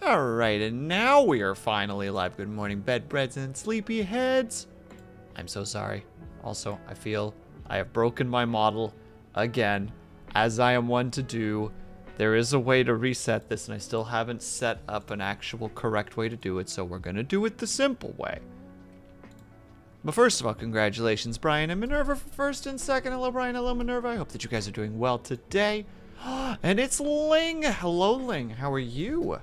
Alright, and now we are finally live. Good morning, bedbreads and sleepyheads. I'm so sorry. Also, I feel I have broken my model again, as I am one to do. There is a way to reset this, and I still haven't set up an actual correct way to do it, so we're gonna do it the simple way. But first of all, congratulations, Brian and Minerva for first and second. Hello, Brian. Hello, Minerva. I hope that you guys are doing well today. And it's Ling. Hello, Ling. How are you?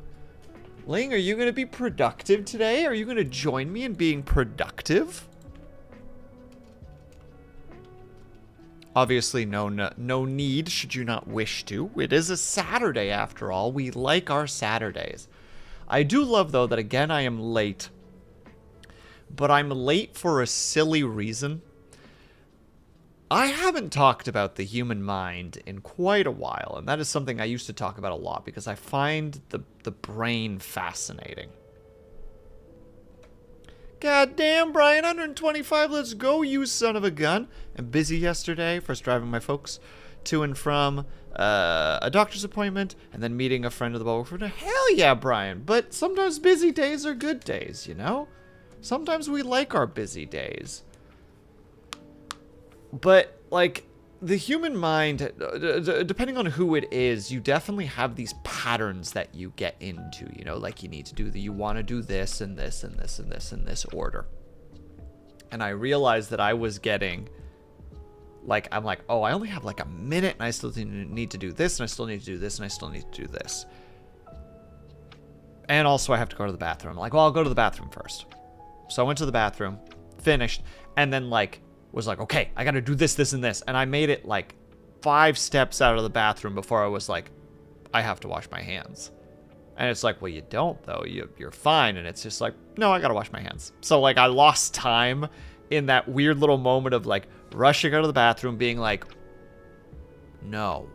Ling, are you going to be productive today? Are you going to join me in being productive? Obviously, no need should you not wish to. It is a Saturday after all. We like our Saturdays. I do love, though, that again I am late. But I'm late for a silly reason. I haven't talked about the human mind in quite a while, and that is something I used to talk about a lot because I find the brain fascinating. God damn, Brian, 125, let's go, you son of a gun. I'm busy yesterday, first driving my folks to and from a doctor's appointment, and then meeting a friend of the ball. Hell yeah, Brian, but sometimes busy days are good days, you know? Sometimes we like our busy days. But, like, the human mind, depending on who it is, you definitely have these patterns that you get into, you know? Like, you need to do you want to do this and this and this and this in this order. And I realized that I was getting, like, I'm like, oh, I only have, like, a minute, and I still need to do this, and I still need to do this, and I still need to do this. And also, I have to go to the bathroom. I'm like, well, I'll go to the bathroom first. So I went to the bathroom, finished, and then, like, was like, okay, I gotta do this, this, and this. And I made it like 5 steps out of the bathroom before I was like, I have to wash my hands. And it's like, well, you don't, though. You're fine. And it's just like, no, I gotta wash my hands. So, like, I lost time in that weird little moment of, like, rushing out of the bathroom, being like, no.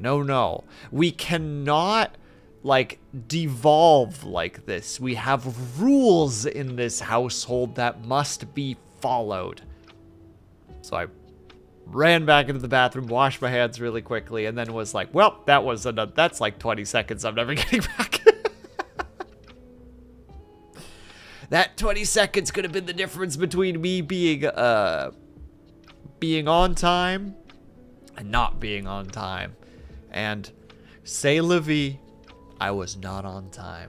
No. We cannot, like, devolve like this. We have rules in this household that must be followed. So I ran back into the bathroom, washed my hands really quickly, and then was like, well, that's like 20 seconds I'm never getting back. That 20 seconds could have been the difference between me being on time and not being on time. And say la vie, I was not on time.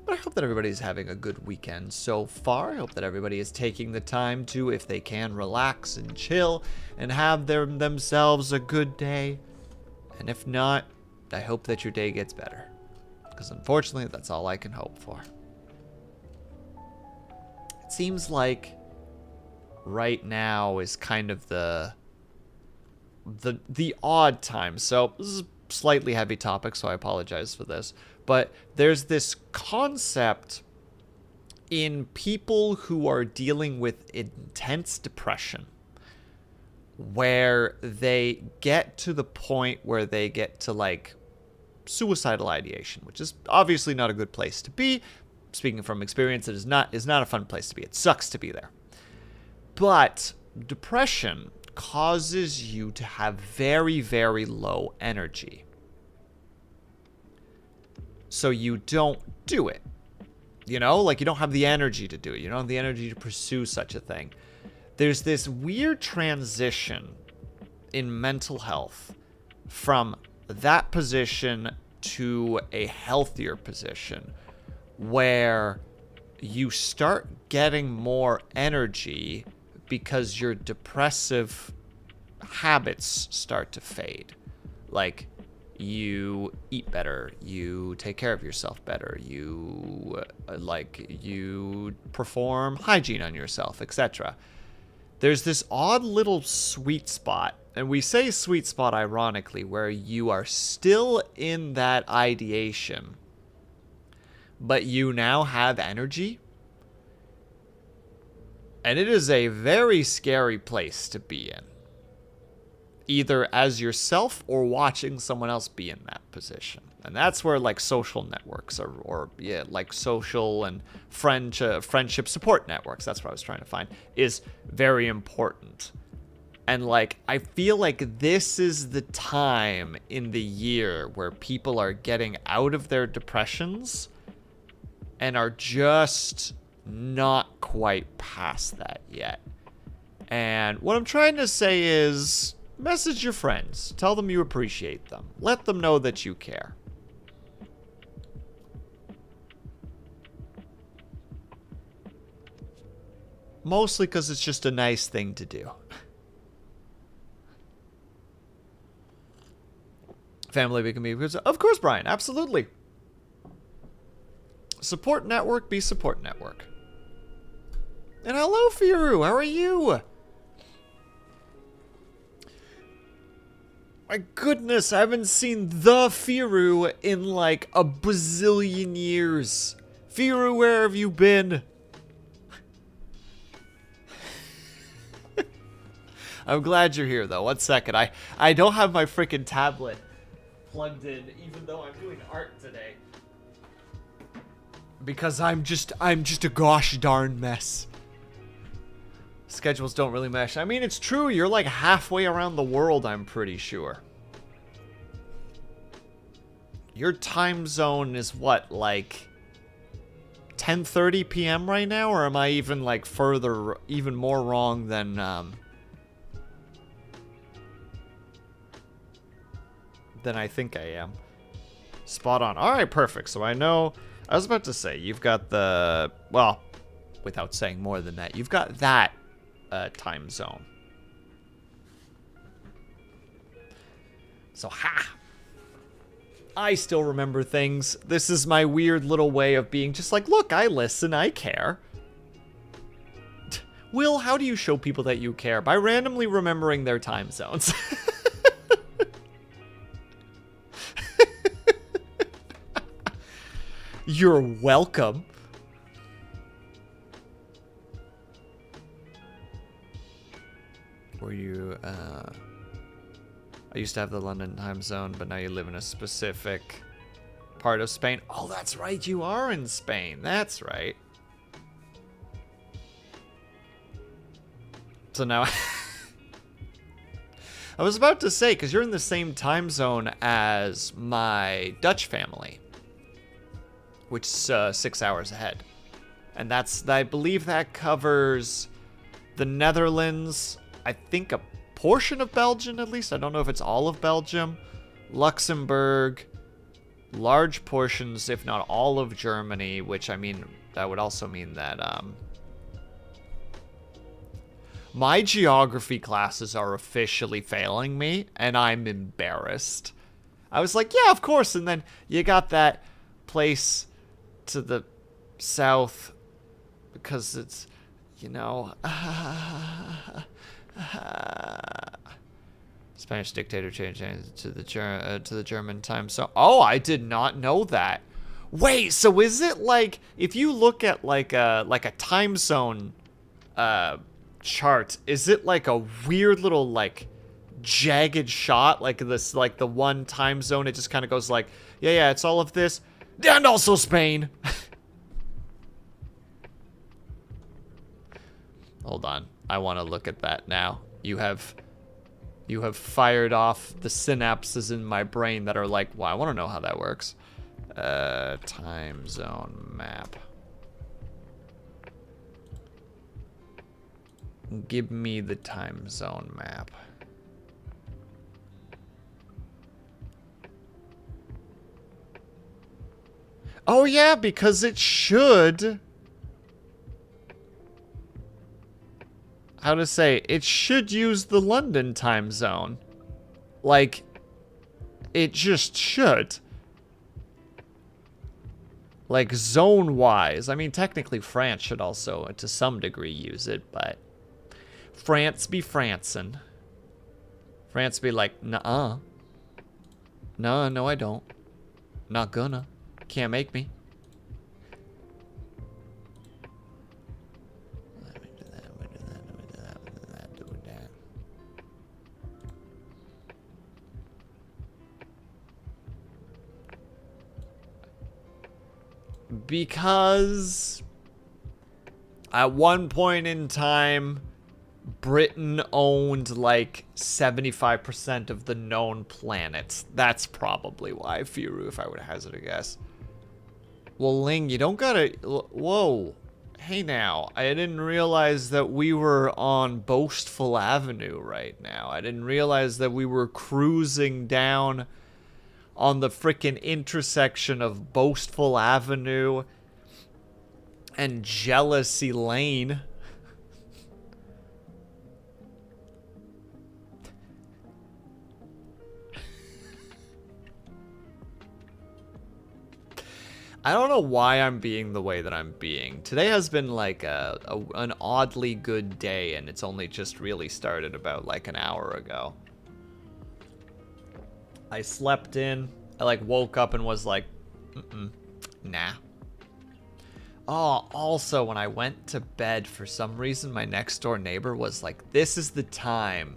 But I hope that everybody's having a good weekend so far. I hope that everybody is taking the time to, if they can, relax and chill and have themselves a good day. And if not, I hope that your day gets better. Because unfortunately, that's all I can hope for. It seems like right now is kind of the odd time. So this is a slightly heavy topic, so I apologize for this. But there's this concept in people who are dealing with intense depression where they get to the point where they get to, like, suicidal ideation, which is obviously not a good place to be. Speaking from experience, it is not a fun place to be. It sucks to be there. But depression causes you to have very, very low energy. So you don't do it, you know, like you don't have the energy to do it. You don't have the energy to pursue such a thing. There's this weird transition in mental health from that position to a healthier position where you start getting more energy because your depressive habits start to fade. Like, you eat better, you take care of yourself better, you perform hygiene on yourself, etc. There's this odd little sweet spot, and we say sweet spot ironically, where you are still in that ideation, but you now have energy. And it is a very scary place to be in. Either as yourself or watching someone else be in that position. And that's where, like, social networks like social and friendship support networks, that's what I was trying to find, is very important. And, like, I feel like this is the time in the year where people are getting out of their depressions and are just not quite past that yet. And what I'm trying to say is, message your friends. Tell them you appreciate them. Let them know that you care. Mostly because it's just a nice thing to do. Family we can be. Of course, Brian. Absolutely. Support network, be support network. And hello, Firu. How are you? My goodness, I haven't seen the Firu in like a bazillion years. Firu, where have you been? I'm glad you're here, though. 1 second. I don't have my freaking tablet plugged in, even though I'm doing art today. Because I'm just a gosh darn mess. Schedules don't really mesh. I mean, it's true. You're like halfway around the world, I'm pretty sure. Your time zone is what, like 10:30 p.m. right now? Or am I even like further, even more wrong than I think I am? Spot on. All right, perfect. So I know, I was about to say, you've got the, well, without saying more than that, you've got that time zone. So, ha! I still remember things. This is my weird little way of being just like, look, I listen, I care. Will, how do you show people that you care? By randomly remembering their time zones. You're welcome. Were you, I used to have the London time zone, but now you live in a specific part of Spain. Oh, that's right, you are in Spain. That's right. So now, I was about to say, because you're in the same time zone as my Dutch family, which is 6 hours ahead. And that's, I believe that covers the Netherlands, I think a portion of Belgium at least. I don't know if it's all of Belgium. Luxembourg, large portions, if not all of Germany, which, I mean, that would also mean that my geography classes are officially failing me, and I'm embarrassed. I was like, yeah, of course, and then you got that place to the south, because it's, you know, Spanish dictator changed to the German time. So, oh, I did not know that. Wait, so is it like, if you look at like a time zone chart, is it like a weird little like jagged shot, like this, like the one time zone, it just kind of goes like, yeah, it's all of this and also Spain. Hold on, I want to look at that now. You have fired off the synapses in my brain that are like, well, I want to know how that works. Time zone map. Give me the time zone map. Oh yeah, because it should, how to say, it should use the London time zone. Like, it just should. Like, zone-wise. I mean, technically France should also, to some degree, use it, but France be Francin'. France be like, nuh-uh. No, I don't. Not gonna. Can't make me. Let me do that, let me do that, let me do that, let me do that, do that. Because at one point in time, Britain owned like 75% of the known planets. That's probably why, Firu, if I would hazard a guess. Well, Ling, you don't gotta... Whoa. Hey now, I didn't realize that we were on Boastful Avenue right now. I didn't realize that we were cruising down on the frickin' intersection of Boastful Avenue and Jealousy Lane. I don't know why I'm being the way that I'm being. Today has been like an oddly good day, and it's only just really started about like an hour ago. I slept in, I like woke up and was like, nah. Oh, also when I went to bed, for some reason my next door neighbor was like, this is the time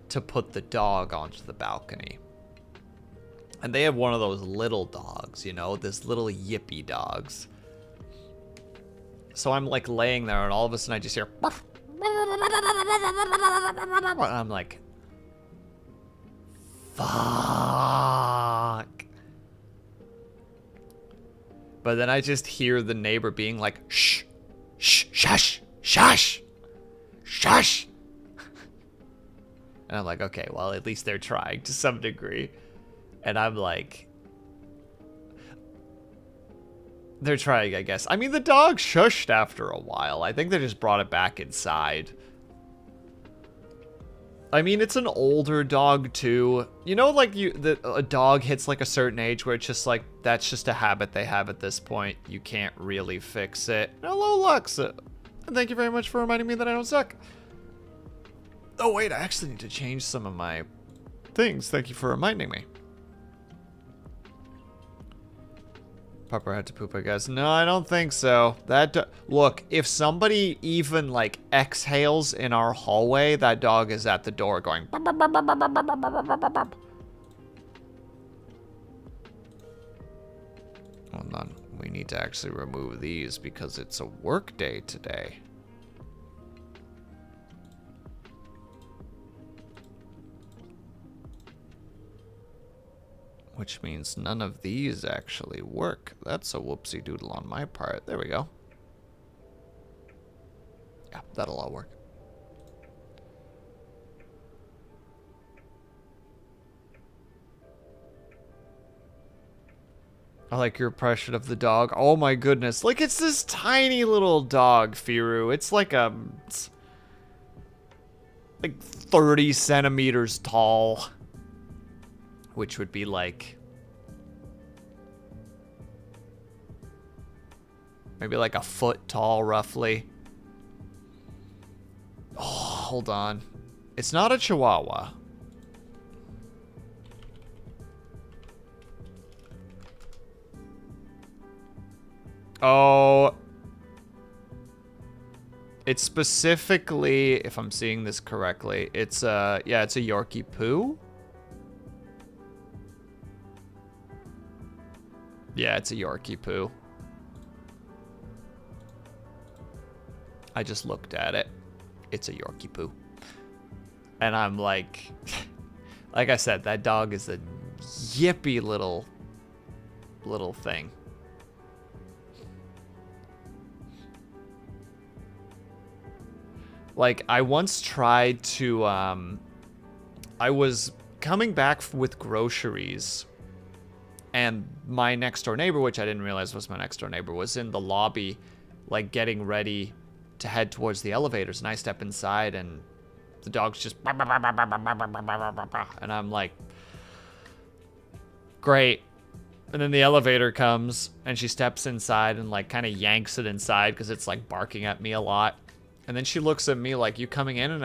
to put the dog onto the balcony. And they have one of those little dogs, you know, this little yippy dogs. So I'm like laying there and all of a sudden I just hear, and I'm like, fuck. But then I just hear the neighbor being like, shh, shh, shush, shush, shush. And I'm like, okay, well, at least they're trying to some degree. And I'm like, they're trying, I guess. I mean, the dog shushed after a while. I think they just brought it back inside. I mean, it's an older dog, too. You know, like, a dog hits, like, a certain age where it's just, like, that's just a habit they have at this point. You can't really fix it. Hello, Lux. And thank you very much for reminding me that I don't suck. Oh, wait, I actually need to change some of my things. Thank you for reminding me. Pupper had to poop, I guess. No, I don't think so. Look, if somebody even, like, exhales in our hallway, that dog is at the door going... Hold on. We need to actually remove these because it's a work day today. Which means none of these actually work. That's a whoopsie doodle on my part. There we go. Yeah, that'll all work. I like your impression of the dog. Oh my goodness. Like, it's this tiny little dog, Firu. It's like it's like 30 centimeters tall. Which would be like... maybe like a foot tall, roughly. Oh, hold on. It's not a Chihuahua. Oh. It's specifically, if I'm seeing this correctly, it's yeah, it's a Yorkie Poo. Yeah, it's a Yorkie Poo. I just looked at it. It's a Yorkie Poo. And I'm like... like I said, that dog is a yippy little thing. Like, I once tried to... I was coming back with groceries... and my next door neighbor, which I didn't realize was my next door neighbor, was in the lobby, like getting ready to head towards the elevators. And I step inside and the dog's just... and I'm like, great. And then the elevator comes and she steps inside and like kind of yanks it inside because it's like barking at me a lot. And then she looks at me like, you coming in? And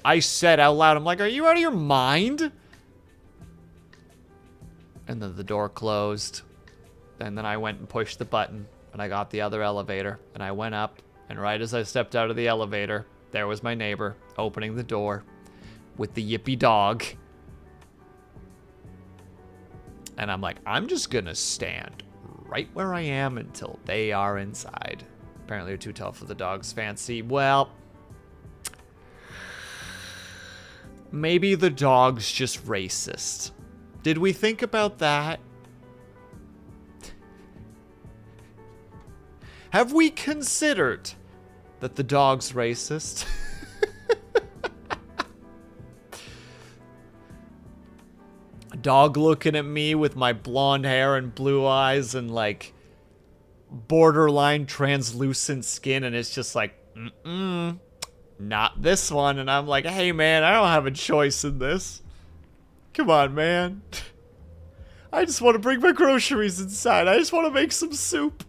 I said out loud, I'm like, are you out of your mind? And then the door closed. And then I went and pushed the button. And I got the other elevator. And I went up. And right as I stepped out of the elevator, there was my neighbor opening the door with the yippy dog. And I'm like, I'm just going to stand right where I am until they are inside. Apparently you're too tall for the dog's fancy. Well, maybe the dog's just racist. Did we think about that? Have we considered that the dog's racist? A dog looking at me with my blonde hair and blue eyes and like borderline translucent skin, and it's just like, not this one. And I'm like, hey man, I don't have a choice in this. Come on, man. I just want to bring my groceries inside. I just want to make some soup.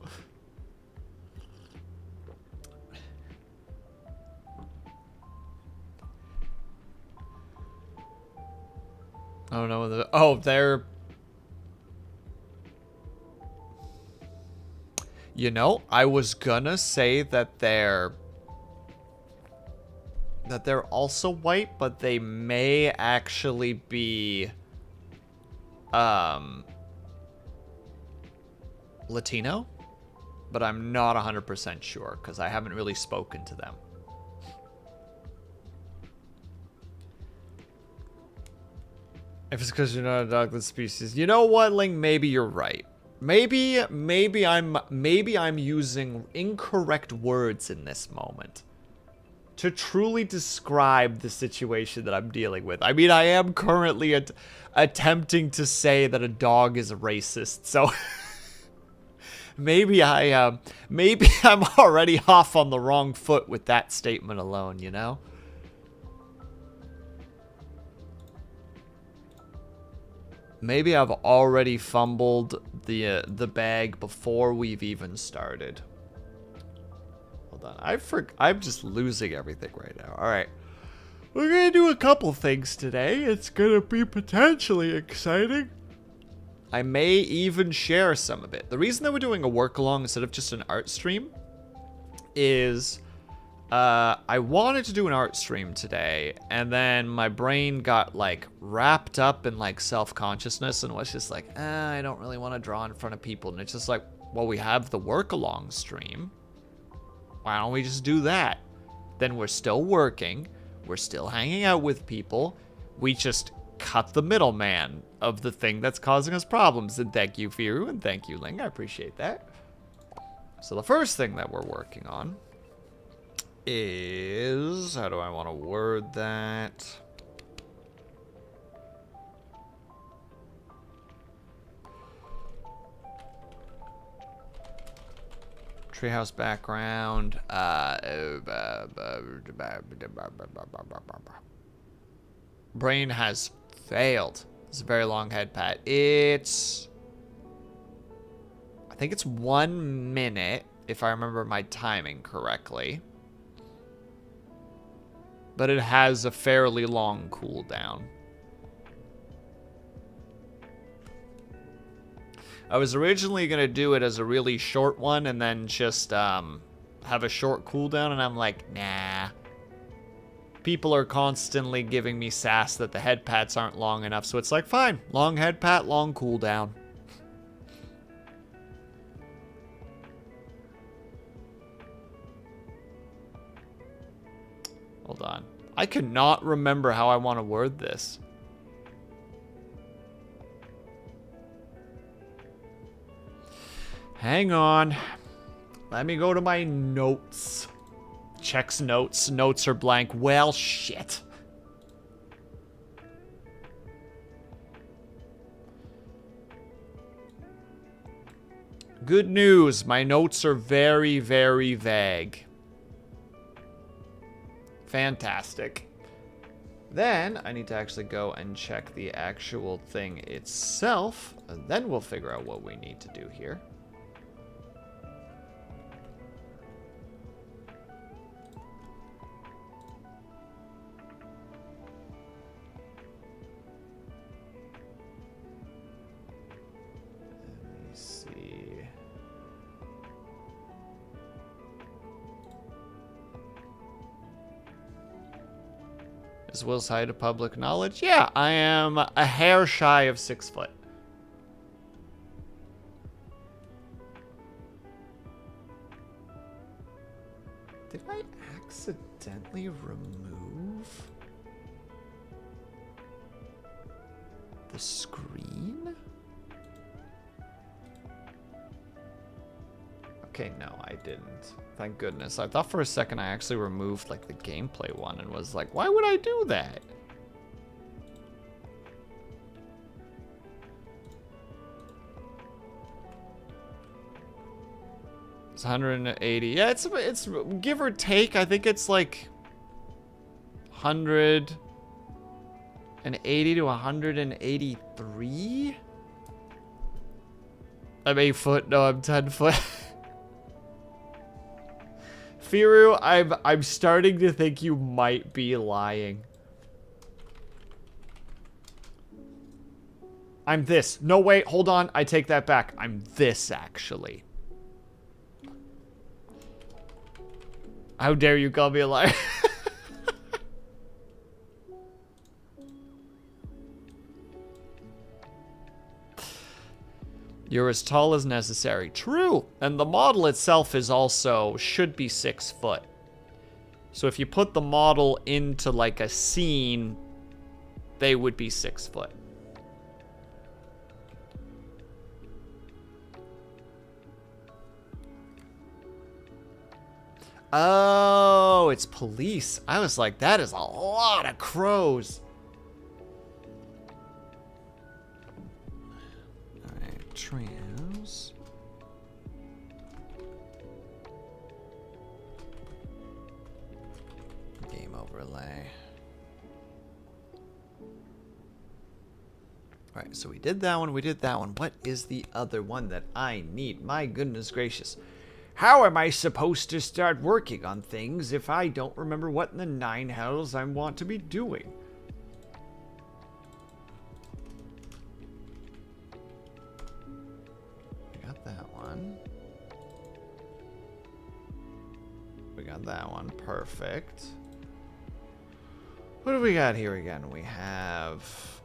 I don't know. Oh, they're... You know, I was gonna say that they're also white, but they may actually be Latino, but I'm not 100% sure because I haven't really spoken to them. If it's because you're not a doglet species, you know what, Ling? Maybe you're right. Maybe I'm using incorrect words in this moment to truly describe the situation that I'm dealing with. I mean, I am currently attempting to say that a dog is racist, so maybe I'm already off on the wrong foot with that statement alone, you know? Maybe I've already fumbled the bag before we've even started. Hold on, I'm just losing everything right now. All right, we're gonna do a couple things today. It's gonna be potentially exciting. I may even share some of it. The reason that we're doing a work along instead of just an art stream is I wanted to do an art stream today, and then my brain got like wrapped up in like self-consciousness and was just like, I don't really want to draw in front of people. And it's just like, well, we have the work along stream. Why don't we just do that? Then we're still working. We're still hanging out with people. We just cut the middleman of the thing that's causing us problems. And thank you, Firu, and thank you, Ling. I appreciate that. So the first thing that we're working on is, how do I want to word that? Treehouse background. Brain has failed. It's a very long head pat. I think it's 1 minute, if I remember my timing correctly. But it has a fairly long cooldown. I was originally going to do it as a really short one and then just have a short cooldown, and I'm like, nah. People are constantly giving me sass that the head pats aren't long enough, so it's like, fine, long head pat, long cooldown. Hold on. I cannot remember how I want to word this. Hang on. Let me go to my notes. Checks notes. Notes are blank. Well, shit. Good news. My notes are very, very vague. Fantastic. Then I need to actually go and check the actual thing itself, and then we'll figure out what we need to do here. Let me see. Is Will's height of public knowledge? Yeah, I am a hair shy of 6 foot. Did I accidentally remove? the screen? Okay, no, I didn't. Thank goodness. I thought for a second I actually removed like the gameplay one and was like, why would I do that? It's 180. Yeah, it's give or take. I think it's like 180 to 183. I'm 8 foot. No, I'm 10 foot. Firu, I'm starting to think you might be lying. I'm this. No, wait, hold on. I take that back. I'm this, actually. How dare you call me a liar? You're as tall as necessary. True. And the model itself is also, should be 6 foot. So if you put the model into like a scene, they would be 6 foot. Oh, it's police. I was like, that is a lot of crows. Alright, trans. Game overlay. Alright, so we did that one, we did that one. What is the other one that I need? My goodness gracious. How am I supposed to start working on things if I don't remember what in the 9 hells I want to be doing? We got that one. We got that one. Perfect. What do we got here again? We have...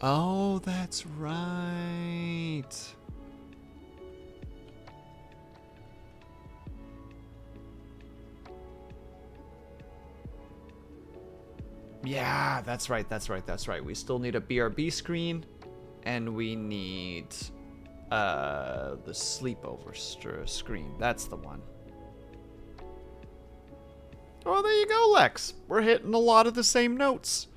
Oh, that's right. Yeah, that's right, that's right, that's right. We still need a BRB screen, and we need the sleepover screen. That's the one. Oh, there you go, Lex. We're hitting a lot of the same notes.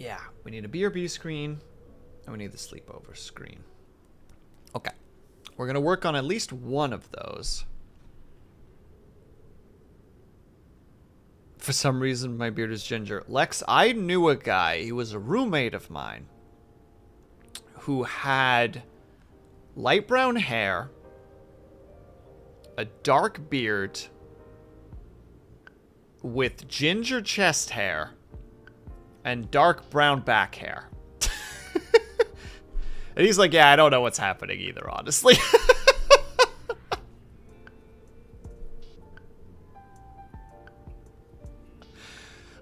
Yeah, we need a BRB screen, and we need the sleepover screen. Okay. We're going to work on at least one of those. For some reason, my beard is ginger. Lex, I knew a guy, he was a roommate of mine, who had light brown hair, a dark beard, with ginger chest hair, and dark brown back hair. And he's like, yeah, I don't know what's happening either, honestly.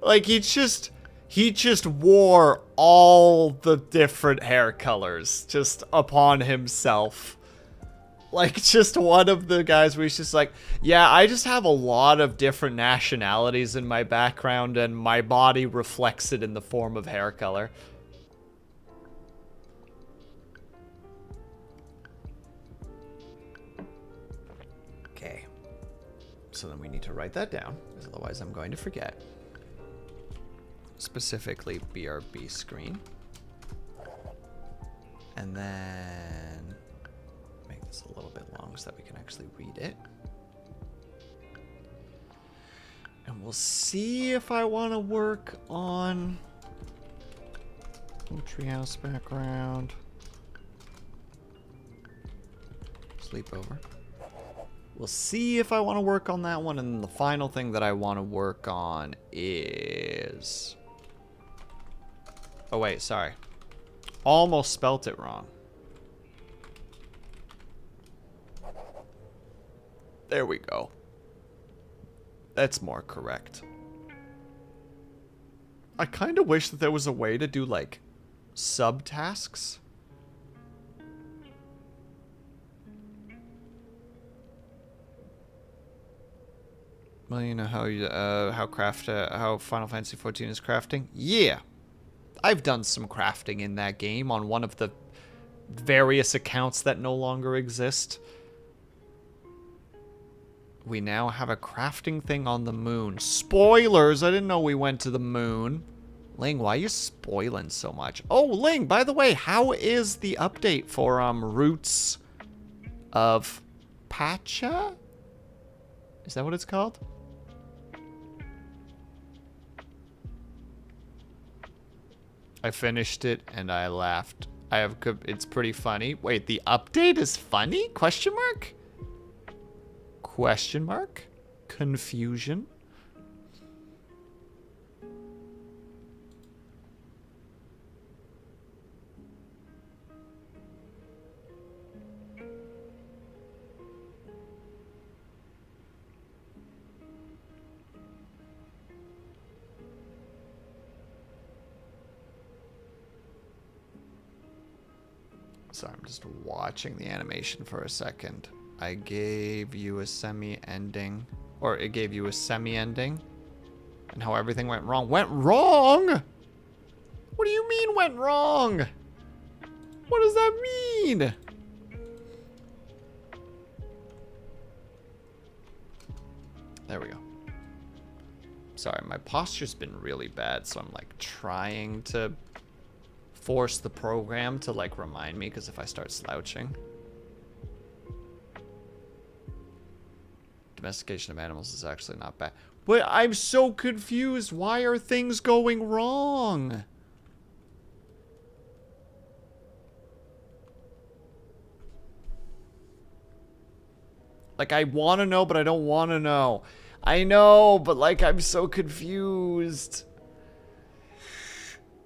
Like, he just wore all the different hair colors just upon himself. Like, just one of the guys where he's just like, yeah, I just have a lot of different nationalities in my background, and my body reflects it in the form of hair color. Okay. So then we need to write that down, because otherwise I'm going to forget. Specifically BRB screen. And then make this a little bit long so that we can actually read it. And we'll see if I want to work on treehouse background. Sleepover. We'll see if I want to work on that one. And then the final thing that I want to work on is... Oh, wait, sorry. Almost spelt it wrong. There we go. That's more correct. I kind of wish that there was a way to do, like, subtasks. Well, you know how Final Fantasy 14 is crafting? Yeah. I've done some crafting in that game on one of the various accounts that no longer exist. We now have a crafting thing on the moon. Spoilers! I didn't know we went to the moon. Ling, why are you spoiling so much? Oh, Ling, by the way, how is the update for Roots of Pacha? Is that what it's called? I finished it and I laughed. It's pretty funny. Wait, the update is funny? Question mark? Question mark? Confusion? Sorry, I'm just watching the animation for a second. I gave you a semi-ending. Or it gave you a semi-ending. And how everything went wrong. Went wrong?! What do you mean went wrong? What does that mean? There we go. Sorry, my posture's been really bad, so I'm like trying to force the program to like remind me, because if I start slouching. Domestication of animals is actually not bad. But I'm so confused. Why are things going wrong? Like, I want to know, but I don't want to know. I know, but like, I'm so confused.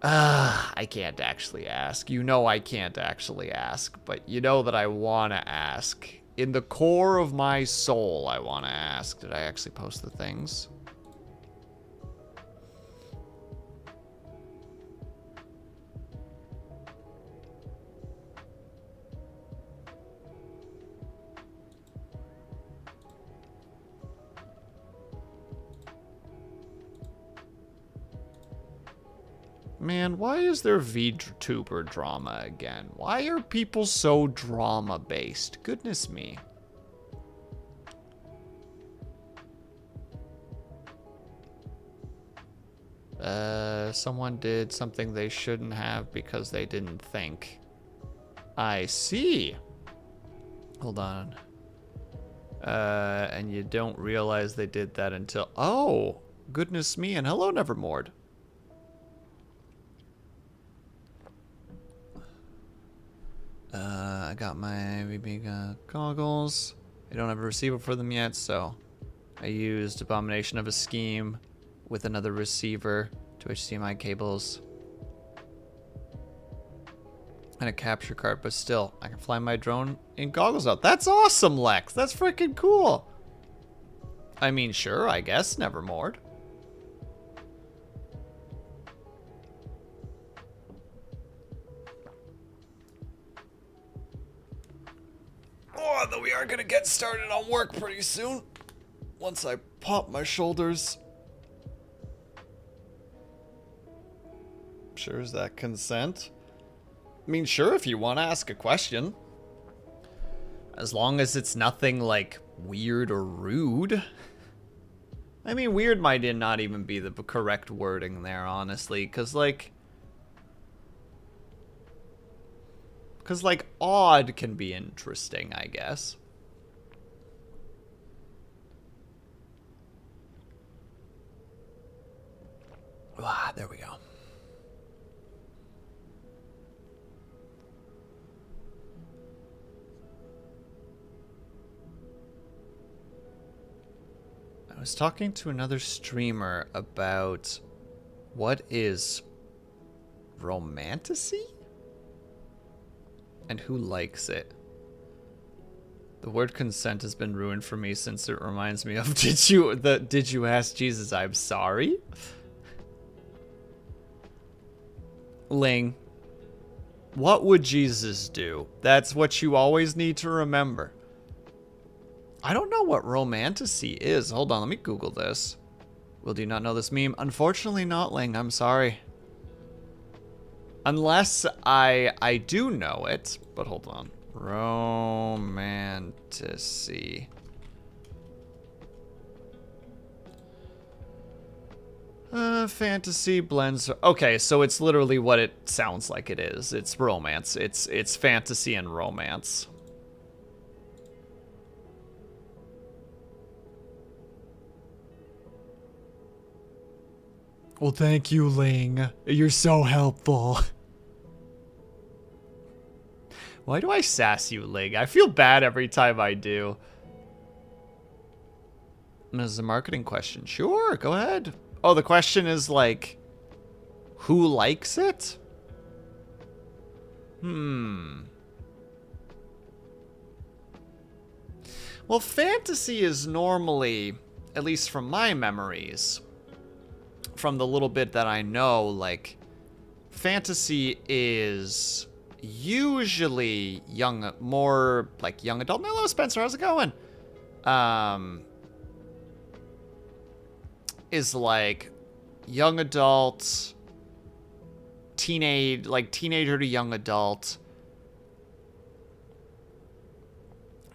I can't actually ask. You know I can't actually ask, but you know that I want to ask. In the core of my soul, I want to ask. Did I actually post the things? Man, why is there VTuber drama again? Why are people so drama-based? Goodness me. Someone did something they shouldn't have because they didn't think. I see. Hold on. And you don't realize they did that until... Oh, goodness me, and hello, Nevermord. I got my big goggles. I don't have a receiver for them yet, so I used Abomination of a Scheme with another receiver to HDMI cables and a capture card, but still, I can fly my drone in goggles out. That's awesome, Lex. That's freaking cool. I mean, sure, I guess, Nevermore. Oh, though we are gonna get started on work pretty soon. Once I pop my shoulders. Sure, is that consent? I mean, sure, if you want to ask a question. As long as it's nothing, like, weird or rude. I mean, weird might not even be the correct wording there, honestly. Because, like, odd can be interesting, I guess. Ah, there we go. I was talking to another streamer about what is romantasy and who likes it. The word consent has been ruined for me since it reminds me of did you ask Jesus I'm sorry? Ling, what would Jesus do? That's what you always need to remember. I don't know what romantasy is. Hold on, let me Google this. Will, do you not know this meme? Unfortunately not, Ling. I'm sorry. Unless I do know it. But hold on. Romantasy. Fantasy blends. Okay, so it's literally what it sounds like it is. It's romance. It's fantasy and romance. Well, thank you, Ling. You're so helpful. Why do I sass you, Ling? I feel bad every time I do. This is a marketing question. Sure, go ahead. Oh, the question is like, who likes it? Well, fantasy is normally, at least from my memories, from the little bit that I know, like, fantasy is usually more like young adult. Hello, Spencer, how's it going? Is like young adult, teenager to young adult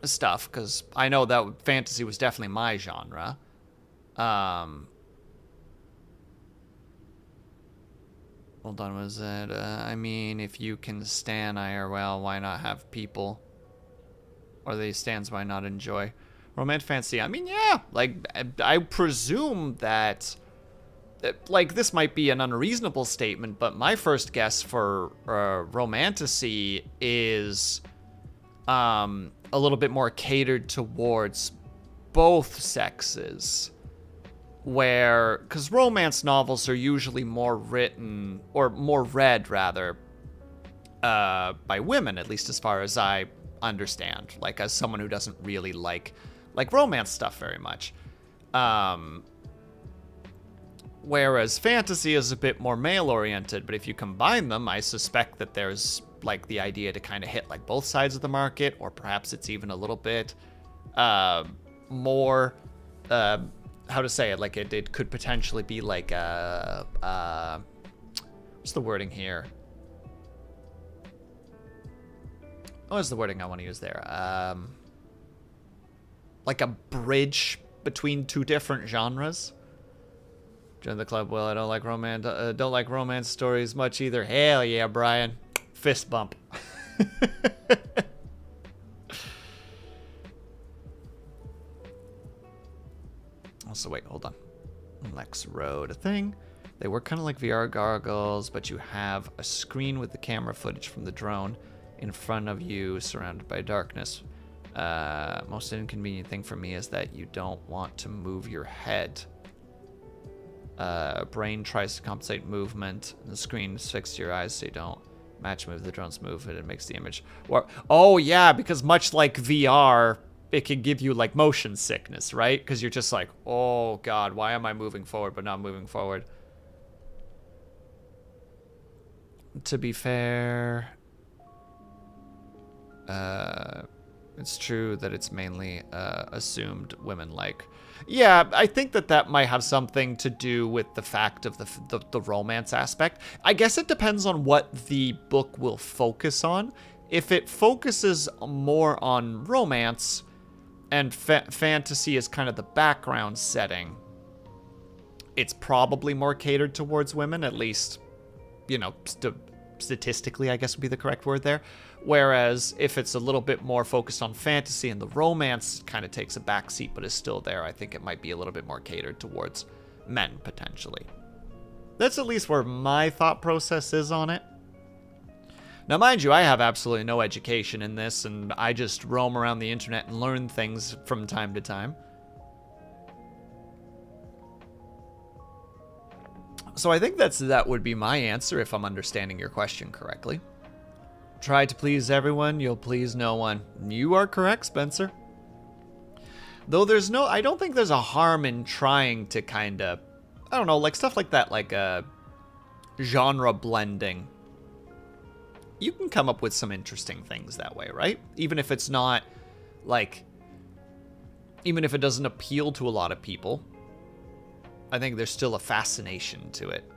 stuff, because I know that fantasy was definitely my genre. Hold on, was it? I mean, if you can stand IRL, why not have people? Or they stands, why not enjoy? Romantic fantasy. I mean, yeah. Like, I presume that, like, this might be an unreasonable statement, but my first guess for romantasy is a little bit more catered towards both sexes. Where, because romance novels are usually more written, or more read, rather, by women, at least as far as I understand. Like, as someone who doesn't really like romance stuff very much. Whereas fantasy is a bit more male-oriented, but if you combine them, I suspect that there's, like, the idea to kind of hit, like, both sides of the market, or perhaps it's even a little bit more... how to say it, like it could potentially be like what's the wording here? What is the wording I want to use there? Like a bridge between two different genres. Join the club. Well, I don't like romance stories much either. Hell yeah, Brian. Fist bump. Also, wait, hold on. Lex Road, a thing. They work kind of like VR goggles, but you have a screen with the camera footage from the drone in front of you, surrounded by darkness. Most inconvenient thing for me is that you don't want to move your head. Brain tries to compensate movement, and the screen is fixed to your eyes so you don't match move the drone's movement. It makes the image. Oh yeah, because much like VR, it can give you like motion sickness, right? Because you're just like, oh god, why am I moving forward but not moving forward? To be fair, it's true that it's mainly assumed women like. Yeah, I think that might have something to do with the fact of the romance aspect. I guess it depends on what the book will focus on. If it focuses more on romance, and fantasy is kind of the background setting, it's probably more catered towards women, at least, you know, statistically, I guess would be the correct word there. Whereas if it's a little bit more focused on fantasy and the romance kind of takes a backseat but is still there, I think it might be a little bit more catered towards men, potentially. That's at least where my thought process is on it. Now, mind you, I have absolutely no education in this, and I just roam around the internet and learn things from time to time. So I think that would be my answer if I'm understanding your question correctly. Try to please everyone, you'll please no one. You are correct, Spencer. Though I don't think there's a harm in trying to kind of, I don't know, like stuff like that, like genre blending. You can come up with some interesting things that way, right? Even if it's not, like, Even if it doesn't appeal to a lot of people, I think there's still a fascination to it.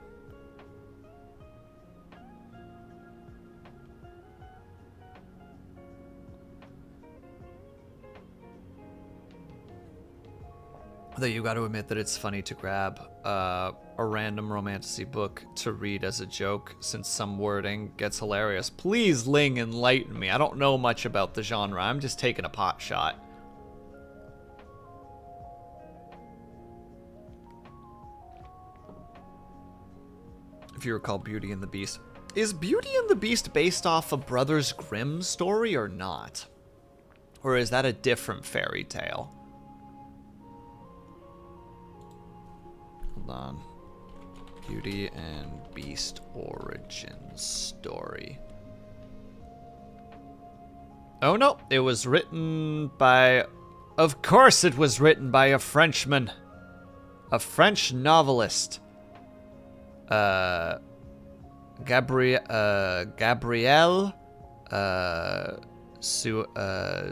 Though you got to admit that it's funny to grab a random romantasy book to read as a joke, since some wording gets hilarious. Please, Ling, enlighten me. I don't know much about the genre. I'm just taking a pot shot. If you recall Beauty and the Beast. Is Beauty and the Beast based off a Brothers Grimm story or not? Or is that a different fairy tale? Hold on. Beauty and Beast origin story. Oh no, it was written by... Of course it was written by a Frenchman. A French novelist. Gabrielle,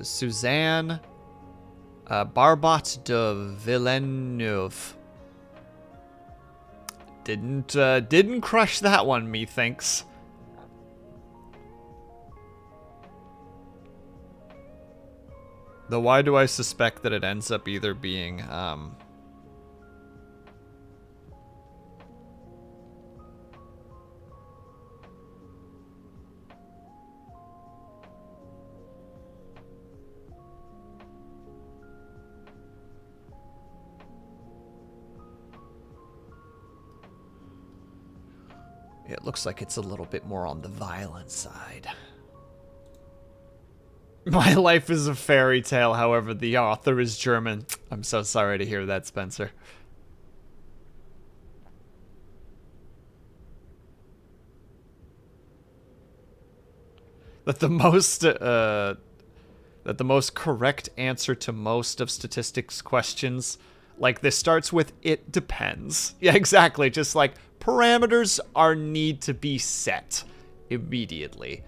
Suzanne, Barbot de Villeneuve. Didn't crush that one, methinks. Though why do I suspect that it ends up either being, it looks like it's a little bit more on the violent side. My life is a fairy tale, however, the author is German. I'm so sorry to hear that, Spencer. That the most correct answer to most of statistics questions, like this starts with "it depends." Yeah, exactly. Just like parameters need to be set immediately.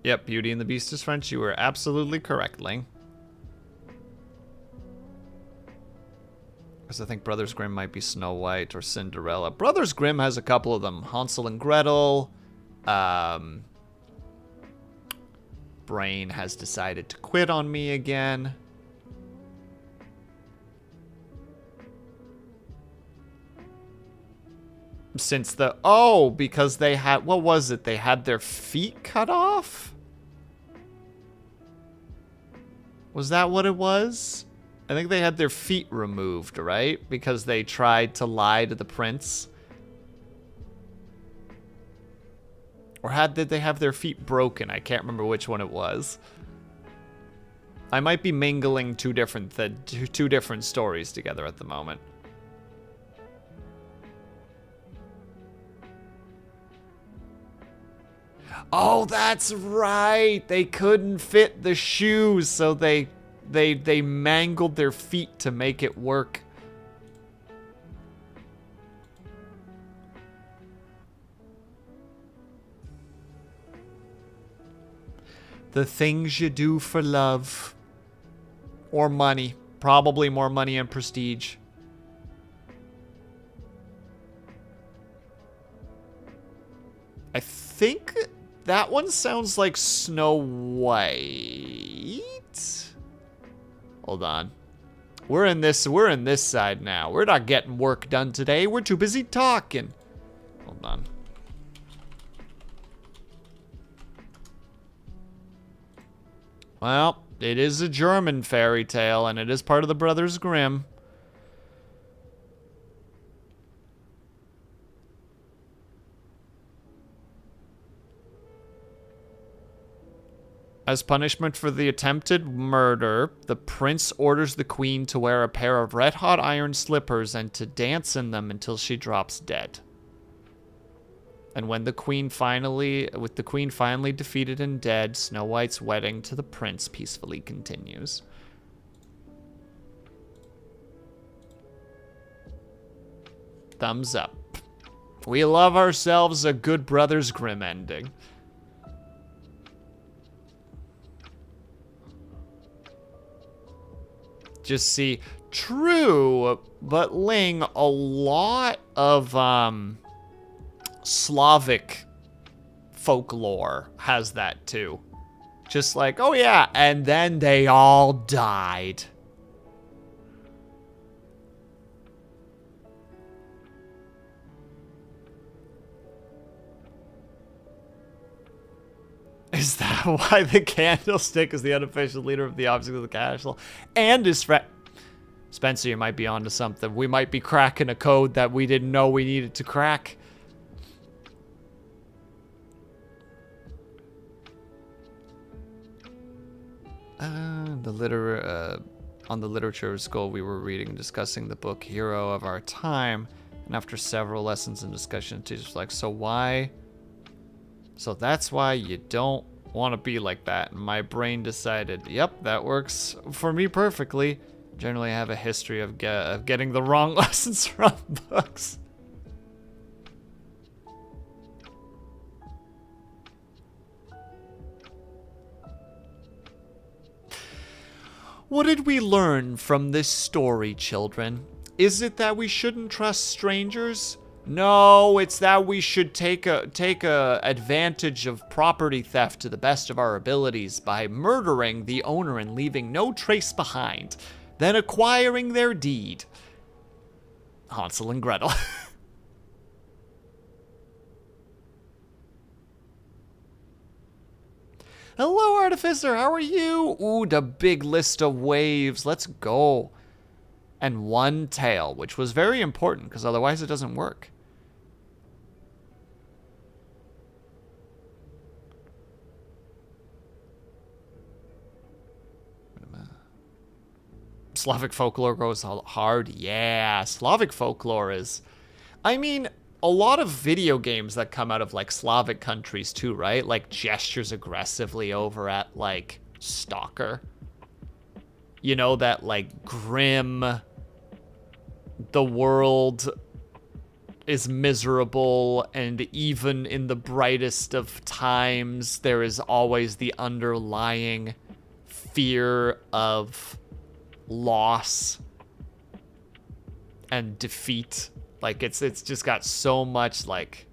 Yep, Beauty and the Beast is French. You were absolutely correct, Ling. Because I think Brothers Grimm might be Snow White or Cinderella. Brothers Grimm has a couple of them. Hansel and Gretel. Brain has decided to quit on me again. Since the... Oh, because they had... What was it? They had their feet cut off? Was that what it was? I think they had their feet removed, right? Because they tried to lie to the prince. Or did they have their feet broken? I can't remember which one it was. I might be mingling two different stories together at the moment. Oh, that's right. They couldn't fit the shoes, so they mangled their feet to make it work. The things you do for love. Or money. Probably more money and prestige. I think that one sounds like Snow White. Hold on. We're in this side now. We're not getting work done today. We're too busy talking. Hold on. Well, it is a German fairy tale, and it is part of the Brothers Grimm. As punishment for the attempted murder, the prince orders the queen to wear a pair of red-hot iron slippers and to dance in them until she drops dead. And when the queen finally defeated and dead, Snow White's wedding to the prince peacefully continues. Thumbs up. We love ourselves a good Brothers Grimm ending. just see. True, but Ling, a lot of Slavic folklore has that too. Just like, oh yeah, and then they all died. Is that why the candlestick is the unofficial leader of the object of the castle? And his friend... Spencer, you might be onto something. We might be cracking a code that we didn't know we needed to crack. On the literature school, we were reading and discussing the book Hero of Our Time. And after several lessons and discussion, the teacher's like, so why... So that's why you don't want to be like that. And my brain decided, yep, that works for me perfectly. Generally, I have a history of getting the wrong lessons from books. What did we learn from this story, children? Is it that we shouldn't trust strangers? No, it's that we should take a advantage of property theft to the best of our abilities by murdering the owner and leaving no trace behind, then acquiring their deed. Hansel and Gretel. Hello, Artificer, how are you? Ooh, the big list of waves, let's go. And one tail, which was very important, because otherwise it doesn't work. Slavic folklore goes hard. Yeah, Slavic folklore is... I mean, a lot of video games that come out of, like, Slavic countries, too, right? Like, gestures aggressively over at, like, Stalker. You know, that, like, grim... The world is miserable, and even in the brightest of times, there is always the underlying fear of loss and defeat. Like, it's just got so much, like...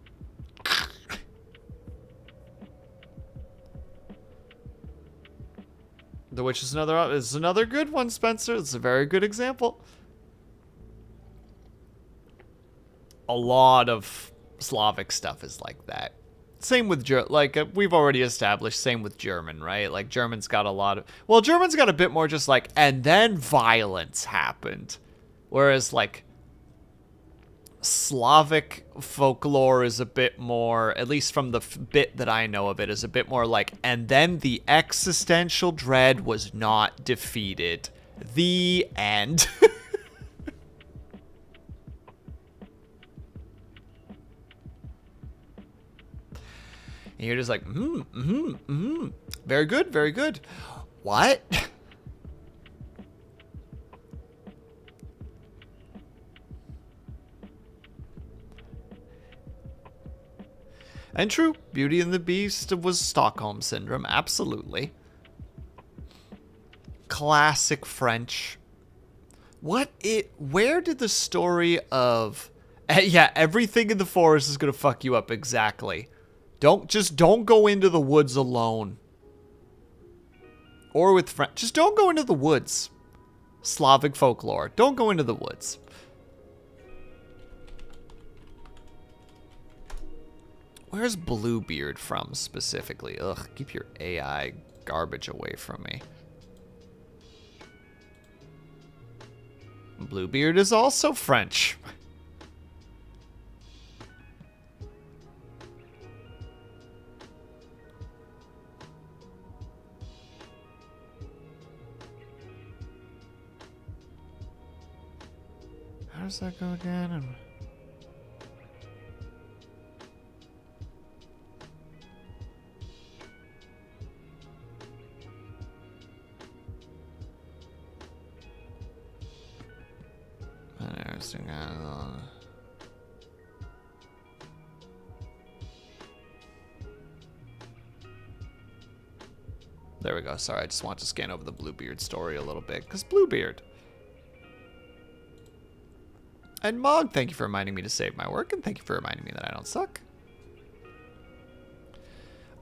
The Witch is another good one, Spencer. It's a very good example. A lot of Slavic stuff is like that. Same with we've already established, same with German, right? Like, German's got a lot of... Well, German's got a bit more just like, and then violence happened. Whereas, like, Slavic folklore is a bit more, at least from the bit that I know of it, is a bit more like, and then the existential dread was not defeated. The end. And you're just like, very good, very good. What? And true, Beauty and the Beast was Stockholm Syndrome, absolutely. Classic French. Where did the story of... Yeah, everything in the forest is gonna fuck you up, exactly. Don't go into the woods alone. Or with friends. Just don't go into the woods. Slavic folklore. Don't go into the woods. Where's Bluebeard from specifically? Ugh, keep your AI garbage away from me. Bluebeard is also French. How does that go again? There we go. Sorry, I just want to scan over the Bluebeard story a little bit. Because Bluebeard. And Mog, thank you for reminding me to save my work, and thank you for reminding me that I don't suck.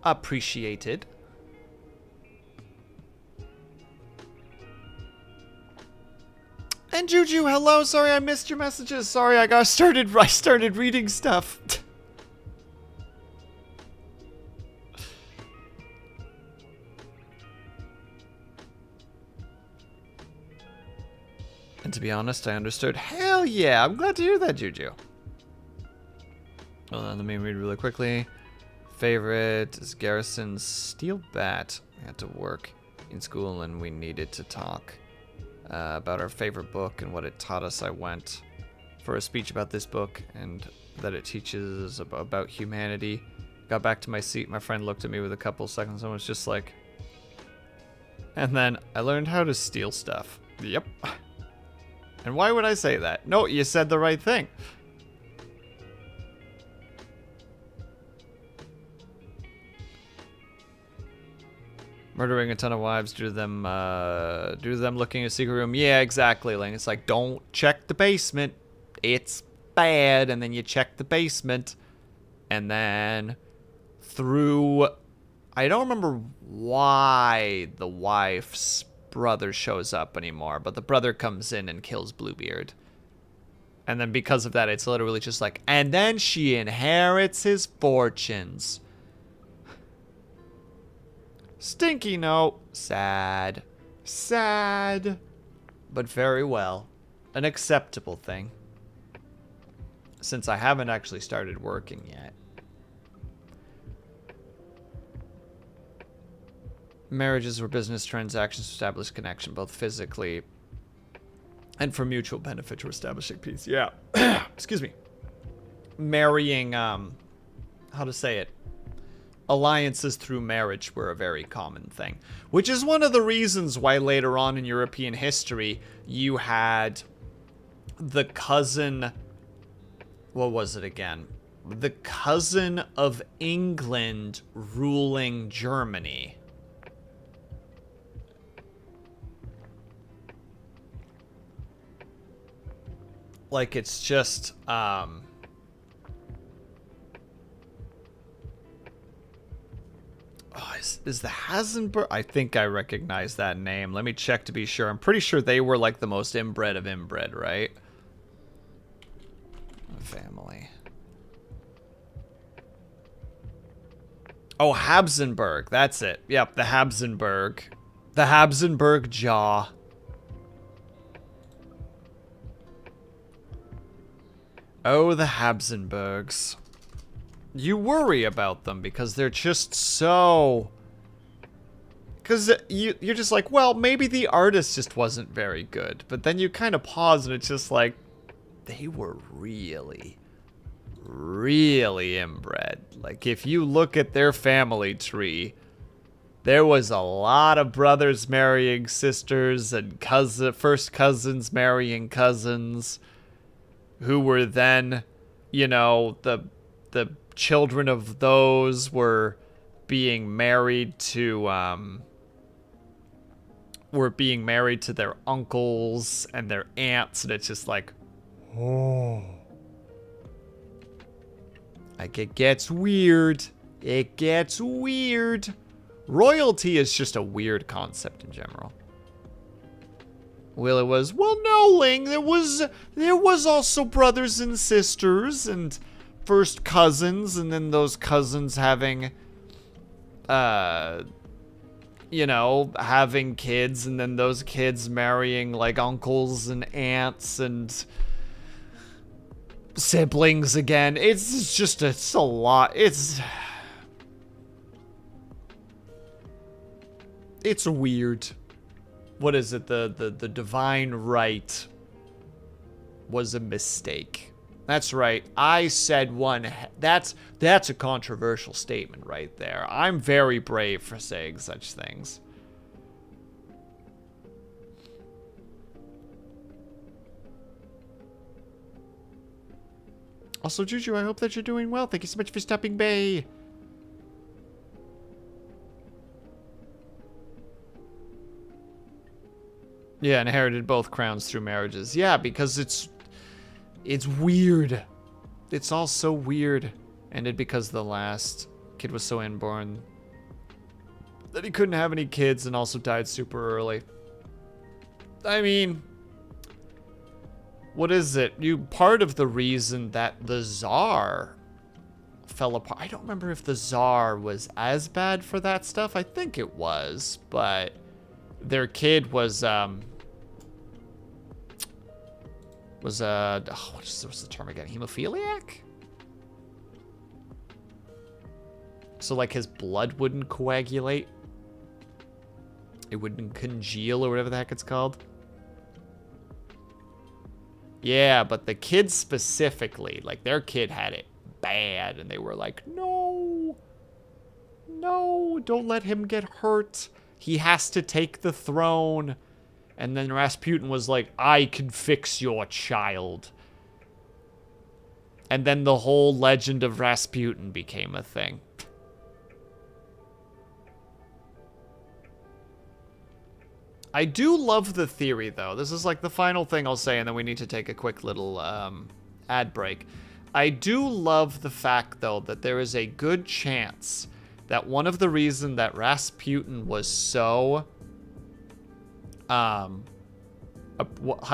Appreciated. And Juju, hello. Sorry I missed your messages. Sorry I started reading stuff. And to be honest, I understood. Hell yeah, I'm glad to hear that, Juju. Well, let me read really quickly. Favorite is Garrison's steel bat. I had to work in school and we needed to talk about our favorite book and what it taught us. I went for a speech about this book and that it teaches about humanity. Got back to my seat. My friend looked at me with a couple seconds and was just like, and then I learned how to steal stuff. Yep. And why would I say that? No, you said the right thing. Murdering a ton of wives due to them looking in a secret room. Yeah, exactly. Like, it's like, don't check the basement. It's bad. And then you check the basement. And then through... I don't remember why the wife's brother shows up anymore, but the brother comes in and kills Bluebeard. And then because of that, it's literally just like, and then she inherits his fortunes. Stinky note. Sad. Sad. But very well. An acceptable thing. Since I haven't actually started working yet. Marriages were business transactions to establish connection, both physically and for mutual benefit to establishing peace. Yeah. Excuse me. Marrying, how to say it? Alliances through marriage were a very common thing. Which is one of the reasons why later on in European history, you had the cousin... What was it again? The cousin of England ruling Germany. Like, it's just, Oh, is the Hasenberg? I think I recognize that name. Let me check to be sure. I'm pretty sure they were, like, the most inbred of inbred, right? Family. Oh, Habsburg. That's it. Yep, the Habsburg. The Habsburg jaw. Oh, the Habsburgs. You worry about them because they're just so... Because you're just like, well, maybe the artist just wasn't very good. But then you kind of pause and it's just like, they were really, really inbred. Like, if you look at their family tree, there was a lot of brothers marrying sisters and first cousins marrying cousins who were then, you know, the children of those were being married to their uncles and their aunts, and it's just like, oh, like, it gets weird. It gets weird. Royalty is just a weird concept in general. Well, it was, well, no, Ling, there was also brothers and sisters and first cousins, and then those cousins having, you know, having kids, and then those kids marrying, like, uncles and aunts and siblings again. It's a lot. It's weird. What is it? The divine right was a mistake. That's right. I said one. That's a controversial statement right there. I'm very brave for saying such things. Also, Juju, I hope that you're doing well. Thank you so much for stopping by. Yeah, inherited both crowns through marriages. Yeah, because it's... It's weird. It's all so weird. Ended because the last kid was so inborn that he couldn't have any kids and also died super early. I mean, what is it? Part of the reason that the Tsar fell apart. I don't remember if the Tsar was bad for that stuff. I think it was, but their kid was what's the term again? Hemophiliac? So like his blood wouldn't coagulate. It wouldn't congeal or whatever the heck it's called. Yeah, but the kid specifically, like their kid had it bad and they were like, no, don't let him get hurt. He has to take the throne. And then Rasputin was like, I can fix your child. And then the whole legend of Rasputin became a thing. I do love the theory, though. This is like the final thing I'll say, and then we need to take a quick little ad break. I do love the fact, though, that there is a good chance that one of the reasons that Rasputin was so... how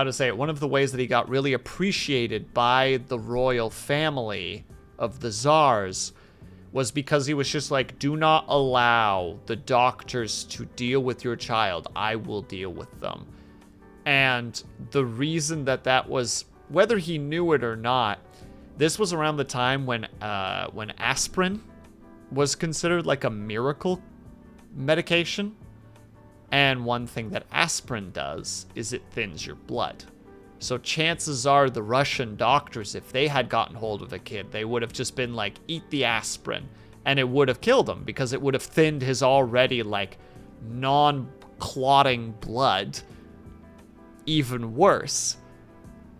to say it? One of the ways that he got really appreciated by the royal family of the Tsars was because he was just like, do not allow the doctors to deal with your child. I will deal with them. And the reason that was, whether he knew it or not, this was around the time when aspirin was considered like a miracle medication. And one thing that aspirin does is it thins your blood. So chances are the Russian doctors, if they had gotten hold of a kid, they would have just been like, eat the aspirin. And it would have killed him because it would have thinned his already like non-clotting blood even worse.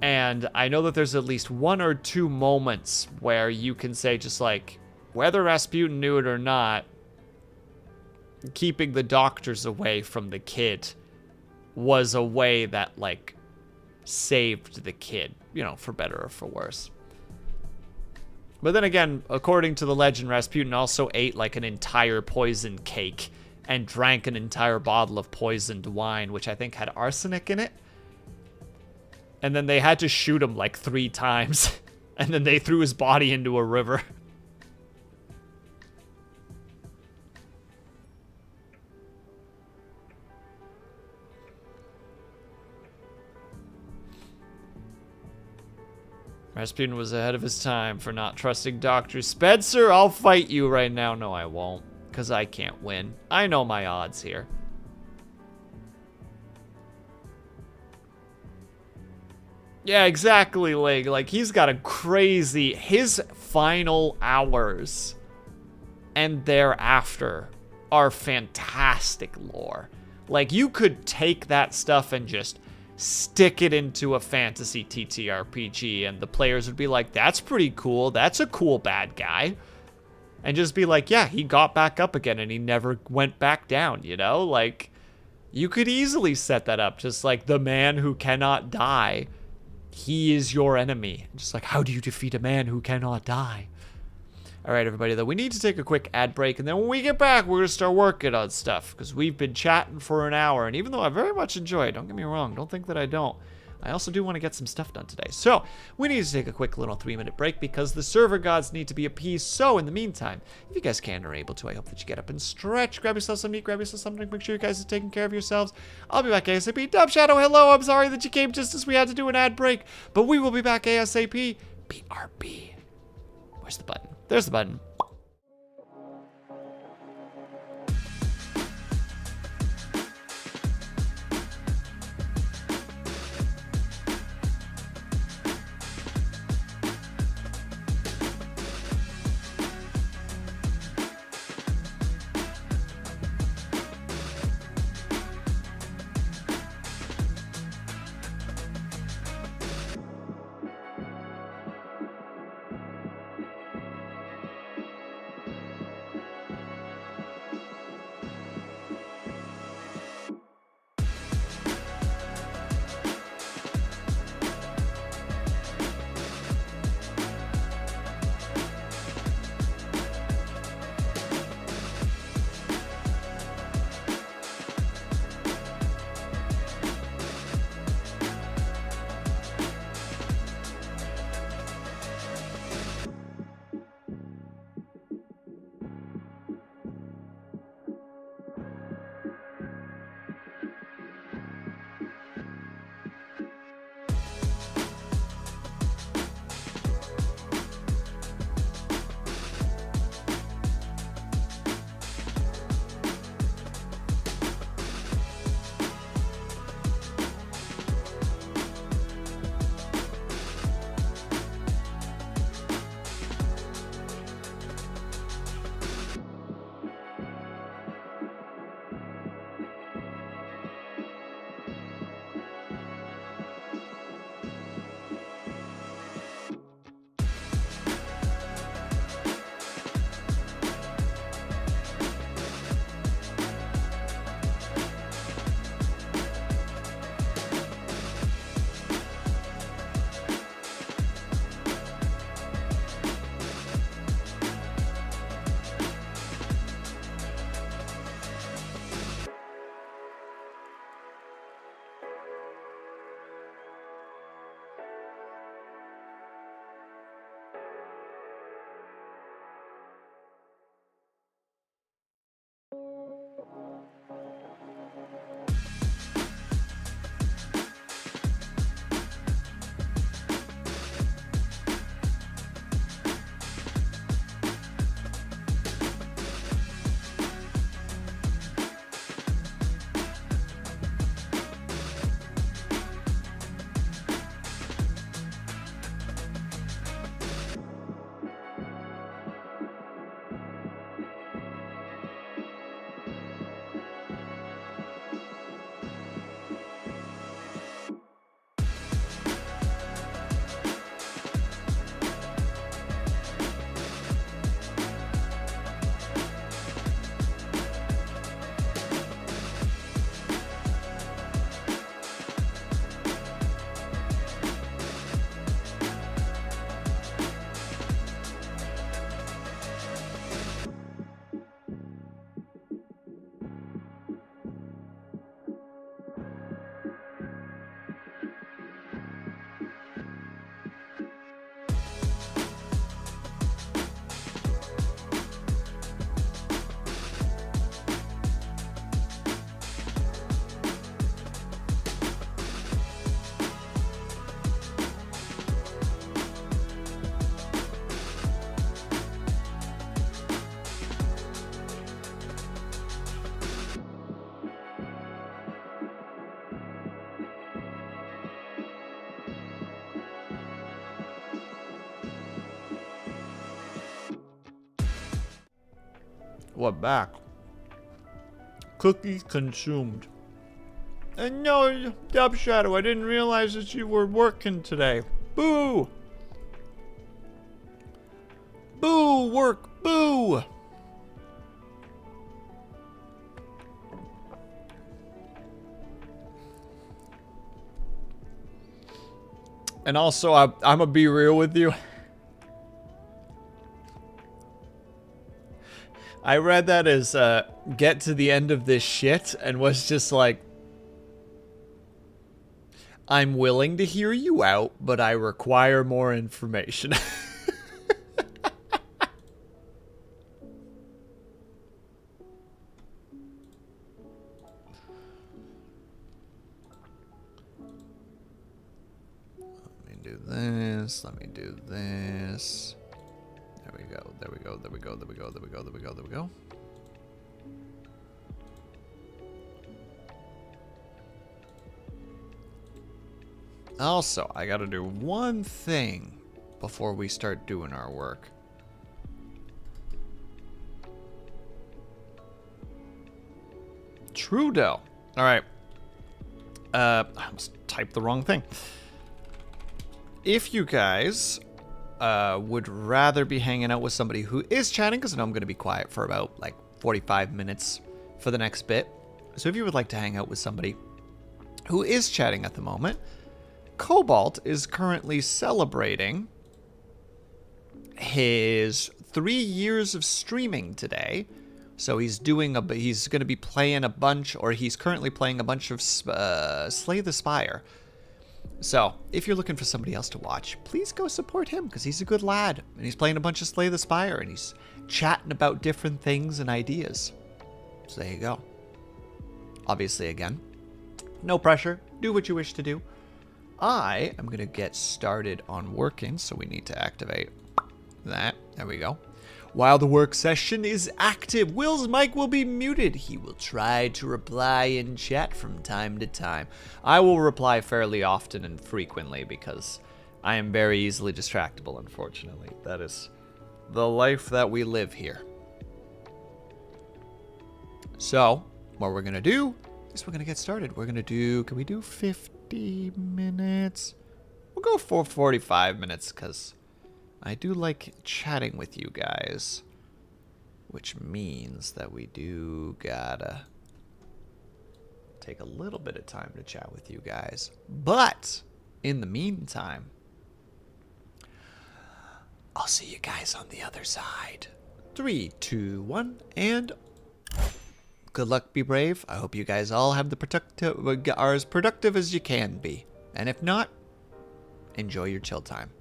And I know that there's at least 1 or 2 moments where you can say just like, whether Rasputin knew it or not, keeping the doctors away from the kid was a way that like saved the kid, you know, for better or for worse. But then again, according to the legend, Rasputin also ate like an entire poisoned cake and drank an entire bottle of poisoned wine, which I think had arsenic in it. And then they had to shoot him like 3 times. And then they threw his body into a river. Rasputin was ahead of his time for not trusting doctors. Spencer, I'll fight you right now. No, I won't, because I can't win. I know my odds here. Yeah, exactly, like he's got a crazy... His final hours and thereafter are fantastic lore. Like, you could take that stuff and just stick it into a fantasy TTRPG, and the players would be like, that's pretty cool, that's a cool bad guy. And just be like, yeah, he got back up again and he never went back down, you know? Like, you could easily set that up, just like the man who cannot die, he is your enemy. Just like, how do you defeat a man who cannot die? All right, everybody, though, we need to take a quick ad break, and then when we get back, we're going to start working on stuff, because we've been chatting for an hour, and even though I very much enjoy it, don't get me wrong, don't think that I don't, I also do want to get some stuff done today. So, we need to take a quick little 3-minute break, because the server gods need to be appeased. So, in the meantime, if you guys can or are able to, I hope that you get up and stretch, grab yourself some meat, grab yourself something, make sure you guys are taking care of yourselves. I'll be back ASAP. Dub Shadow, hello, I'm sorry that you came just as we had to do an ad break, but we will be back ASAP. BRB. Where's the button? There's the button. What back? Cookies consumed. And no, Dub Shadow, I didn't realize that you were working today. Boo! Boo! Work! Boo! And also, I'm gonna be real with you. I read that as get to the end of this shit and was just like, I'm willing to hear you out, but I require more information. Let me do this. There we go, there we go, there we go, there we go, there we go, there we go, there we go. Also, I gotta do one thing before we start doing our work. Trudeau. Alright. I almost typed the wrong thing. If you guys would rather be hanging out with somebody who is chatting, because I know I'm going to be quiet for about like 45 minutes for the next bit. So if you would like to hang out with somebody who is chatting at the moment, Cobalt is currently celebrating his 3 years of streaming today. So he's going to be playing a bunch, or he's currently playing a bunch of Slay the Spire. So, if you're looking for somebody else to watch, please go support him, because he's a good lad. And he's playing a bunch of Slay the Spire, and he's chatting about different things and ideas. So there you go. Obviously, again, no pressure. Do what you wish to do. I am going to get started on working, so we need to activate that. There we go. While the work session is active, Will's mic will be muted. He will try to reply in chat from time to time. I will reply fairly often and frequently because I am very easily distractible, unfortunately. That is the life that we live here. So, what we're going to do is we're going to get started. We're going to do, can we do 50 minutes? We'll go for 45 minutes because I do like chatting with you guys, which means that we do gotta take a little bit of time to chat with you guys. But in the meantime, I'll see you guys on the other side. 3, 2, 1, and good luck, be brave. I hope you guys all have are as productive as you can be. And if not, enjoy your chill time.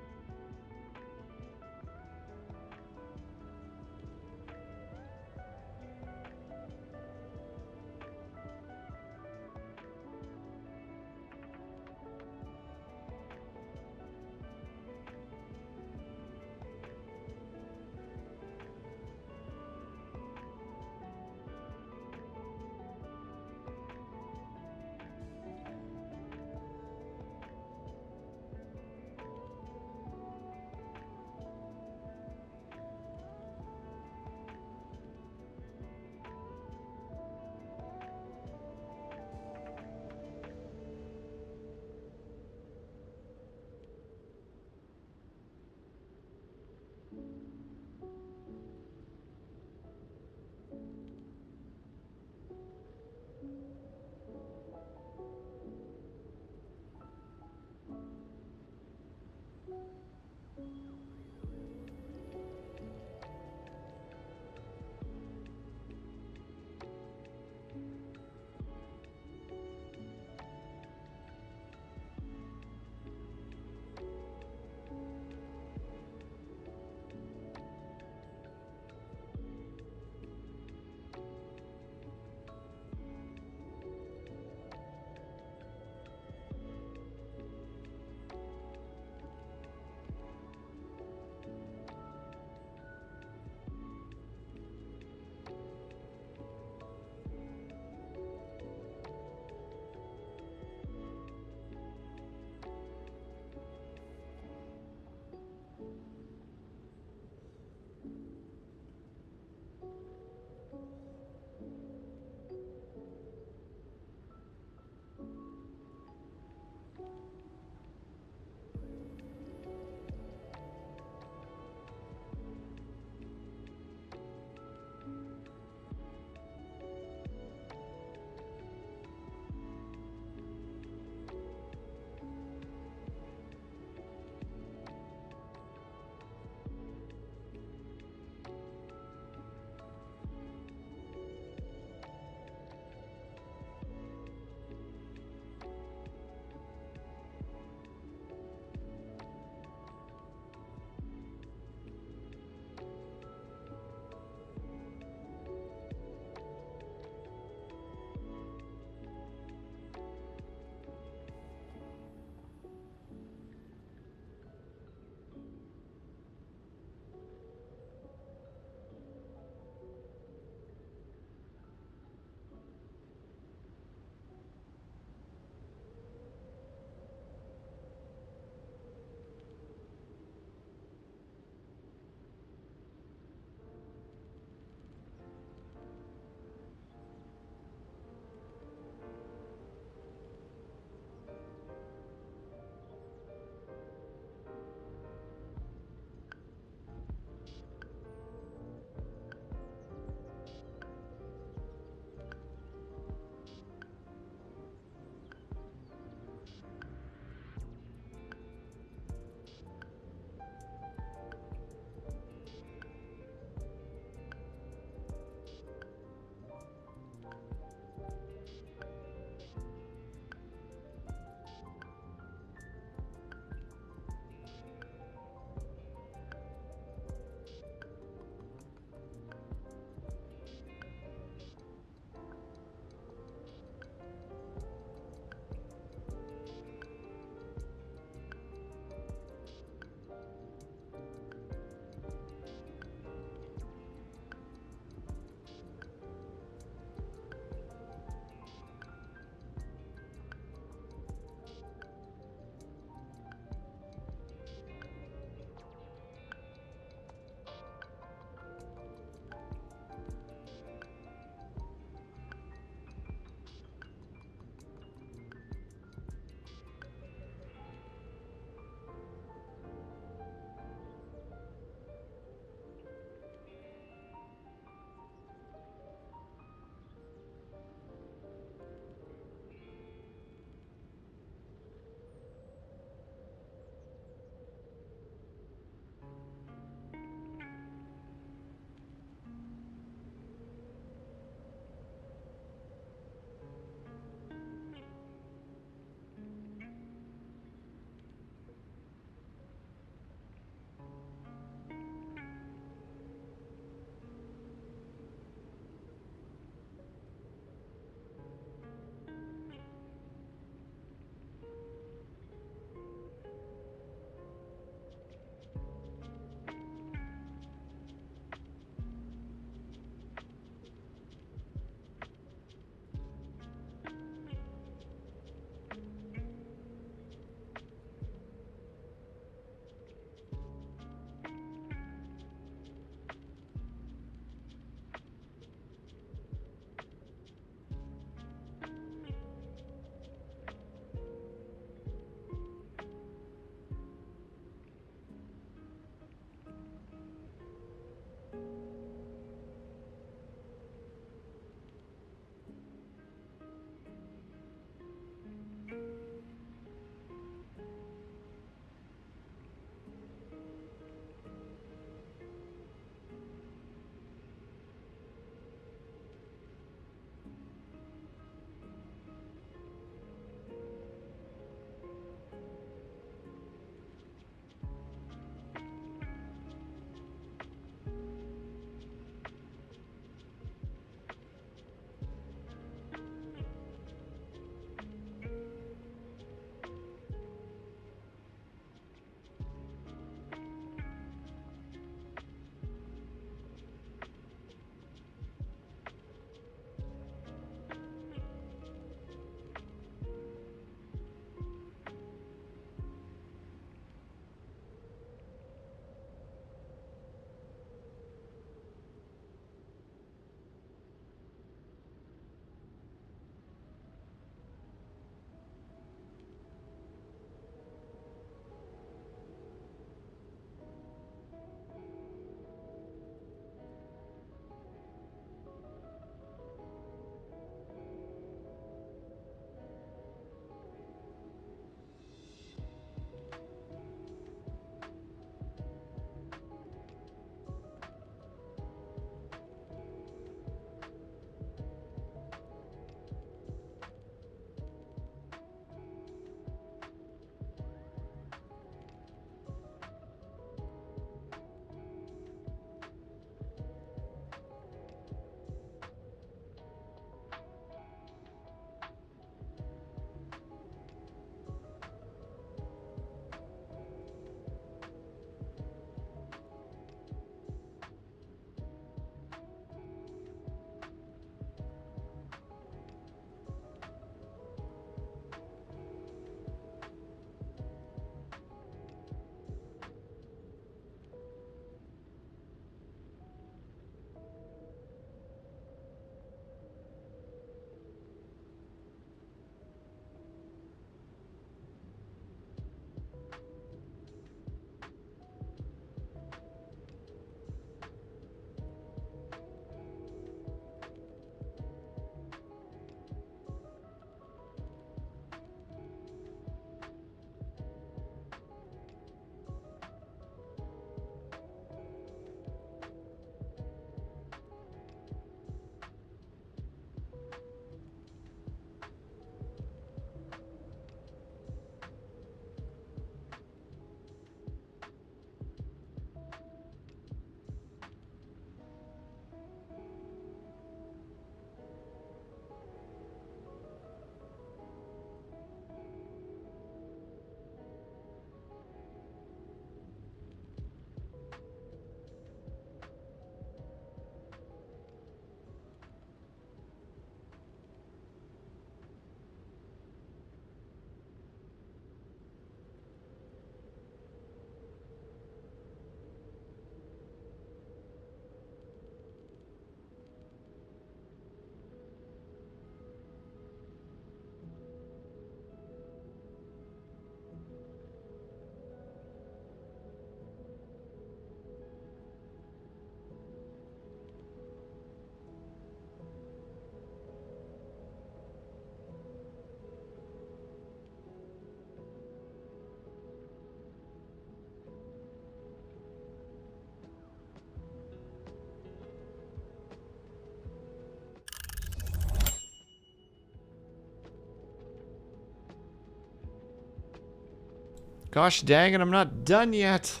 Gosh dang it, I'm not done yet.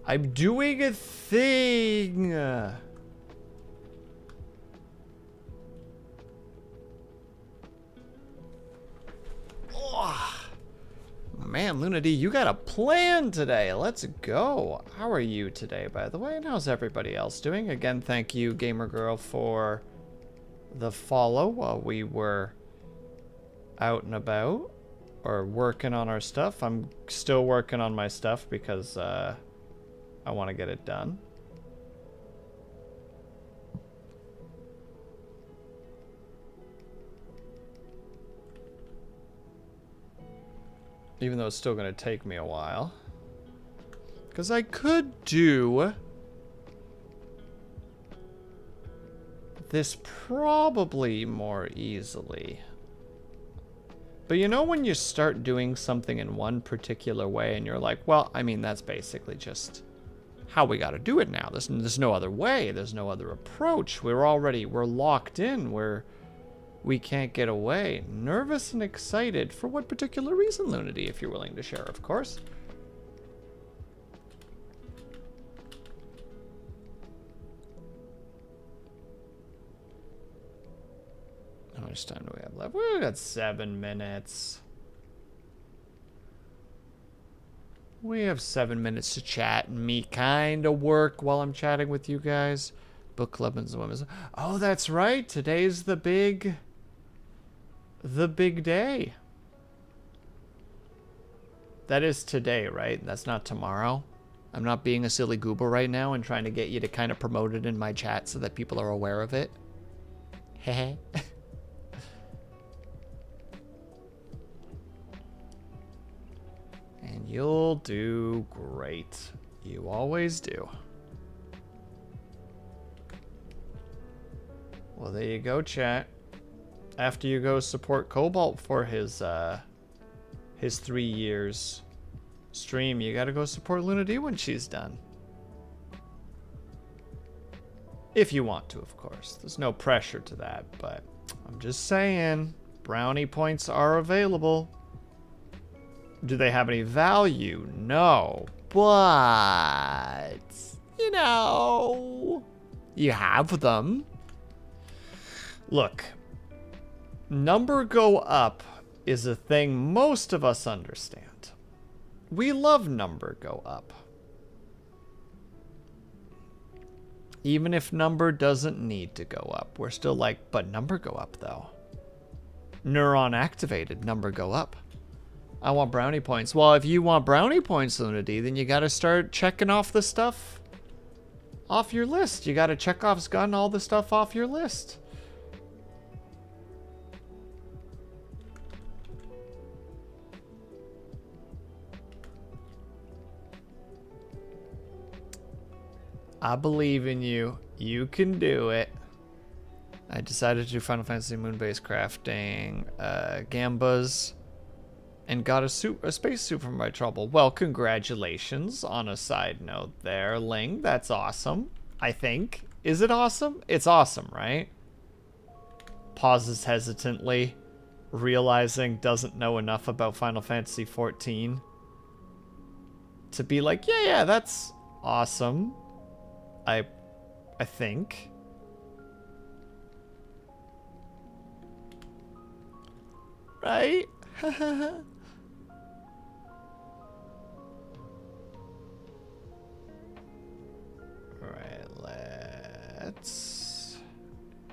I'm doing a thing. Oh, man, Luna D, you got a plan today. Let's go. How are you today, by the way? And how's everybody else doing? Again, thank you, Gamer Girl, for the follow while we were out and about or working on our stuff. I'm still working on my stuff because I want to get it done. Even though it's still going to take me a while. Because I could do this probably more easily. But you know when you start doing something in one particular way and you're like, well, I mean, that's basically just how we got to do it now. There's no other way. There's no other approach. We're locked in. We can't get away. Nervous and excited. For what particular reason, Lunity, if you're willing to share, of course. How much time do we have left? We got 7 minutes. We have 7 minutes to chat and me kind of work while I'm chatting with you guys. Book club and women's. Oh, that's right. Today's the big day. That is today, right? That's not tomorrow. I'm not being a silly goober right now and trying to get you to kind of promote it in my chat so that people are aware of it. Heh. And you'll do great. You always do. Well, there you go, chat. After you go support Cobalt for his 3 years stream, you gotta go support Luna D when she's done. If you want to, of course. There's no pressure to that, but I'm just saying, brownie points are available. Do they have any value? No. But, you know, you have them. Look, number go up is a thing most of us understand. We love number go up. Even if number doesn't need to go up, we're still like, but number go up though. Neuron activated, number go up. I want brownie points. Well, if you want brownie points, Lunity, then you gotta start checking off the stuff off your list. You gotta check off gun all the stuff off your list. I believe in you. You can do it. I decided to do Final Fantasy Moon-based crafting, Gambas, and got a space suit from my trouble. Well, congratulations on a side note there, Ling. That's awesome, I think. Is it awesome? It's awesome, right? Pauses hesitantly, realizing doesn't know enough about Final Fantasy 14 to be like, yeah, that's awesome. I think. Right? Alright, let's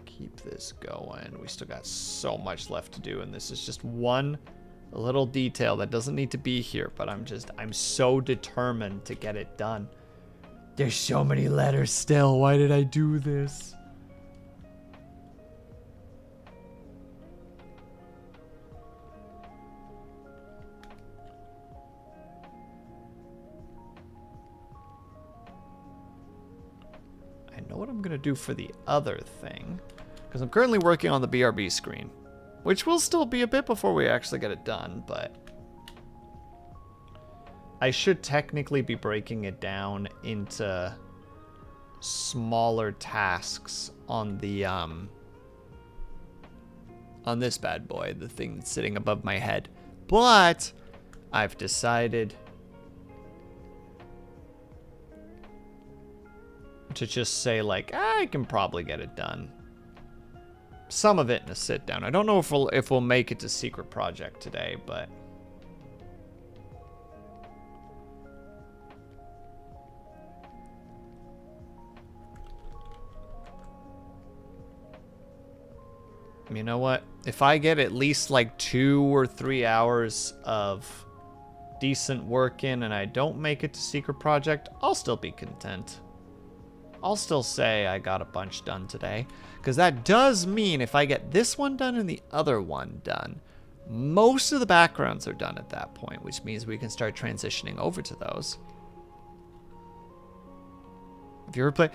keep this going. We still got so much left to do, and this is just one little detail that doesn't need to be here, but I'm so determined to get it done. There's so many letters still. Why did I do this? I know what I'm going to do for the other thing, because I'm currently working on the BRB screen, which will still be a bit before we actually get it done, but I should technically be breaking it down into smaller tasks on the on this bad boy, the thing that's sitting above my head. But I've decided to just say, like, I can probably get it done. Some of it in a sit down. I don't know if we'll make it to secret project today, but you know what? If I get at least like 2 or 3 hours of decent work in and I don't make it to secret project, I'll still be content. I'll still say I got a bunch done today, because that does mean if I get this one done and the other one done, most of the backgrounds are done at that point, which means we can start transitioning over to those. Have you ever played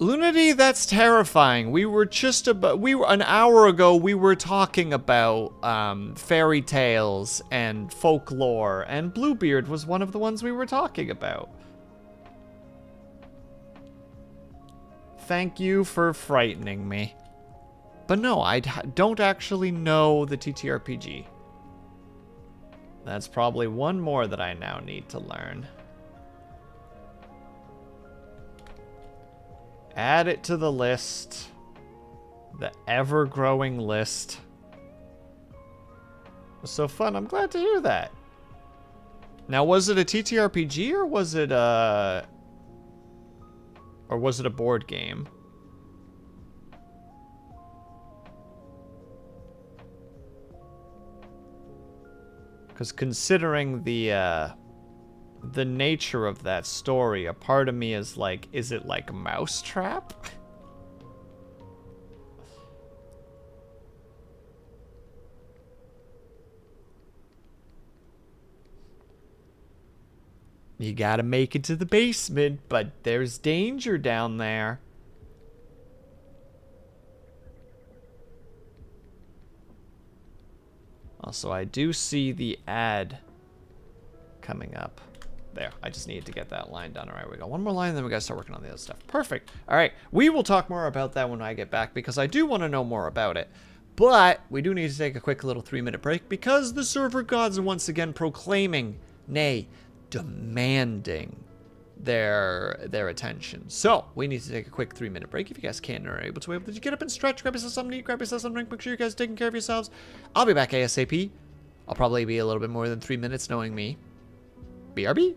Lunity? That's terrifying. We were just about, an hour ago we were talking about fairy tales and folklore, and Bluebeard was one of the ones we were talking about. Thank you for frightening me. But no, I don't actually know the TTRPG. That's probably one more that I now need to learn. Add it to the list. The ever-growing list. It was so fun. I'm glad to hear that. Now, was it a TTRPG or was it a... Or was it a board game? Because considering the nature of that story, a part of me is like, is it like Mousetrap? You gotta make it to the basement, but there's danger down there. Also, I do see the ad coming up. There, I just needed to get that line done. All right, we got one more line, and then we gotta start working on the other stuff. Perfect. All right, we will talk more about that when I get back, because I do want to know more about it. But we do need to take a quick little 3-minute break, because the server gods are once again proclaiming, nay, demanding their attention. So we need to take a quick 3-minute break. If you guys can or are able to get up and stretch, grab yourself something to eat, grab yourself some drink, make sure you guys are taking care of yourselves. I'll be back ASAP. I'll probably be a little bit more than 3 minutes, knowing me. BRB.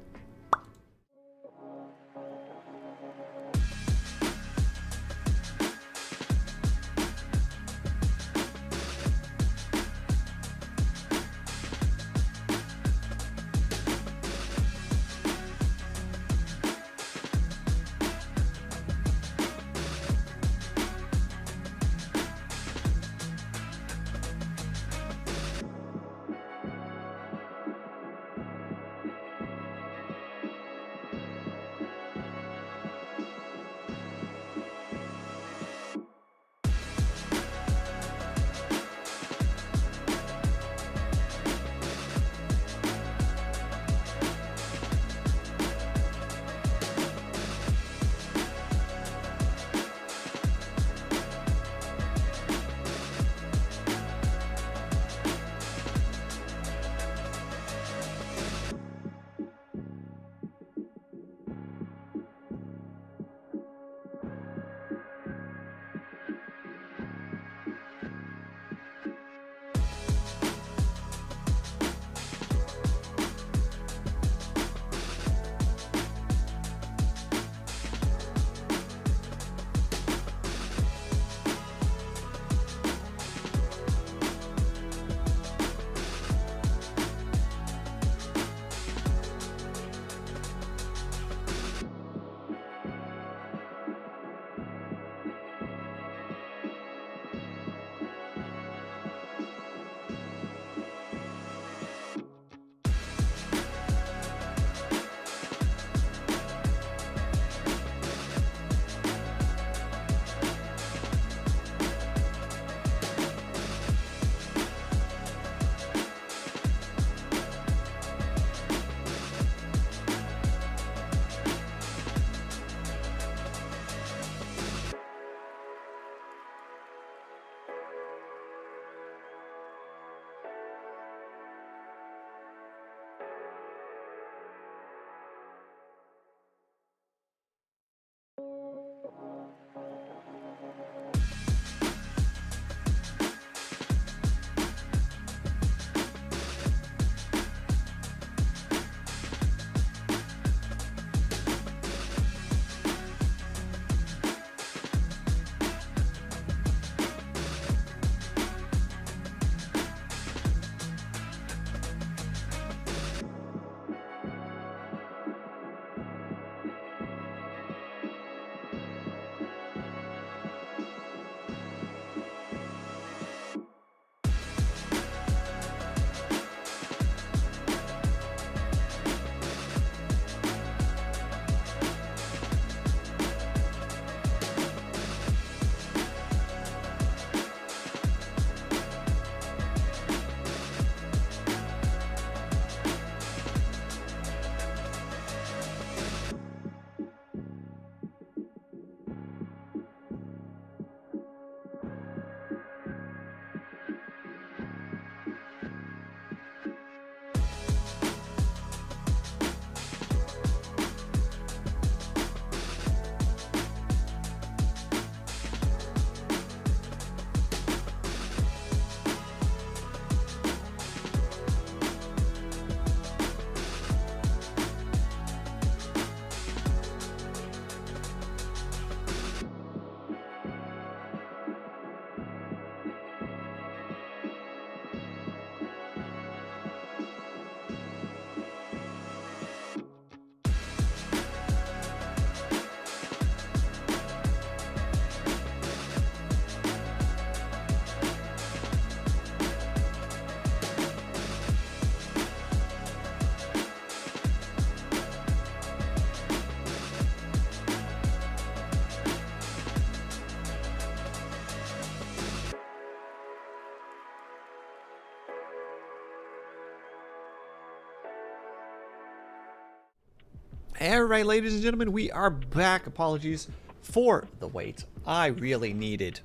Alright, ladies and gentlemen, we are back. Apologies for the wait. I really needed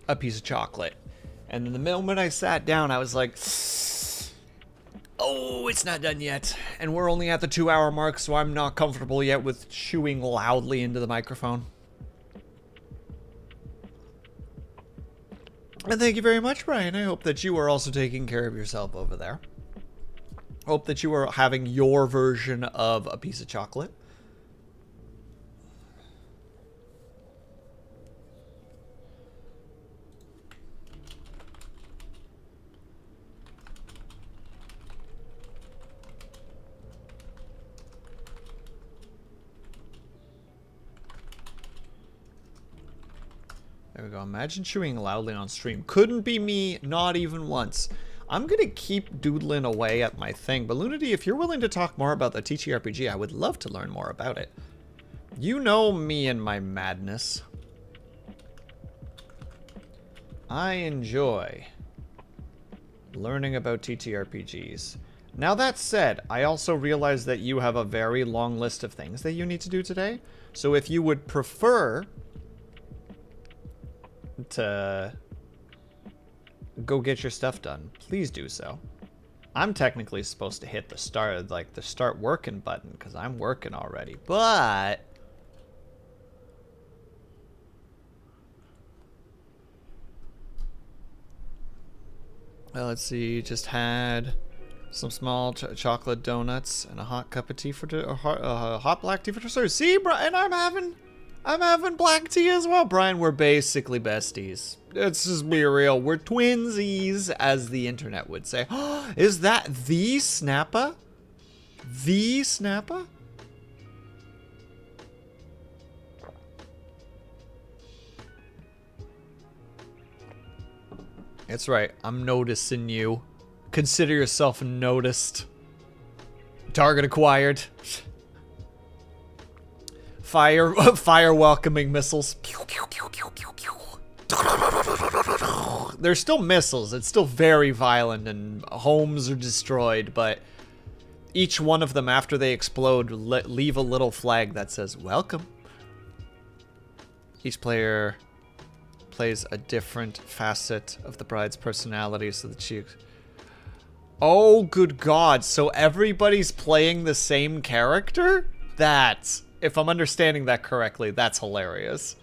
a piece of chocolate. And then the moment I sat down, I was like, oh, it's not done yet. And we're only at the 2-hour mark, so I'm not comfortable yet with chewing loudly into the microphone. And thank you very much, Brian. I hope that you are also taking care of yourself over there. Hope that you are having your version of a piece of chocolate. There we go. Imagine chewing loudly on stream. Couldn't be me, not even once. I'm going to keep doodling away at my thing. But Lunity, if you're willing to talk more about the TTRPG, I would love to learn more about it. You know me and my madness. I enjoy learning about TTRPGs. Now that said, I also realize that you have a very long list of things that you need to do today. So if you would prefer to go get your stuff done, please do so. I'm technically supposed to hit the start working button because I'm working already, but well, let's see. Just had some small chocolate donuts and a hot cup of tea for hot black tea for dessert. See, Brian, I'm having black tea as well. Brian, we're basically besties. Let's just be real. We're twinsies, as the internet would say. Is that the Snappa? The Snappa? That's right. I'm noticing you. Consider yourself noticed. Target acquired. Fire welcoming missiles. They're still missiles. It's still very violent and homes are destroyed, but each one of them after they explode leave a little flag that says welcome. Each player plays a different facet of the bride's personality so that she... Oh, good God. So everybody's playing the same character? That's... If I'm understanding that correctly, that's hilarious.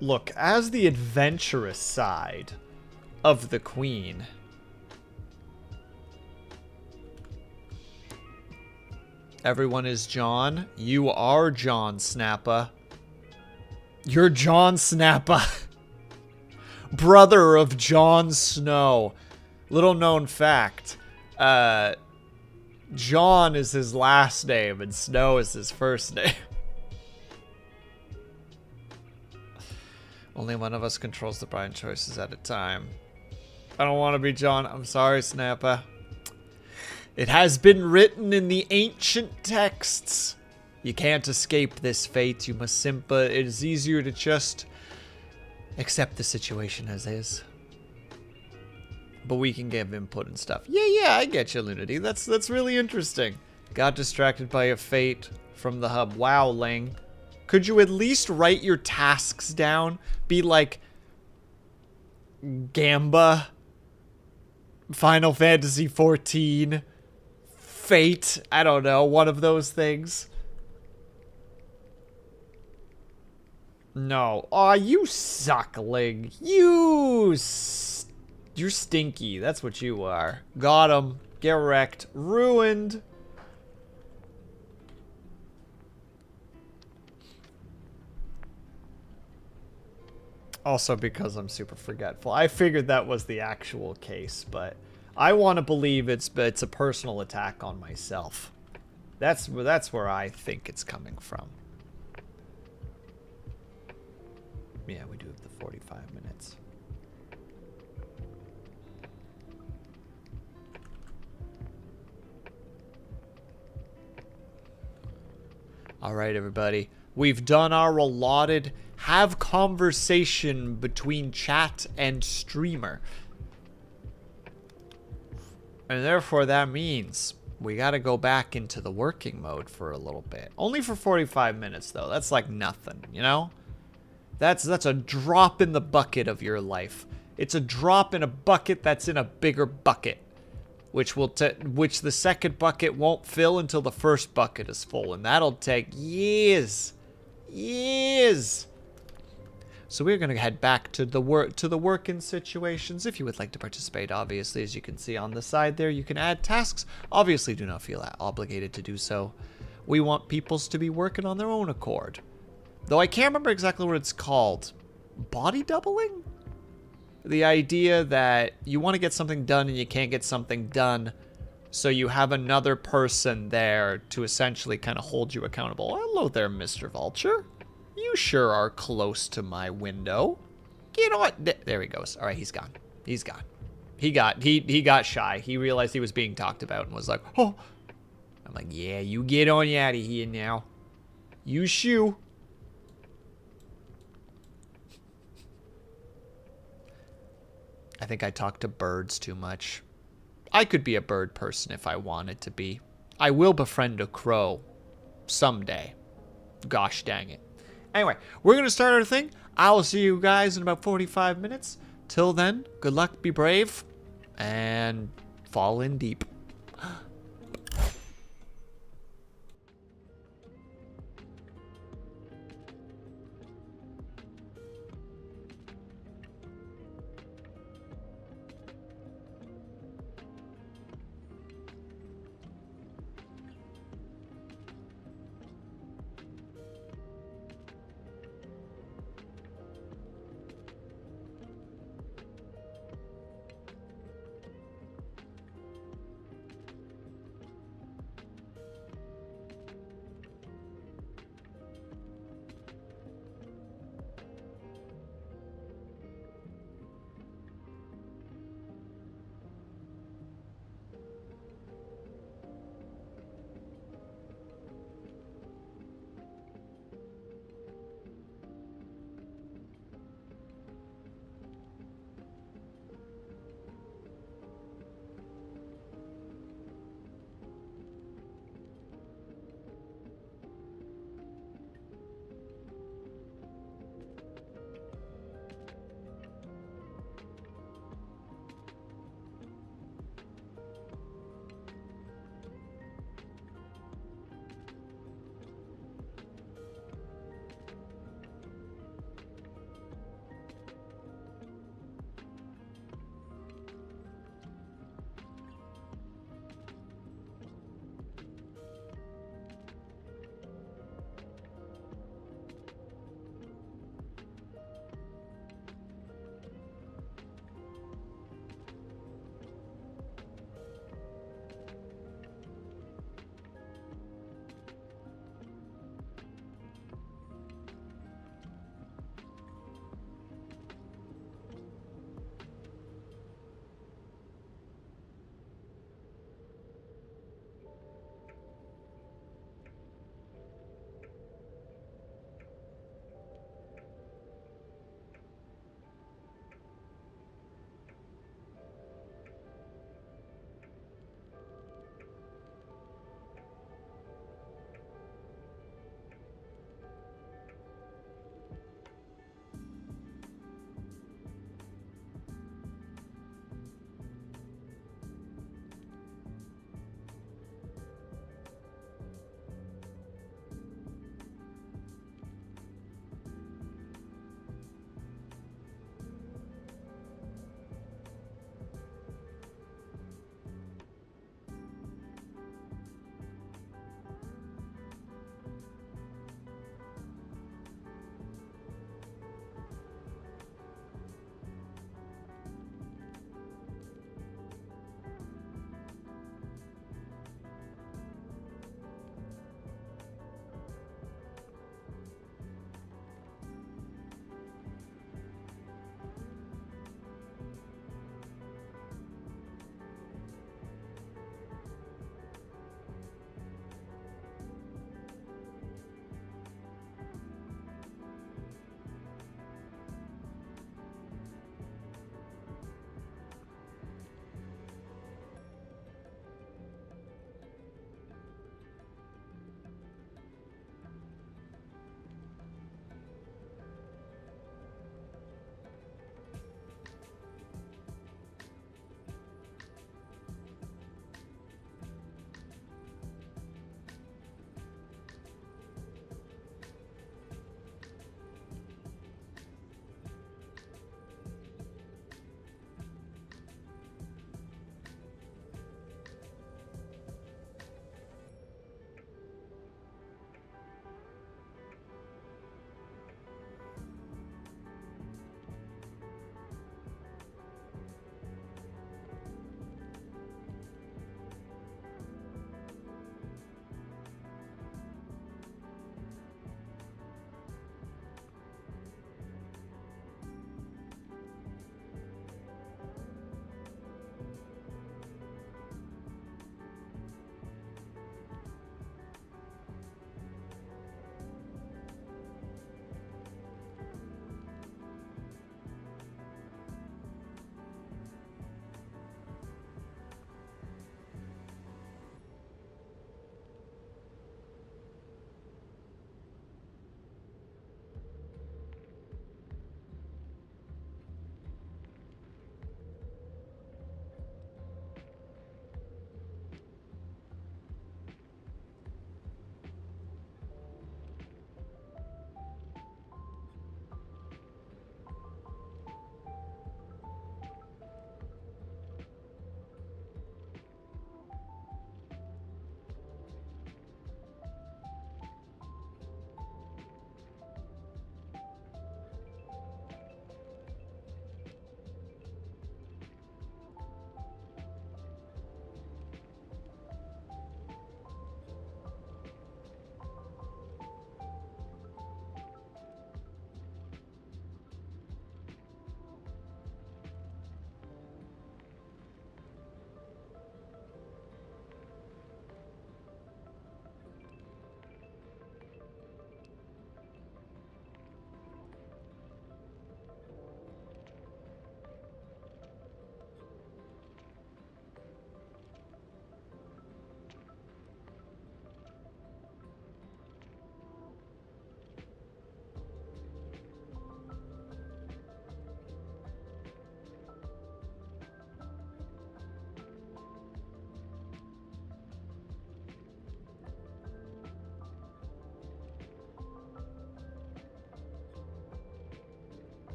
Look, as the adventurous side of the queen, everyone is John. You are John Snappa. You're Jon Snappa. Brother of Jon Snow. Little known fact. Jon is his last name and Snow is his first name. Only one of us controls the bride choices at a time. I don't want to be Jon. I'm sorry, Snappa. It has been written in the ancient texts. You can't escape this fate. You must it is easier to just accept the situation as is. But we can give input and stuff. Yeah, I get you, Lunity. That's really interesting. Got distracted by a fate from the hub. Wow, Ling. Could you at least write your tasks down? Be like Gamba, Final Fantasy 14, Fate. I don't know, one of those things. No. Aw, you suck, Ling. You're stinky. That's what you are. Got him. Get wrecked. Ruined. Also because I'm super forgetful. I figured that was the actual case, but I want to believe it's a personal attack on myself. That's where I think it's coming from. Yeah, we do have the 45 minutes. All right, everybody. We've done our allotted have conversation between chat and streamer. And therefore that means we got to go back into the working mode for a little bit. Only for 45 minutes though. That's like nothing, you know? That's a drop in the bucket of your life. It's a drop in a bucket that's in a bigger bucket, which the second bucket won't fill until the first bucket is full, and that'll take years. Years. So we're going to head back to the working situations. If you would like to participate, obviously, as you can see on the side there, you can add tasks. Obviously, do not feel obligated to do so. We want peoples to be working on their own accord. Though I can't remember exactly what it's called. Body doubling? The idea that you want to get something done and you can't get something done, so you have another person there to essentially kind of hold you accountable. Hello there, Mr. Vulture. You sure are close to my window. Get on. There he goes. All right, he's gone. He's gone. He got shy. He realized he was being talked about and was like, oh. I'm like, yeah, you get on out of here now. You shoo. I think I talk to birds too much. I could be a bird person if I wanted to be. I will befriend a crow someday. Gosh dang it. Anyway, we're going to start our thing. I will see you guys in about 45 minutes. Till then, good luck, be brave, and fall in deep.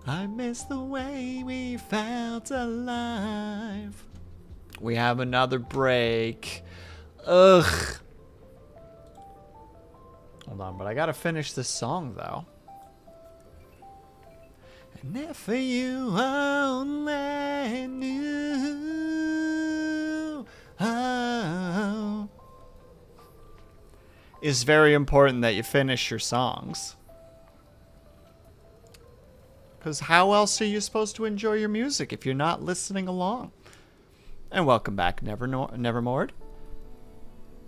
I miss the way we felt alive. We have another break. Ugh. Hold on, but I gotta finish this song though. And if you only knew how. It's very important that you finish your songs. Because how else are you supposed to enjoy your music if you're not listening along? And welcome back, Nevermore.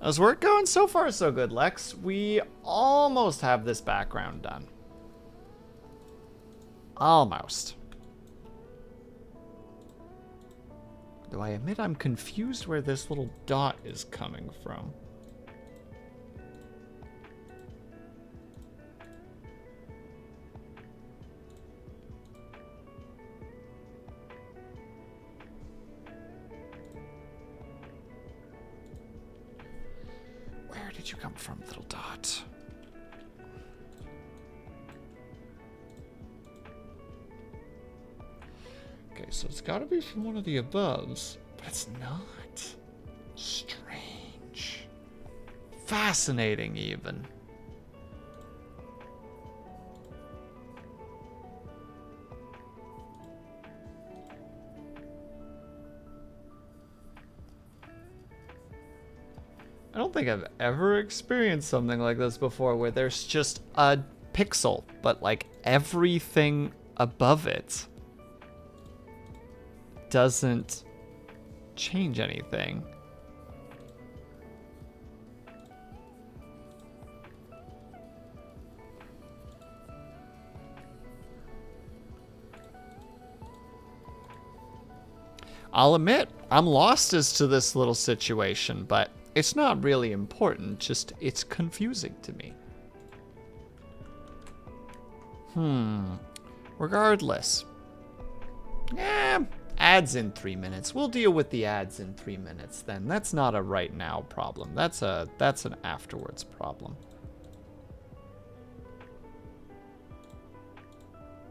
How's work going? So far, so good, Lex. We almost have this background done. Almost. Though I admit I'm confused where this little dot is coming from. Where did you come from, little dot? Okay, so it's got to be from one of the aboves, but it's not. Strange. Fascinating, even. I don't think I've ever experienced something like this before, where there's just a pixel, but like everything above it doesn't change anything. I'll admit, I'm lost as to this little situation, but it's not really important, just it's confusing to me. Regardless. Ads in 3 minutes. We'll deal with the ads in 3 minutes then. That's not a right now problem. That's an afterwards problem.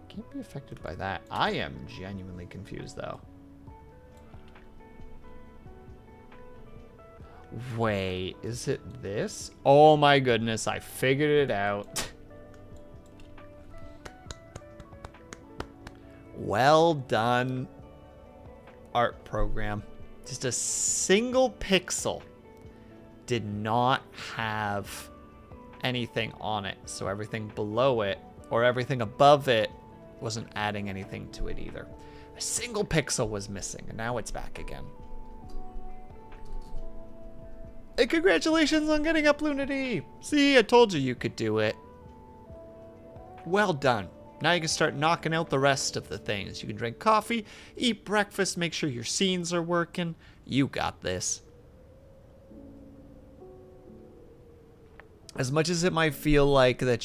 Can't be affected by that. I am genuinely confused though. Wait, is it this? Oh my goodness, I figured it out. Well done, art program. Just a single pixel did not have anything on it. So everything below it or everything above it wasn't adding anything to it either. A single pixel was missing and now it's back again. Hey, congratulations on getting up, Lunity! See, I told you you could do it. Well done. Now you can start knocking out the rest of the things. You can drink coffee, eat breakfast, make sure your scenes are working. You got this. As much as it might feel like that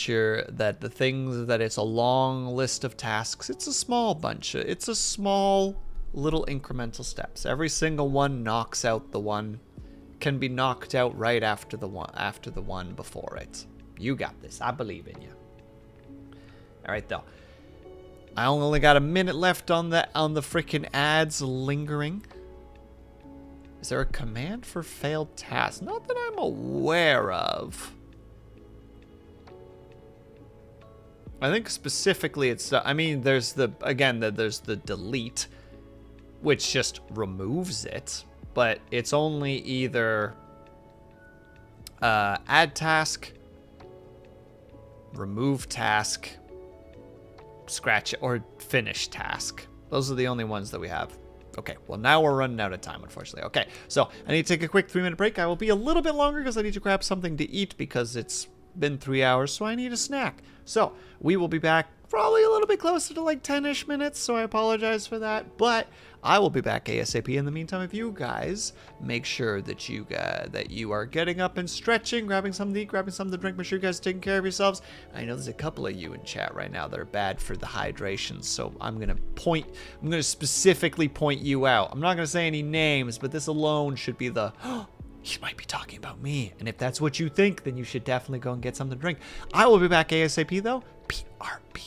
the things that it's a long list of tasks, it's a small bunch. It's a small little incremental steps. Every single one knocks out the one. Can be knocked out right after the one before it. You got this. I believe in you. All right, though. I only got a minute left on the freaking ads lingering. Is there a command for failed tasks? Not that I'm aware of. I think specifically it's. I mean, there's there's the delete, which just removes it. But it's only either add task, remove task, scratch, or finish task. Those are the only ones that we have. Okay, well now we're running out of time, unfortunately. Okay, so I need to take a quick 3-minute break. I will be a little bit longer because I need to grab something to eat because it's been 3 hours, so I need a snack. So we will be back probably a little bit closer to like 10-ish minutes, so I apologize for that, but I will be back ASAP. In the meantime, if you guys make sure that you are getting up and stretching, grabbing something to eat, grabbing something to drink, make sure you guys are taking care of yourselves. I know there's a couple of you in chat right now that are bad for the hydration, so I'm gonna specifically point you out. I'm not gonna say any names, but this alone should be the he might be talking about me. And if that's what you think, then you should definitely go and get something to drink. I will be back ASAP though. PRP.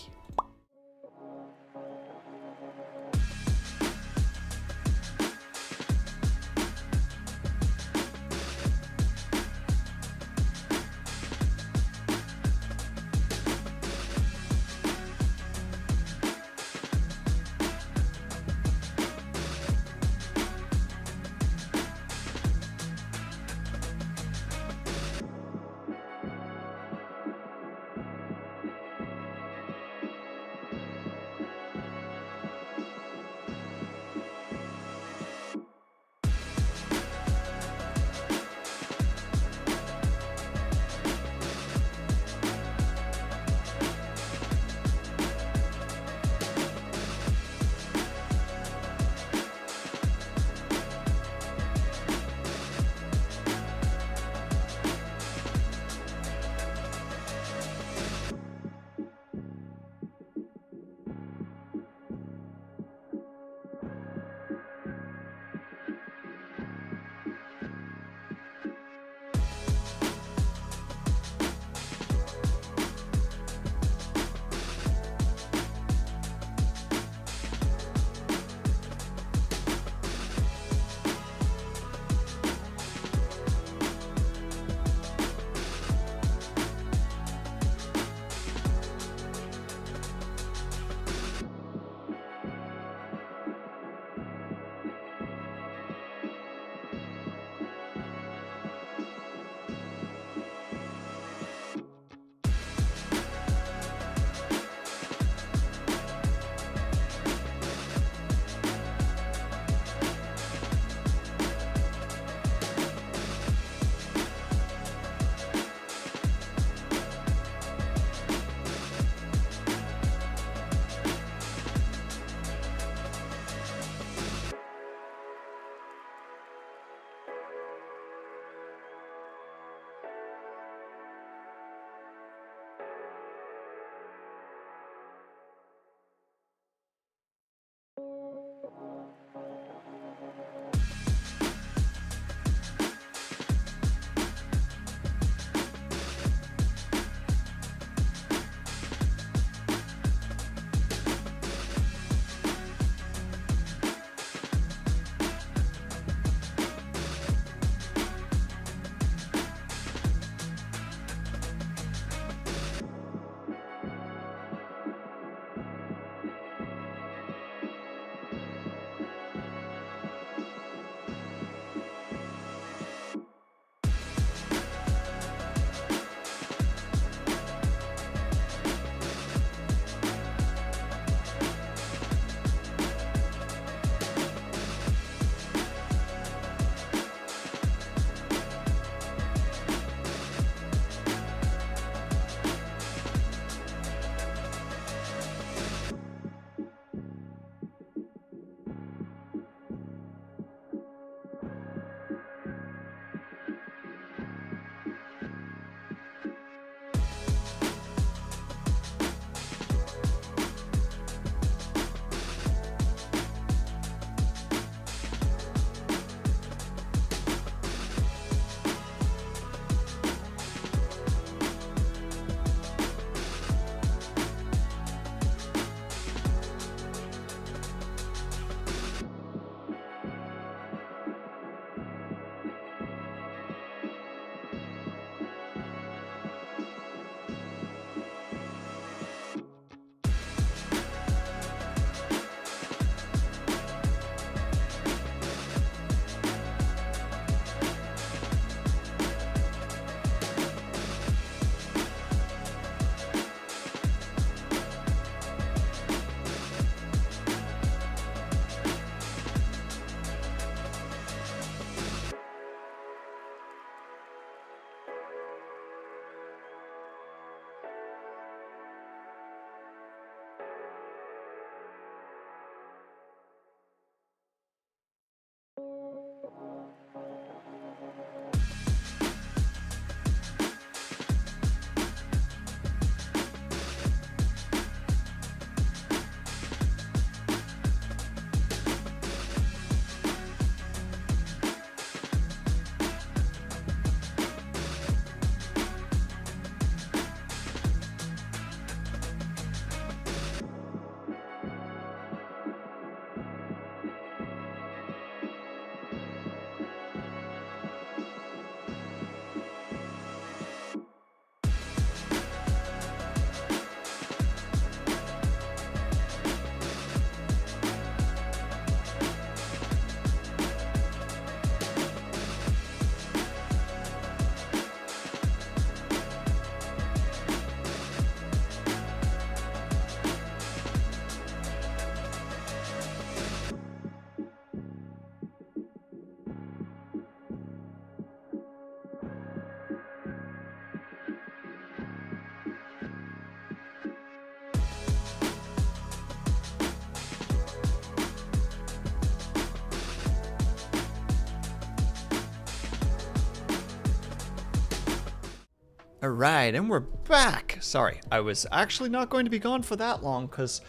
All right, and we're back. Sorry, I was actually not going to be gone for that long, because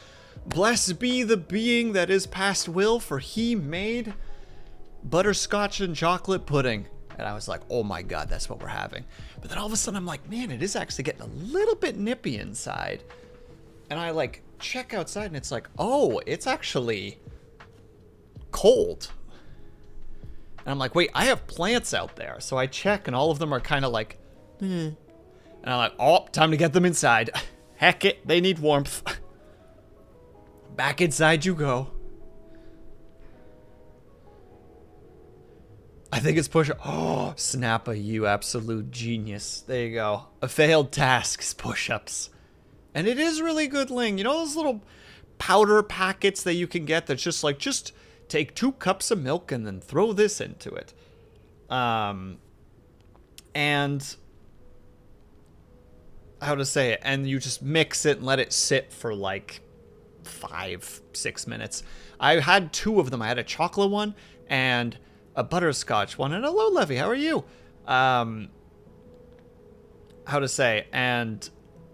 blessed be the being that is past will, for he made butterscotch and chocolate pudding. And I was like, oh my god, that's what we're having. But then all of a sudden I'm like, man, it is actually getting a little bit nippy inside. And I like check outside and it's like, oh, it's actually cold. And I'm like, wait, I have plants out there. So I check and all of them are kind of like, And I'm like, oh, time to get them inside. Heck it, they need warmth. Back inside you go. I think it's push-up. Oh, Snappa, you absolute genius. There you go. A failed task is push-ups. And it is really good, Ling. You know those little powder packets that you can get that's just like, just take 2 cups of milk and then throw this into it. And how to say it? And you just mix it and let it sit for like 5-6 minutes. I had 2 of them. I had a chocolate one and a butterscotch one. And hello, Levy. How are you? How to say? And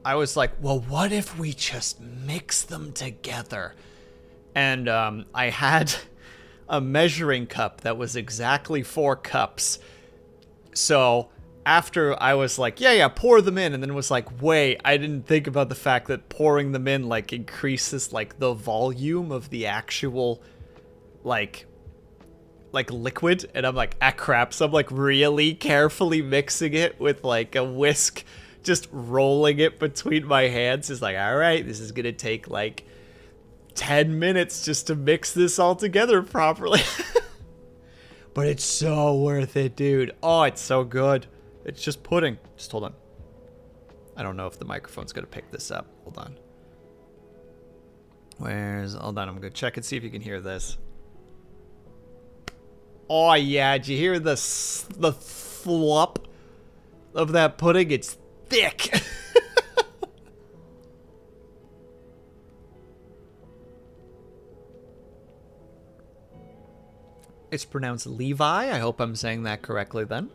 I was like, well, what if we just mix them together? And I had a measuring cup that was exactly 4 cups. So after I was like, yeah, pour them in. And then it was like, wait, I didn't think about the fact that pouring them in like increases like the volume of the actual like liquid. And I'm like, ah, crap. So I'm like really carefully mixing it with like a whisk, just rolling it between my hands. It's like, all right, this is going to take like 10 minutes just to mix this all together properly. But it's so worth it, dude. Oh, it's so good. It's just pudding. Just hold on. I don't know if the microphone's going to pick this up. Hold on. Hold on, I'm going to check and see if you can hear this. Oh, yeah. Did you hear the flop of that pudding? It's thick. It's pronounced Levi. I hope I'm saying that correctly then.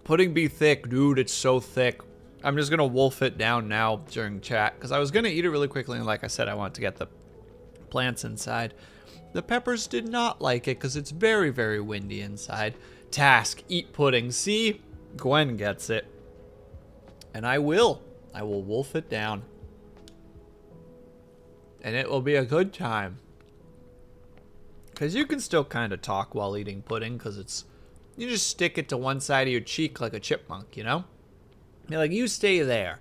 Pudding be thick, dude. It's so thick. I'm just going to wolf it down now during chat, because I was going to eat it really quickly, and like I said, I wanted to get the plants inside. The peppers did not like it, because it's very, very windy inside. Task, eat pudding. See? Gwen gets it. And I will. I will wolf it down. And it will be a good time. Because you can still kind of talk while eating pudding, because it's... You just stick it to one side of your cheek like a chipmunk, you know? You're like, you stay there.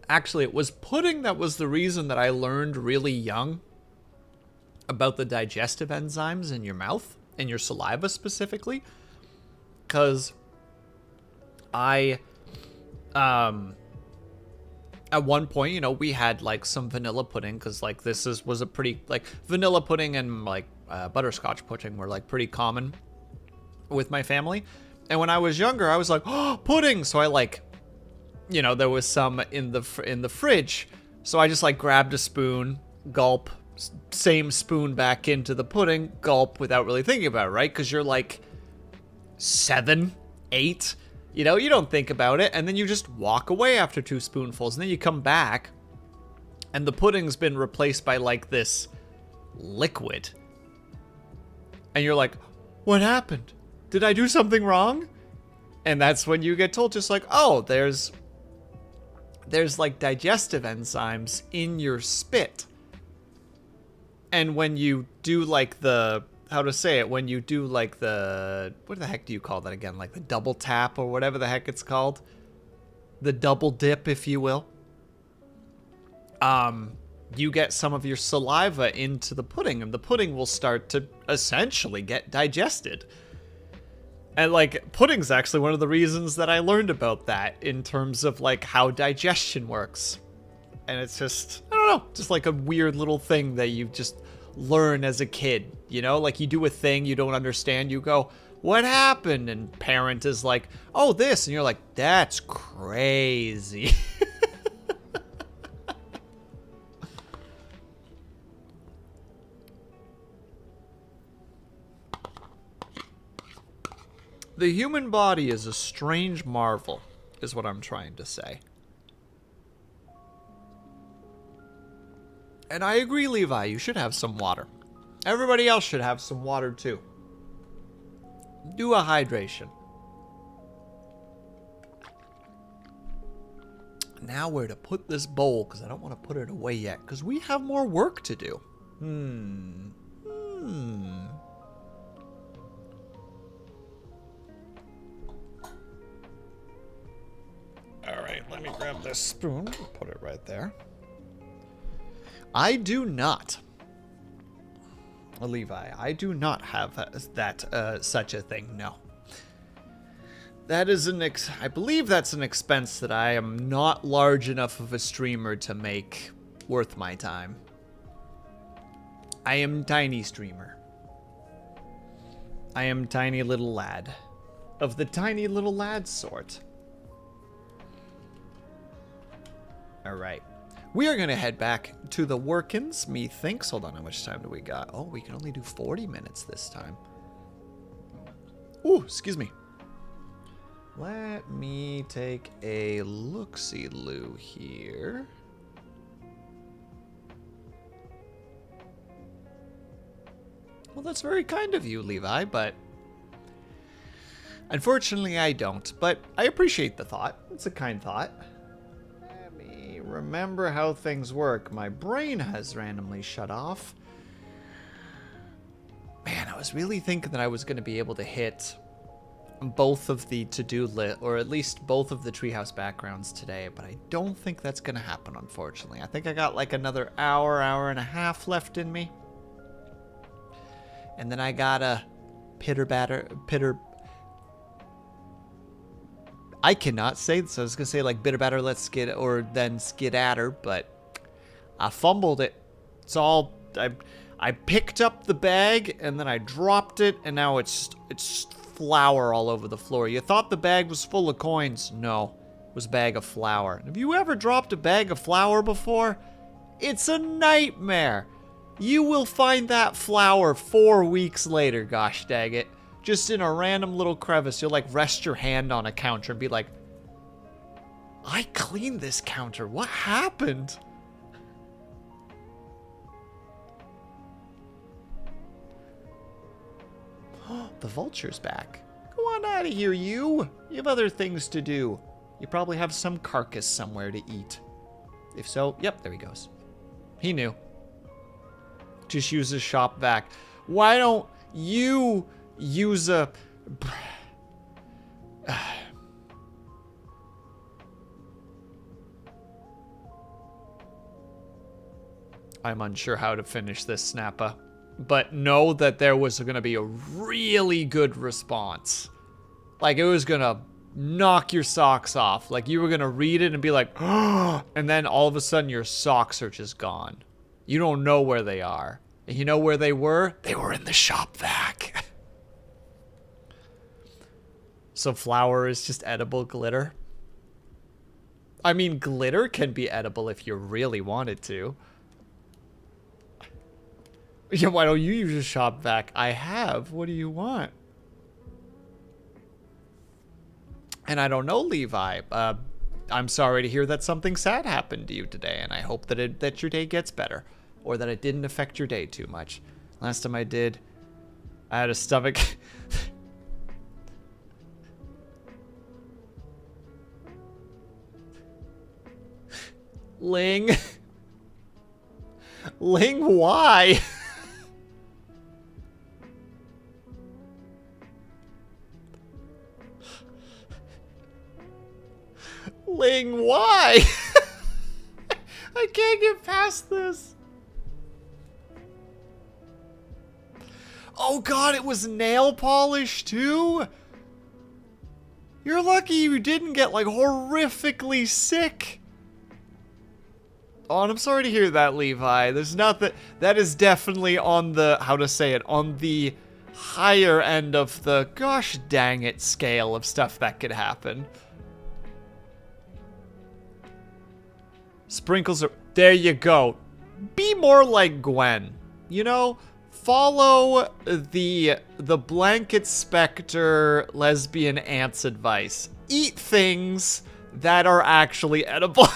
Actually, it was pudding that was the reason that I learned really young about the digestive enzymes in your mouth, in your saliva specifically. Because I, at one point, you know, we had like some vanilla pudding, because like this was a pretty, like vanilla pudding and like butterscotch pudding were like pretty common with my family. And when I was younger, I was like, oh, pudding. So I like, you know, there was some in the fridge. So I just like grabbed a spoon, gulp, same spoon back into the pudding, gulp, without really thinking about it, right? Because you're like 7, 8, you know, you don't think about it, and then you just walk away after 2 spoonfuls, and then you come back, and the pudding's been replaced by like this liquid. And you're like, what happened? Did I do something wrong? And that's when you get told, just like, oh, there's like digestive enzymes in your spit. And when you do like the, how to say it, when you do like the, what the heck do you call that again? Like the double tap or whatever the heck it's called. The double dip, if you will. You get some of your saliva into the pudding, and the pudding will start to essentially get digested. And like, pudding's actually one of the reasons that I learned about that in terms of like how digestion works. And it's just, I don't know, just like a weird little thing that you just learn as a kid, you know? Like you do a thing you don't understand, you go, What happened? And parent is like, oh, this. And you're like, that's crazy. The human body is a strange marvel, is what I'm trying to say. And I agree, Levi, you should have some water. Everybody else should have some water, too. Do a hydration. Now where to put this bowl, because I don't want to put it away yet, because we have more work to do. Alright, let me grab this spoon, put it right there. I do not, Levi, I do not have that, such a thing, no. That is I believe that's an expense that I am not large enough of a streamer to make worth my time. I am tiny streamer. I am tiny little lad. Of the tiny little lad sort. Alright. We are going to head back to the workins, methinks. Hold on, how much time do we got? Oh, we can only do 40 minutes this time. Ooh, excuse me. Let me take a look-see-loo here. Well, that's very kind of you, Levi, but unfortunately I don't. But I appreciate the thought. It's a kind thought. Let me remember how things work. My brain has randomly shut off. Man, I was really thinking that I was going to be able to hit both of the to-do list, or at least both of the treehouse backgrounds today, but I don't think that's going to happen, unfortunately. I think I got like another hour and a half left in me. And then I got a I cannot say this. I was going to say like bitter batter, let's skid, or then skidatter, but I fumbled it. It's all, I picked up the bag and then I dropped it, and now it's flour all over the floor. You thought the bag was full of coins. No, it was a bag of flour. Have you ever dropped a bag of flour before? It's a nightmare. You will find that flour 4 weeks later, gosh dang it. Just in a random little crevice. You'll like rest your hand on a counter and be like, I cleaned this counter. What happened? The vulture's back. Go on out of here, you. You have other things to do. You probably have some carcass somewhere to eat. If so, yep, there he goes. He knew. Just use a shop vac. Why don't you use a... I'm unsure how to finish this, Snappa. But know that there was going to be a really good response. Like, it was going to knock your socks off. Like, you were going to read it and be like, oh, and then all of a sudden your socks are just gone. You don't know where they are. And you know where they were? They were in the shop vac. So flour is just edible glitter? I mean, glitter can be edible if you really wanted to. Yeah, why don't you use a shop vac? I have. What do you want? And I don't know, Levi. I'm sorry to hear that something sad happened to you today, and I hope that that your day gets better, or that it didn't affect your day too much. Last time I did, I had a stomach. Ling. Ling, why? Ling, why? I can't get past this. Oh god, it was nail polish too? You're lucky you didn't get like horrifically sick. Oh, and I'm sorry to hear that, Levi. There's not that is definitely on the, how to say it, on the higher end of the gosh dang it scale of stuff that could happen. Sprinkles are... There you go. Be more like Gwen. You know, follow the Blanket Spectre lesbian aunt's advice. Eat things that are actually edible.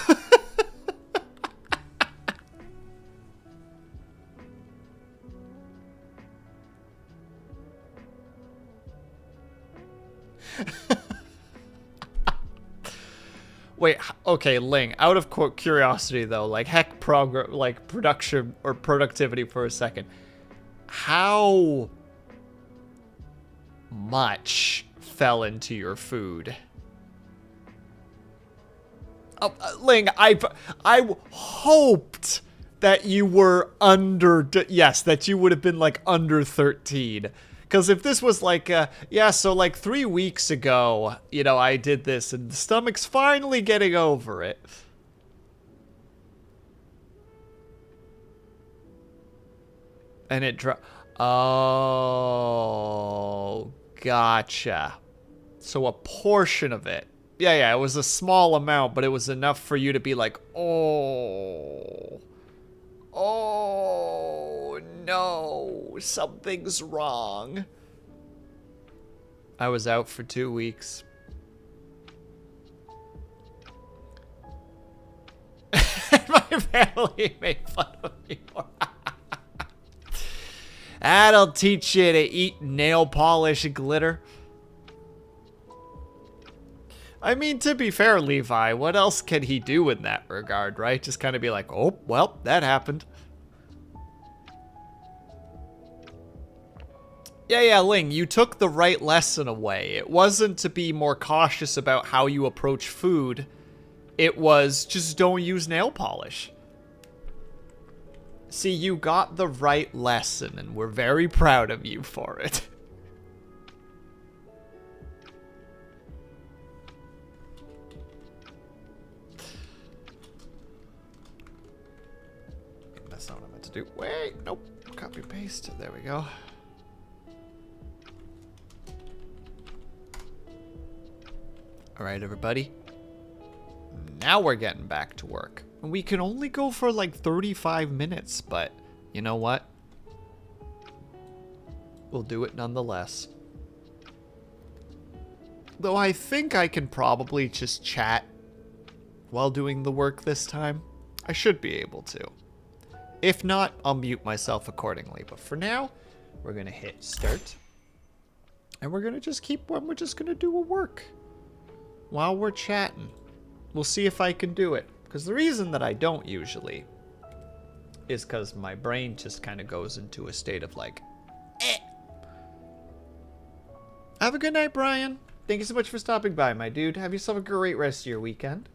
Wait, okay, Ling, out of curiosity though, like heck production or productivity for a second. How much fell into your food? Oh, Ling, I hoped that you were under, yes, that you would have been like under 13. Because if this was like, yeah, so like 3 weeks ago, you know, I did this and the stomach's finally getting over it. And it oh, gotcha. So a portion of it. Yeah, it was a small amount, but it was enough for you to be like, oh. Oh, no. Something's wrong. I was out for 2 weeks. My family made fun of me for that'll teach you to eat nail polish glitter. I mean, to be fair, Levi, what else can he do in that regard, right? Just kind of be like, oh, well, that happened. Yeah, Ling, you took the right lesson away. It wasn't to be more cautious about how you approach food. It was just don't use nail polish. See, you got the right lesson, and we're very proud of you for it. That's not what I meant to do. Wait, nope. Copy paste. There we go. All right, everybody. Now we're getting back to work. We can only go for like 35 minutes, but you know what? We'll do it nonetheless. Though I think I can probably just chat while doing the work this time. I should be able to. If not, I'll mute myself accordingly. But for now, we're going to hit start. And we're going to just keep on. We're just going to do a work while we're chatting. We'll see if I can do it. Because the reason that I don't usually is because my brain just kind of goes into a state of like, eh. Have a good night, Brian. Thank you so much for stopping by, my dude. Have yourself a great rest of your weekend.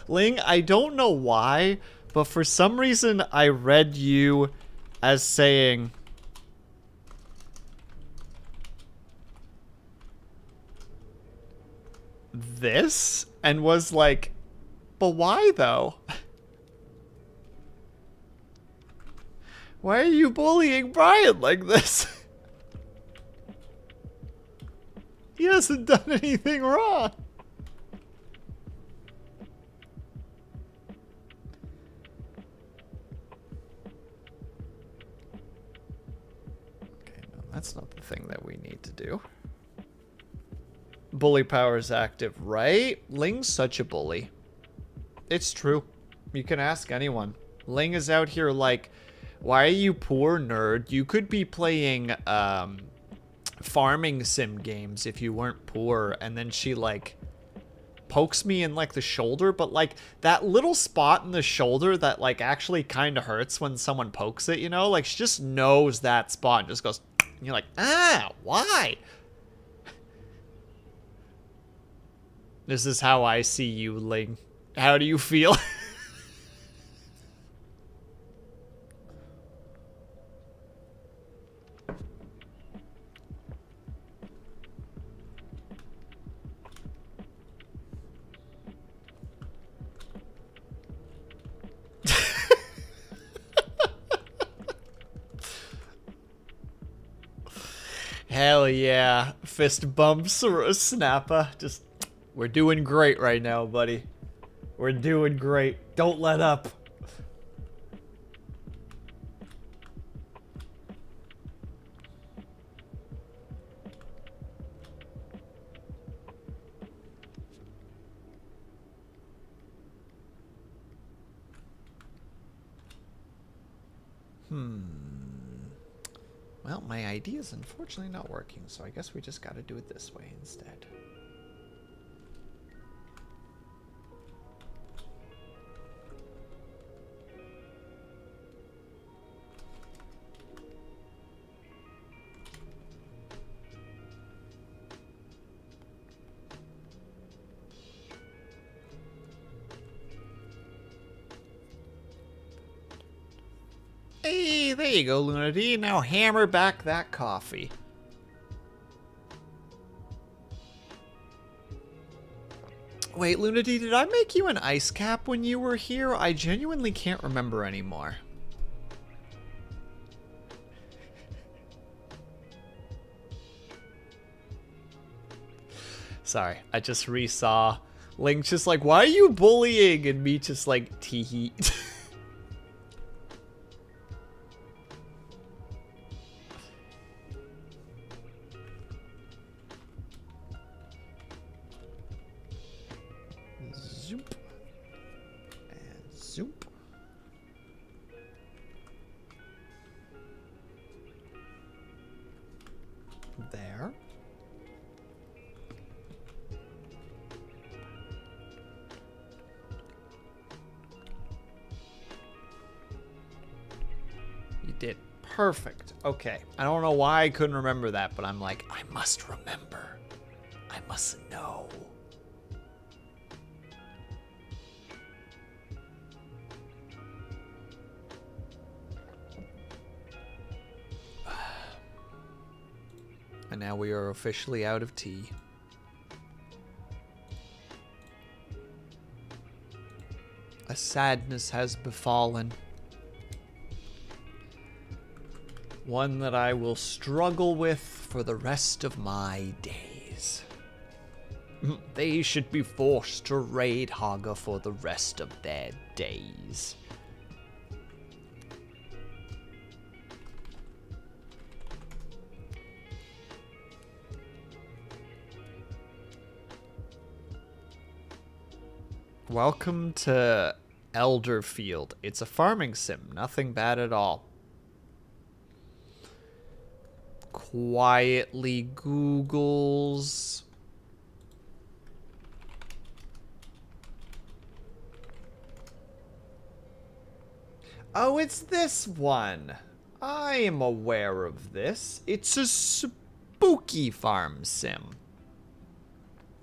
Ling, I don't know why, but for some reason I read you as saying this and was like, but why though? Why are you bullying Brian like this? He hasn't done anything wrong. Okay, no, that's not the thing that we need to do. Bully power is active, right? Ling's such a bully. It's true. You can ask anyone. Ling is out here like, why are you poor, nerd? You could be playing farming sim games if you weren't poor. And then she like pokes me in like the shoulder, but like that little spot in the shoulder that like actually kind of hurts when someone pokes it, you know? Like she just knows that spot and just goes, and you're like, ah, why? This is how I see you, Ling. How do you feel? Hell yeah. Fist bumps or a snapper. Just, we're doing great right now, buddy. We're doing great. Don't let up. Well, my idea is unfortunately not working, so I guess we just gotta do it this way instead. Hey, there you go, Lunity. Now hammer back that coffee. Wait, Lunity, did I make you an ice cap when you were here? I genuinely can't remember anymore. Sorry, I just resaw Link just like, why are you bullying? And me just like, tee-hee. Zoop. And zoop. There. You did perfect. Okay. I don't know why I couldn't remember that, but I'm like, I must remember. I must know. And now we are officially out of tea. A sadness has befallen. One that I will struggle with for the rest of my days. They should be forced to raid Haga for the rest of their days. Welcome to Elderfield. It's a farming sim, nothing bad at all. Quietly Googles. Oh, it's this one. I am aware of this. It's a spooky farm sim.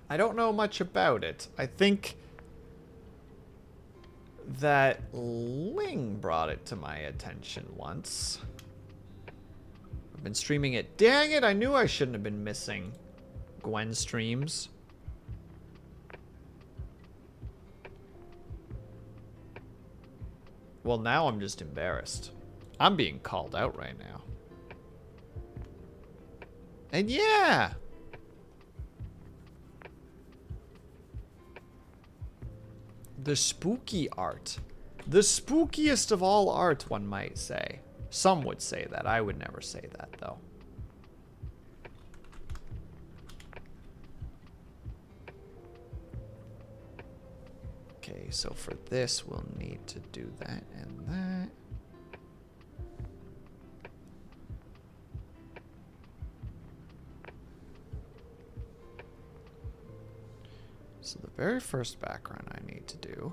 I don't know much about it. I think that Ling brought it to my attention once. I've been streaming it. Dang it, I knew I shouldn't have been missing Gwen streams. Well, now I'm just embarrassed. I'm being called out right now. And yeah! The spooky art. The spookiest of all art, one might say. Some would say that. I would never say that, though. Okay, so for this, we'll need to do that and that. So the very first background I need to do,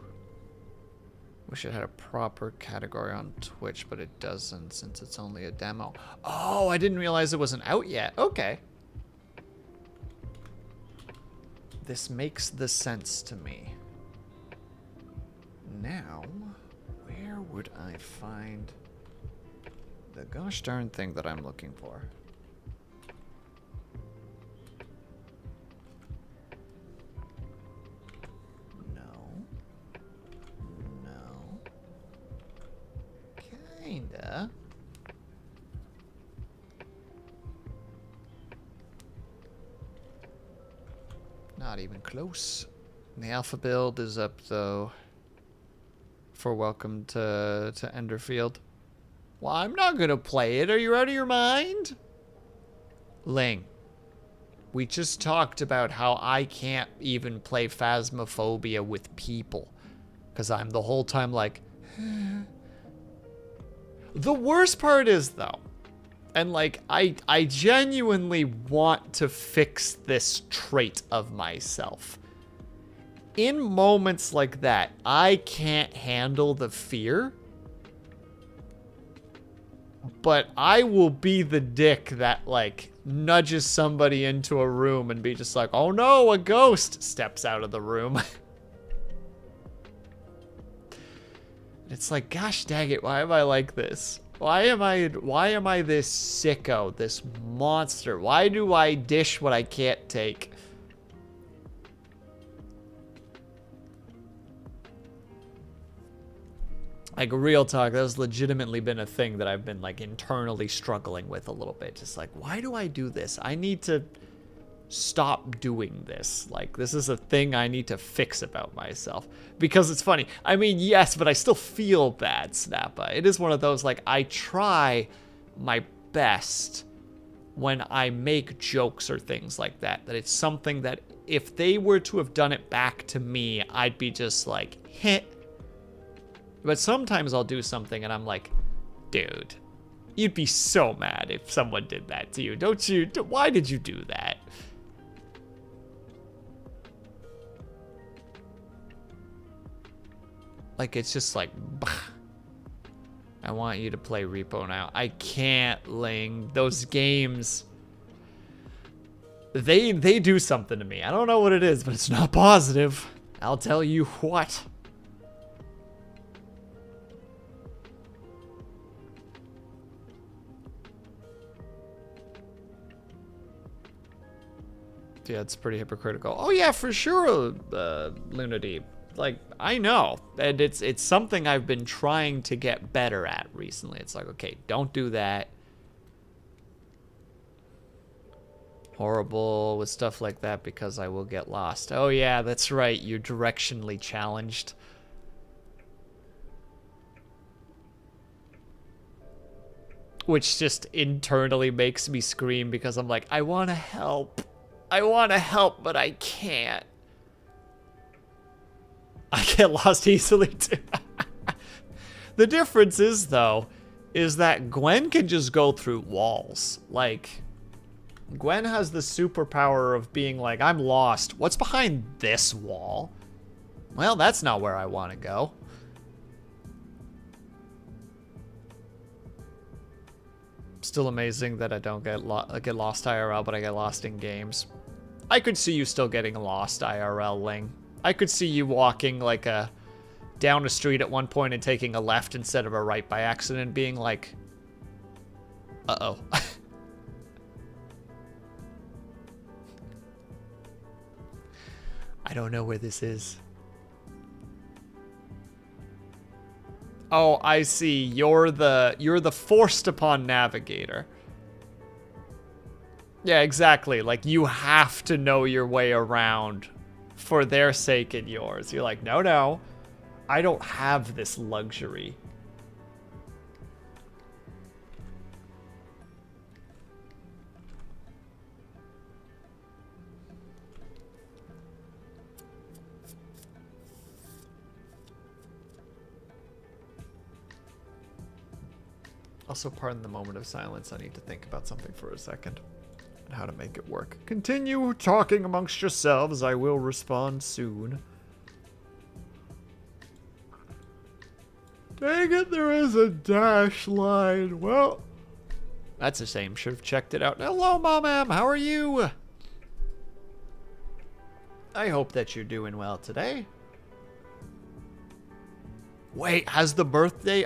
wish it had a proper category on Twitch, but it doesn't since it's only a demo. Oh, I didn't realize it wasn't out yet. Okay. This makes the sense to me. Now, where would I find the gosh darn thing that I'm looking for? Kinda. Not even close. The alpha build is up, though, for Welcome to Enderfield. Well, I'm not gonna play it. Are you out of your mind? Ling, we just talked about how I can't even play Phasmophobia with people. Because I'm the whole time like... The worst part is, though, and like, I genuinely want to fix this trait of myself. In moments like that, I can't handle the fear. But I will be the dick that, like, nudges somebody into a room and be just like, oh no, a ghost steps out of the room. It's like, gosh dang it, why am I like this? Why am I this sicko, this monster? Why do I dish what I can't take? Like, real talk, that's legitimately been a thing that I've been, like, internally struggling with a little bit. Just like, why do I do this? I need to stop doing this. Like, this is a thing I need to fix about myself. Because it's funny. I mean, yes, but I still feel bad, Snappa. It is one of those, like, I try my best when I make jokes or things like that. That it's something that if they were to have done it back to me, I'd be just like, heh. But sometimes I'll do something and I'm like, dude, you'd be so mad if someone did that to you. Don't you? Why did you do that? Like, it's just like, bah. I want you to play Repo now. I can't, Ling. Those games, they do something to me. I don't know what it is, but it's not positive. I'll tell you what. Yeah, it's pretty hypocritical. Oh yeah, for sure, Lunady. Like, I know. And it's something I've been trying to get better at recently. It's like, okay, don't do that. Horrible with stuff like that because I will get lost. Oh yeah, that's right. You're directionally challenged. Which just internally makes me scream because I'm like, I want to help. I want to help, but I can't. I get lost easily too. The difference is, though, is that Gwen can just go through walls. Like, Gwen has the superpower of being like, I'm lost. What's behind this wall? Well, that's not where I want to go. Still amazing that I don't get lost IRL, but I get lost in games. I could see you still getting lost IRL, Ling. I could see you walking like down a street at one point and taking a left instead of a right by accident, being like, uh-oh. I don't know where this is. Oh, I see. You're the forced upon navigator. Yeah, exactly. Like, you have to know your way around for their sake and yours. You're like, no, I don't have this luxury. Also, pardon the moment of silence. I need to think about something for a second and how to make it work. Continue talking amongst yourselves. I will respond soon. Dang it, there is a dash line. Well, that's a shame. Should have checked it out. Hello, Mom M. How are you? I hope that you're doing well today. Wait, has the birthday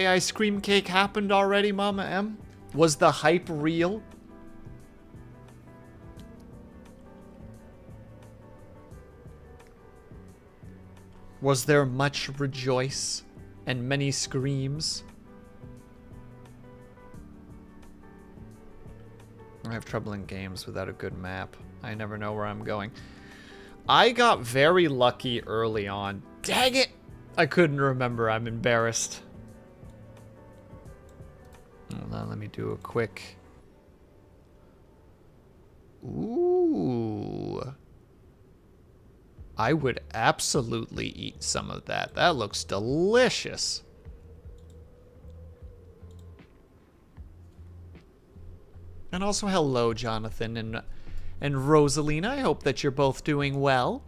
ice cream cake happened already, Mama M? Was the hype real? Was there much rejoice and many screams? I have trouble in games without a good map. I never know where I'm going. I got very lucky early on. Dang it! I couldn't remember. I'm embarrassed. Hold on, let me do a quick... Ooh. I would absolutely eat some of that. That looks delicious. And also, hello, Jonathan and Rosalina. I hope that you're both doing well.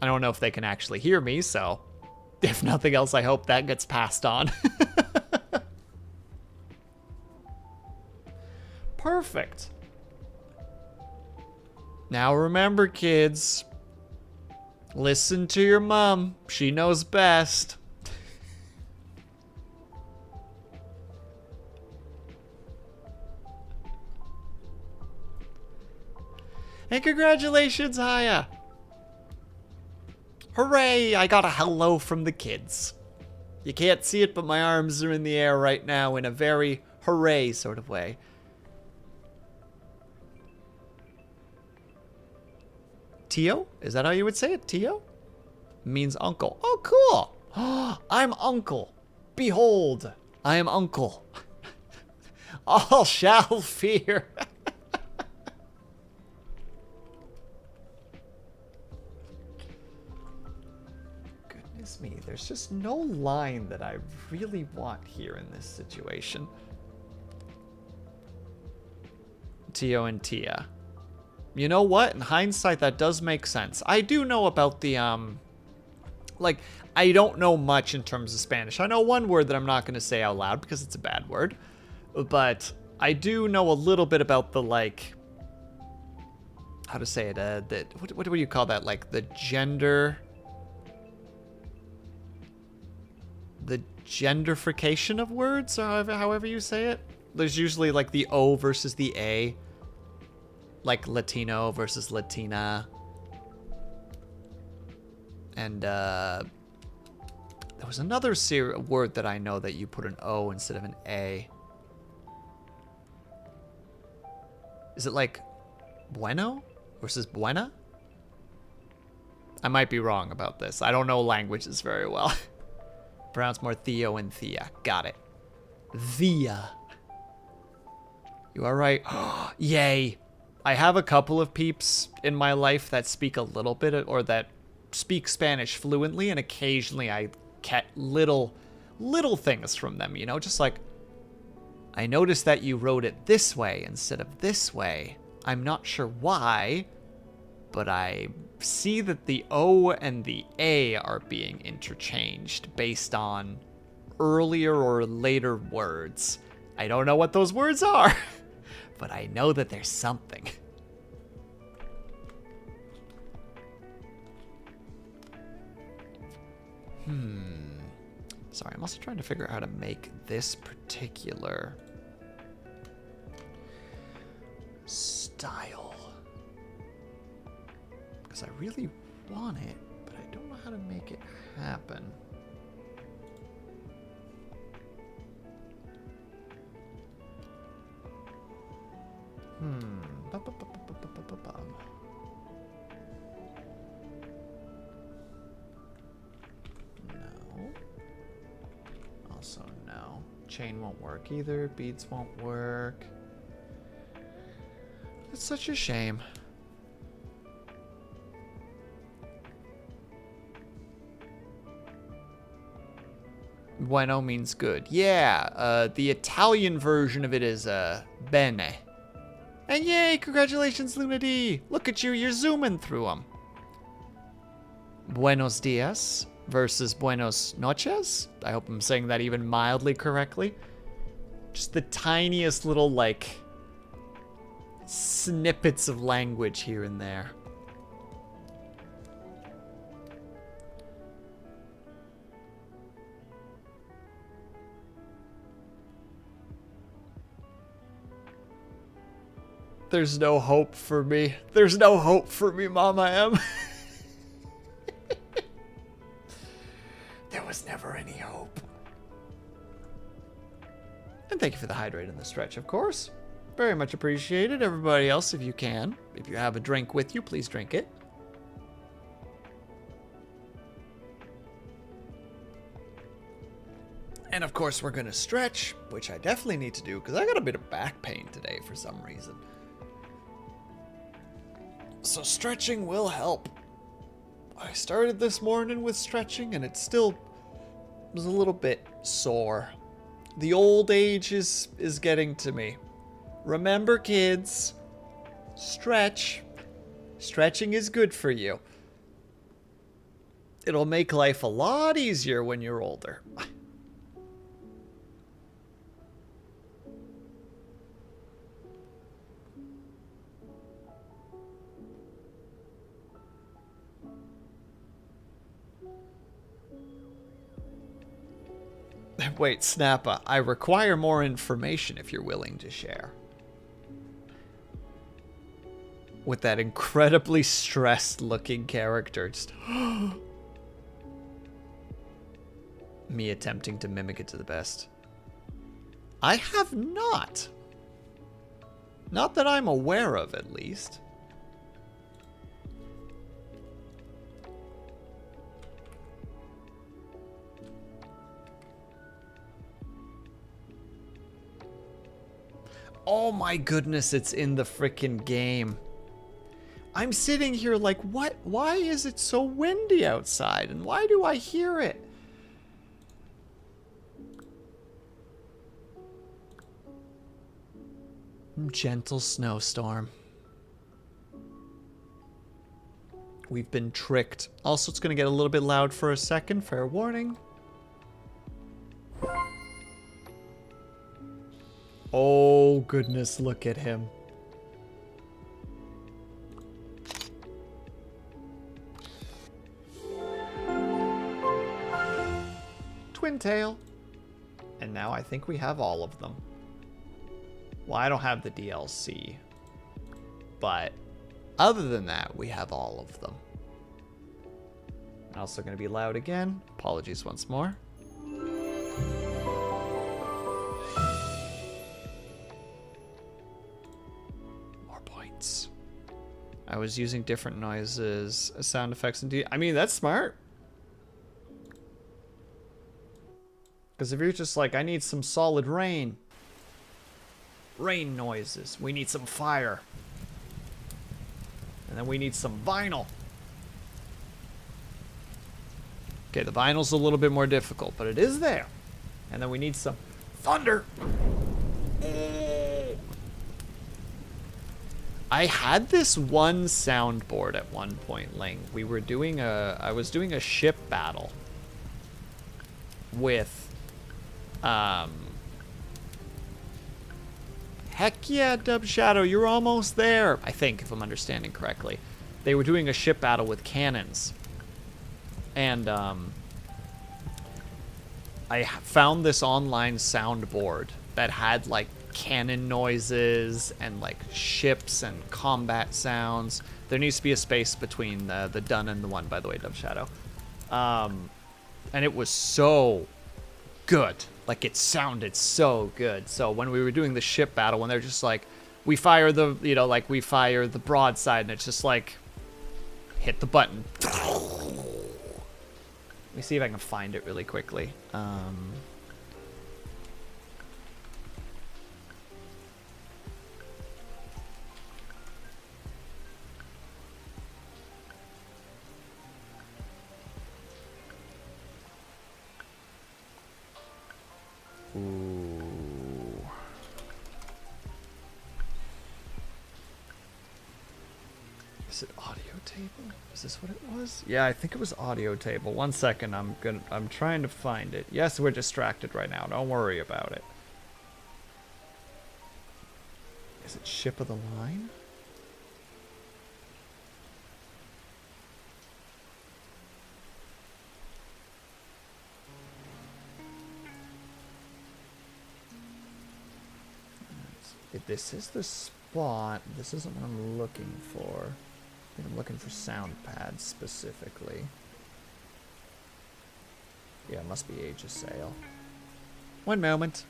I don't know if they can actually hear me, so if nothing else, I hope that gets passed on. Perfect. Now remember, kids, listen to your mom. She knows best. And congratulations, Haya. Hooray, I got a hello from the kids. You can't see it, but my arms are in the air right now in a very hooray sort of way. Tio? Is that how you would say it? Tio? Means uncle. Oh, cool. I'm uncle. Behold, I am uncle. All shall fear. Goodness me, there's just no line that I really want here in this situation. Tio and Tia. You know what? In hindsight, that does make sense. I do know about the, like, I don't know much in terms of Spanish. I know one word that I'm not going to say out loud because it's a bad word. But I do know a little bit about the, like, how to say it, what do you call that? Like, the genderification of words, or however you say it. There's usually, like, the O versus the A. Like Latino versus Latina. And there was another word that I know that you put an O instead of an A. Is it like bueno versus buena? I might be wrong about this. I don't know languages very well. Pronounce more Theo and Thea. Got it. Thea. You are right. Yay. I have a couple of peeps in my life that speak a little bit, or that speak Spanish fluently, and occasionally I get little things from them, you know, just like, I noticed that you wrote it this way instead of this way. I'm not sure why, but I see that the O and the A are being interchanged based on earlier or later words. I don't know what those words are. But I know that there's something. Sorry, I'm also trying to figure out how to make this particular style. Because I really want it, but I don't know how to make it happen. No. Also no. Chain won't work either. Beads won't work. It's such a shame. Bueno means good. Yeah, the Italian version of it is bene. And yay, congratulations, Luna D. Look at you, you're zooming through them. Buenos dias versus buenos noches. I hope I'm saying that even mildly correctly. Just the tiniest little, like, snippets of language here and there. There's no hope for me. There's no hope for me, Mama M. There was never any hope. And thank you for the hydrate and the stretch, of course. Very much appreciated. Everybody else, if you can. If you have a drink with you, please drink it. And of course, we're going to stretch, which I definitely need to do because I got a bit of back pain today for some reason. So stretching will help. I started this morning with stretching and it still was a little bit sore. The old age is getting to me. Remember, kids, stretch. Stretching is good for you. It'll make life a lot easier when you're older. Wait, Snappa, I require more information if you're willing to share. With that incredibly stressed looking character. Just me attempting to mimic it to the best. I have not. Not that I'm aware of, at least. Oh my goodness, it's in the frickin' game. I'm sitting here like, what? Why is it so windy outside? And why do I hear it? Gentle snowstorm. We've been tricked. Also, it's going to get a little bit loud for a second. Fair warning. Oh, goodness, look at him. Twin tail. And now I think we have all of them. Well, I don't have the DLC. But other than that, we have all of them. Also going to be loud again. Apologies once more. I was using different noises, sound effects, and I mean, that's smart. Because if you're just like, I need some solid rain. Rain noises. We need some fire. And then we need some vinyl. Okay, the vinyl's a little bit more difficult, but it is there. And then we need some thunder. I had this one soundboard at one point, Ling. I was doing a ship battle with, heck yeah, Dub Shadow, you're almost there. I think, if I'm understanding correctly. They were doing a ship battle with cannons. And, I found this online soundboard that had, like, cannon noises and like ships and combat sounds. There needs to be a space between the done and the one, by the way, Dove Shadow. And it was so good. Like, it sounded so good. So when we were doing the ship battle, when they're just like, we fire the, we fire the broadside, and it's just like, hit the button. Let me see if I can find it really quickly. Ooh. Is it audio table? Is this what it was? Yeah, I think it was audio table. 1 second, I'm trying to find it. Yes, we're distracted right now. Don't worry about it. Is it ship of the line? If this is the spot, this isn't what I'm looking for. I think I'm looking for sound pads specifically. Yeah, it must be Age of Sail. One moment.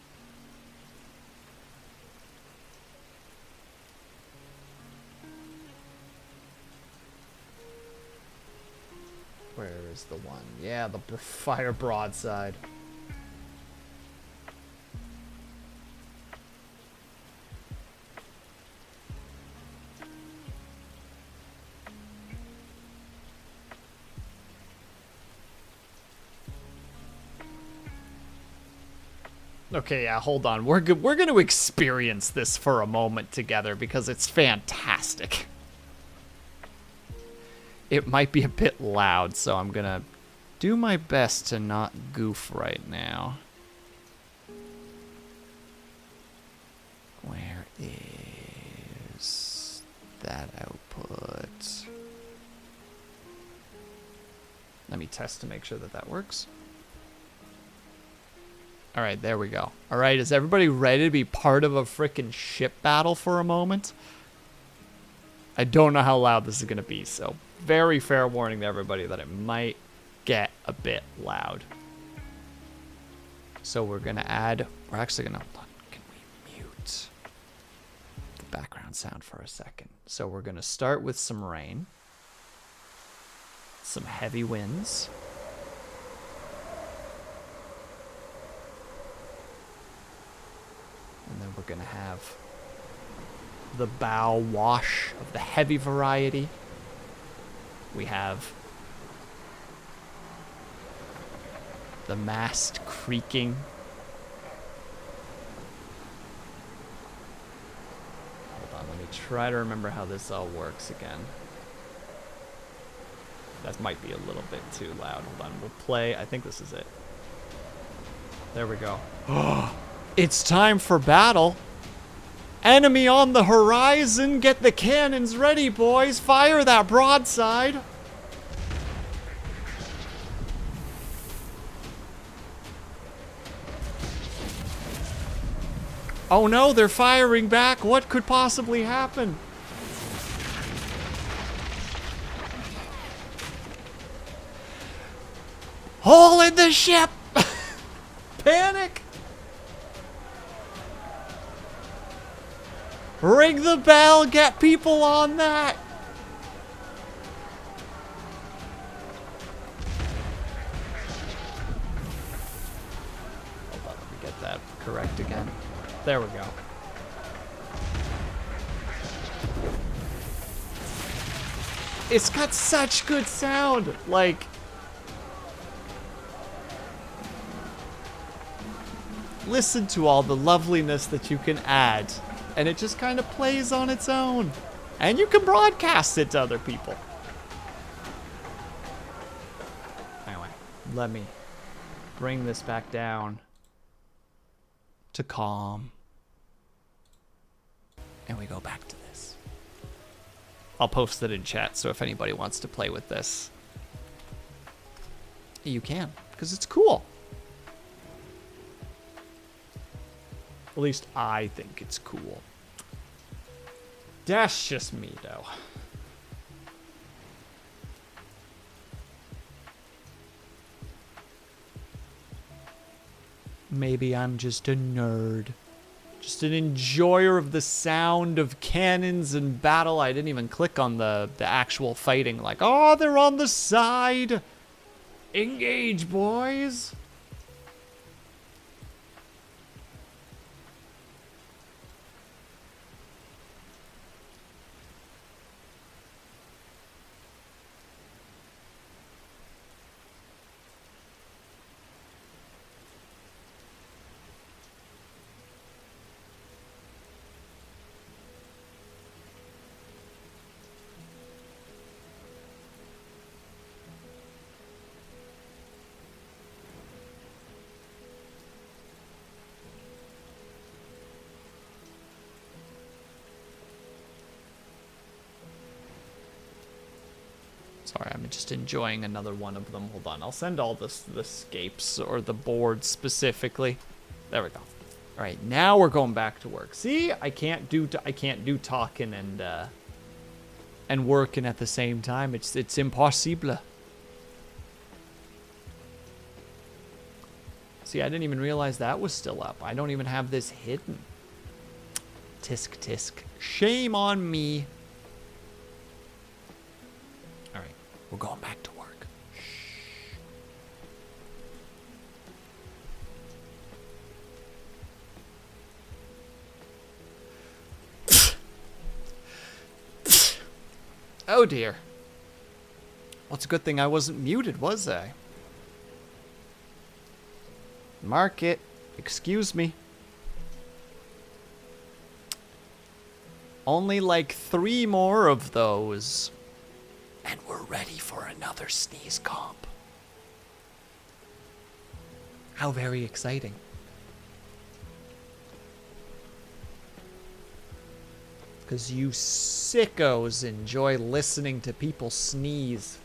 is the one. Yeah, the fire broadside. Okay, yeah, hold on. We're going to experience this for a moment together because it's fantastic. It might be a bit loud, so I'm going to do my best to not goof right now. Where is that output? Let me test to make sure that that works. All right, there we go. All right, is everybody ready to be part of a freaking ship battle for a moment? I don't know how loud this is going to be, so very fair warning to everybody that it might get a bit loud. So we're going to add, we're actually going to, hold on, can we mute the background sound for a second? So we're going to start with some rain, some heavy winds. And then we're going to have the bow wash of the heavy variety. We have the mast creaking. Hold on, let me try to remember how this all works again. That might be a little bit too loud. Hold on, we'll play. I think this is it. There we go. It's time for battle. Enemy on the horizon. Get the cannons ready, boys. Fire that broadside. Oh no, they're firing back. What could possibly happen? Hole in the ship. Panic. Ring the bell, get people on that! Hold on, let me get that correct again. There we go. It's got such good sound! Like... listen to all the loveliness that you can add. And it just kind of plays on its own. And you can broadcast it to other people. Anyway, let me bring this back down to calm. And we go back to this. I'll post it in chat, so if anybody wants to play with this, you can, because it's cool. At least I think it's cool. That's just me, though. Maybe I'm just a nerd. Just an enjoyer of the sound of cannons and battle. I didn't even click on the actual fighting. Like, oh, they're on the side. Engage, boys. Sorry, I'm just enjoying another one of them. Hold on, I'll send all the scapes or the boards specifically. There we go. All right, now we're going back to work. See, I can't do talking and working at the same time. It's impossible. See, I didn't even realize that was still up. I don't even have this hidden. Tisk tisk. Shame on me. All right, we're going back to work. Shh. Oh dear. Well, it's a good thing I wasn't muted, was I? Mark it. Excuse me. Only like 3 more of those. And we're ready for another sneeze comp. How very exciting. Because you sickos enjoy listening to people sneeze.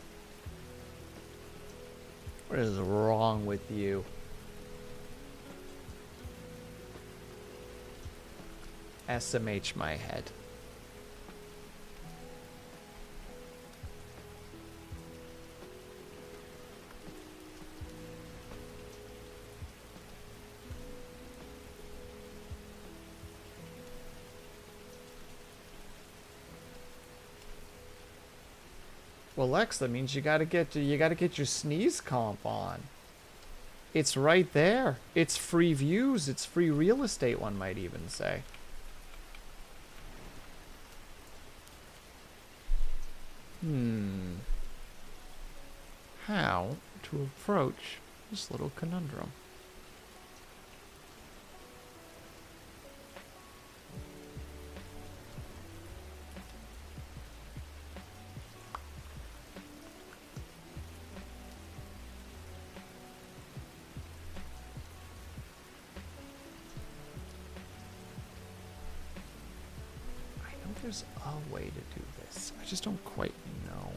What is wrong with you? SMH my head. Well, Lex, that means you gotta get your sneeze comp on. It's right there. It's free views. It's free real estate, one might even say. How to approach this little conundrum? There's a way to do this. I just don't quite know.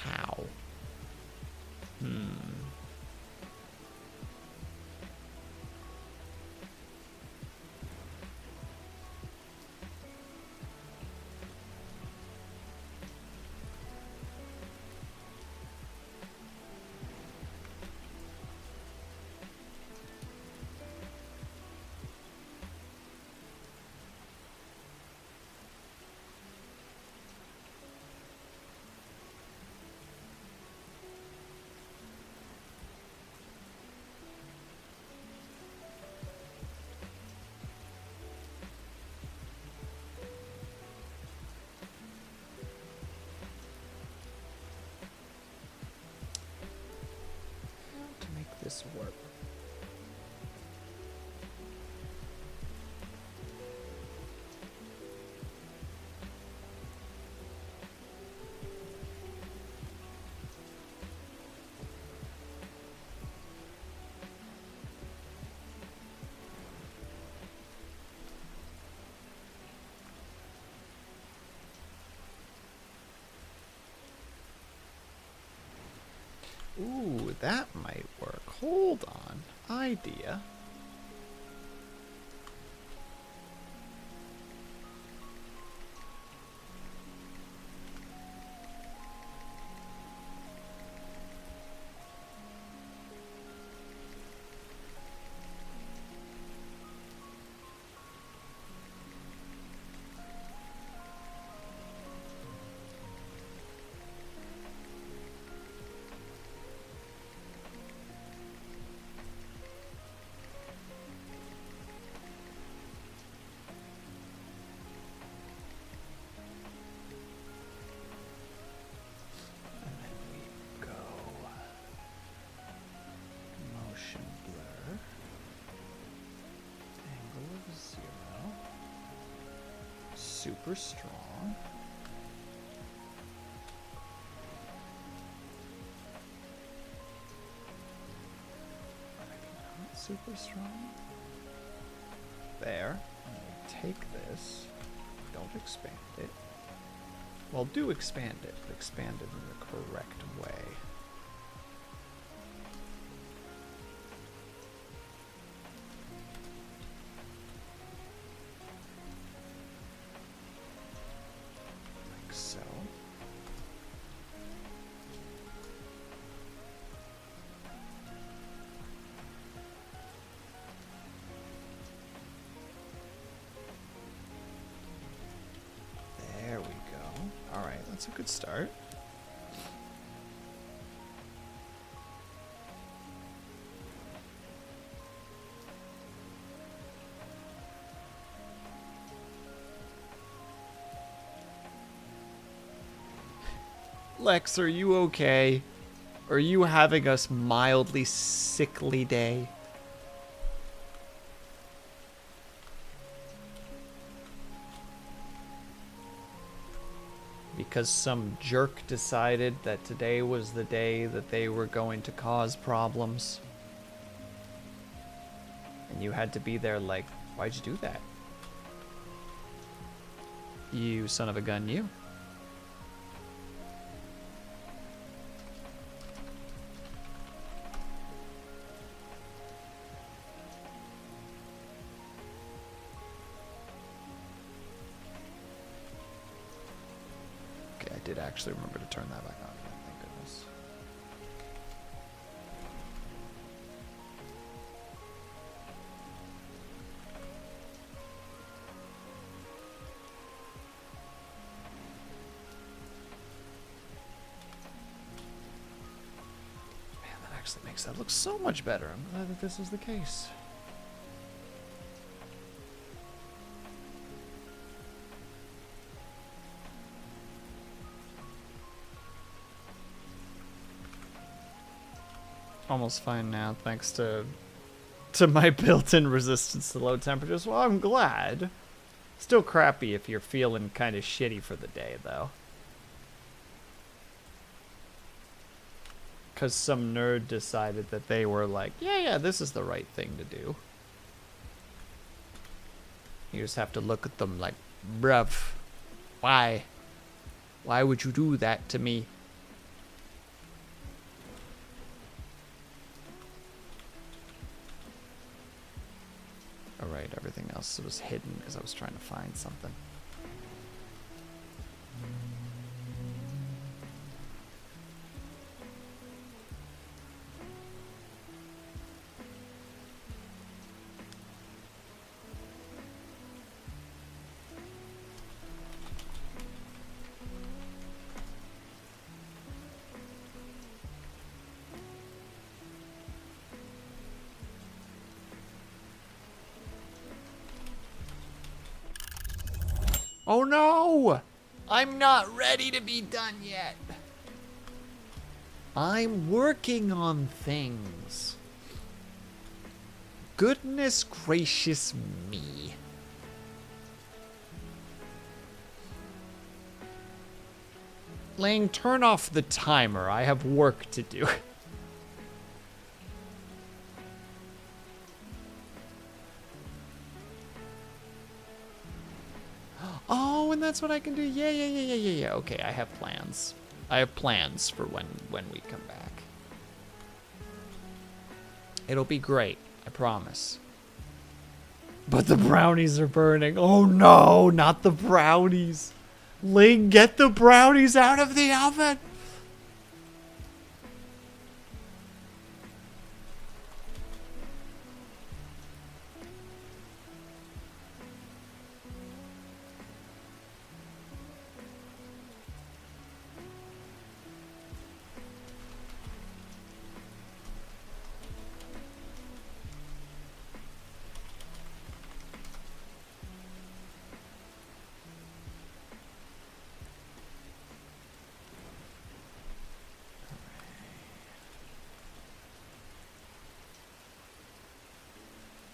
How? This work. Ooh, that might work. Hold on. Idea. Super strong. Not super strong. There. And we'll take this. Don't expand it. Well, do expand it, but expand it in the correct way. That's a good start. Lex, are you okay? Are you having a mildly sickly day? Because some jerk decided that today was the day that they were going to cause problems. And you had to be there like, why'd you do that? You son of a gun, you. Okay, I did actually remember to turn that back on. Thank goodness. That makes that look so much better. I'm glad that this is the case. Almost fine now, thanks to my built-in resistance to low temperatures. Well, I'm glad. Still crappy if you're feeling kind of shitty for the day, though. Because some nerd decided that they were like, yeah, this is the right thing to do. You just have to look at them like, bruv, why? Why would you do that to me? Alright, everything else was hidden because I was trying to find something. Oh no! I'm not ready to be done yet. I'm working on things. Goodness gracious me. Lang, turn off the timer. I have work to do. Oh, and that's what I can do. Yeah. Okay, I have plans. I have plans for when we come back. It'll be great, I promise. But the brownies are burning. Oh no, not the brownies. Ling, get the brownies out of the oven.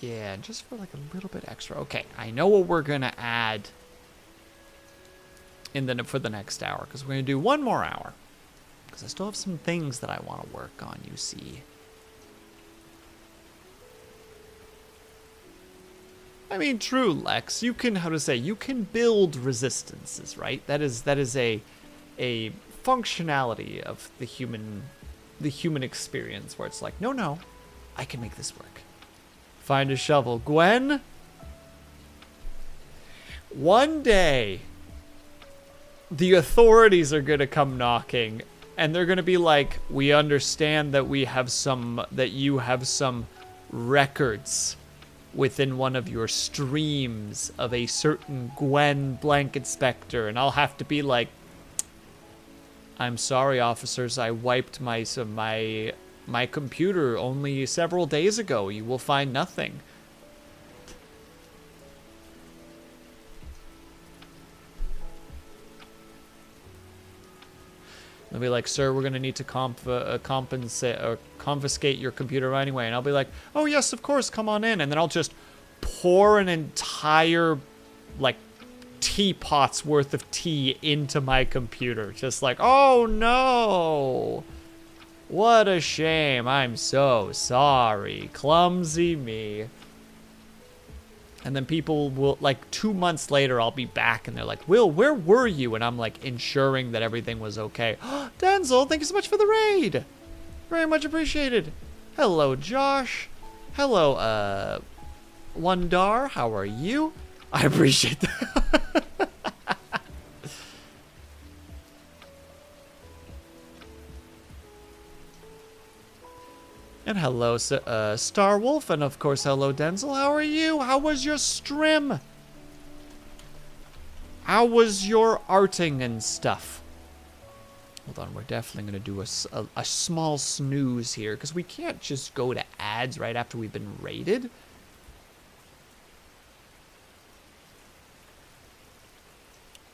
Yeah, just for like a little bit extra. Okay, I know what we're gonna add for the next hour, because we're gonna do one more hour. Because I still have some things that I want to work on, you see. I mean, true, Lex. You can, you can build resistances, right? That is a functionality of the human experience where it's like, no, I can make this work. Find a shovel. Gwen, one day, the authorities are going to come knocking, and they're going to be like, we understand that you have some records within one of your streams of a certain Gwen Blanket Spectre, and I'll have to be like, I'm sorry, officers, I wiped my computer only several days ago. You will find nothing. They'll be like, sir, we're going to need to compensate or confiscate your computer anyway. And I'll be like, oh, yes, of course, come on in. And then I'll just pour an entire, like, teapot's worth of tea into my computer. Just like, oh, no. What a shame. I'm so sorry. Clumsy me. And then people will, like, 2 months later, I'll be back, and they're like, Will, where were you? And I'm, like, ensuring that everything was okay. Denzel, thank you so much for the raid. Very much appreciated. Hello, Josh. Hello, Wandar. How are you? I appreciate that. And hello, Star Wolf, and of course, hello, Denzel. How are you? How was your stream? How was your arting and stuff? Hold on, we're definitely going to do a small snooze here, because we can't just go to ads right after we've been raided.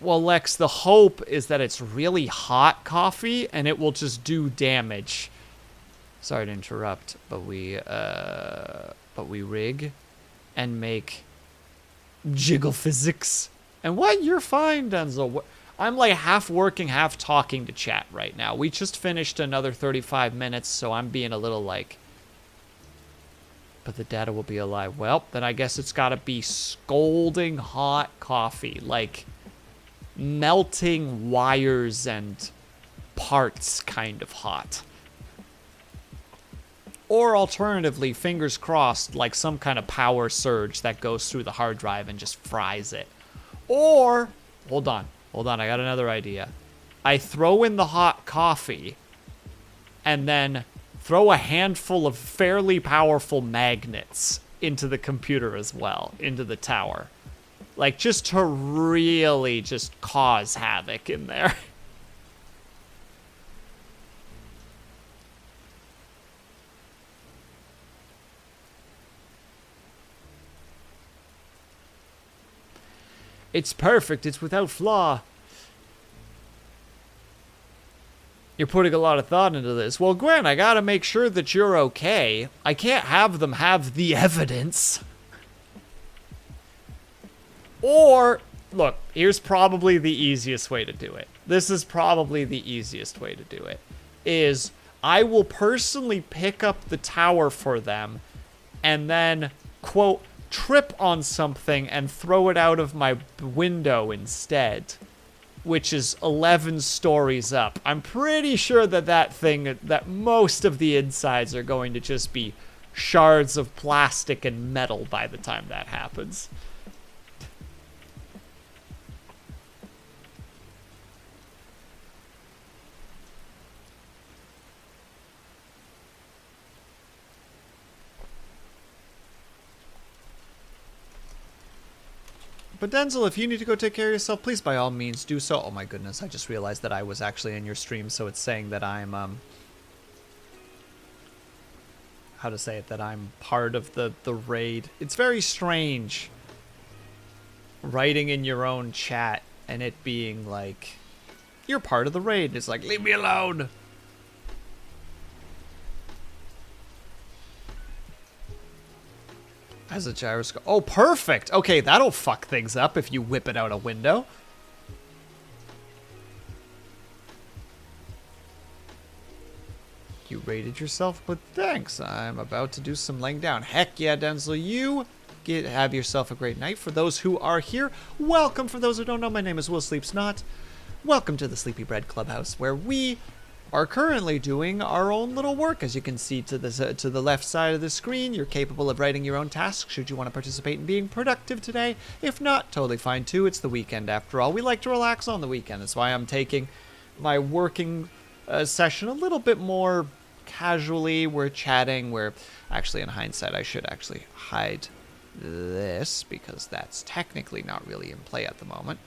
Well, Lex, the hope is that it's really hot coffee, and it will just do damage. Sorry to interrupt, but we rig and make jiggle physics. And what? You're fine, Denzel. I'm like half working, half talking to chat right now. We just finished another 35 minutes, so I'm being a little like, but the data will be alive. Well, then I guess it's gotta be scalding hot coffee, like melting wires and parts kind of hot. Or alternatively, fingers crossed, like some kind of power surge that goes through the hard drive and just fries it. Or, hold on, I got another idea. I throw in the hot coffee and then throw a handful of fairly powerful magnets into the computer as well, into the tower. Like, just to really just cause havoc in there. It's perfect. It's without flaw. You're putting a lot of thought into this. Well, Gwen, I gotta make sure that you're okay. I can't have them have the evidence. Or, look, here's probably the easiest way to do it. This is probably the easiest way to do it. Is I will personally pick up the tower for them and then, quote, trip on something and throw it out of my window instead, which is 11 stories up. I'm pretty sure that most of the insides are going to just be shards of plastic and metal by the time that happens. But Denzel, if you need to go take care of yourself, please by all means do so. Oh my goodness, I just realized that I was actually in your stream, so it's saying that I'm, how to say it, that I'm part of the raid. It's very strange writing in your own chat and it being like, you're part of the raid. It's like, leave me alone. As a gyroscope. Oh, perfect. Okay, that'll fuck things up if you whip it out a window. You rated yourself, but thanks. I'm about to do some laying down. Heck yeah, Denzel. You have yourself a great night. For those who are here, welcome. For those who don't know, my name is Will Sleeps Not. Welcome to the Sleepy Bread Clubhouse, where we are currently doing our own little work. As you can see to the left side of the screen, you're capable of writing your own tasks should you want to participate in being productive today. If not, totally fine too. It's the weekend after all. We like to relax on the weekend. That's why I'm taking my working session a little bit more casually. We're chatting. We're actually, in hindsight, I should actually hide this because that's technically not really in play at the moment.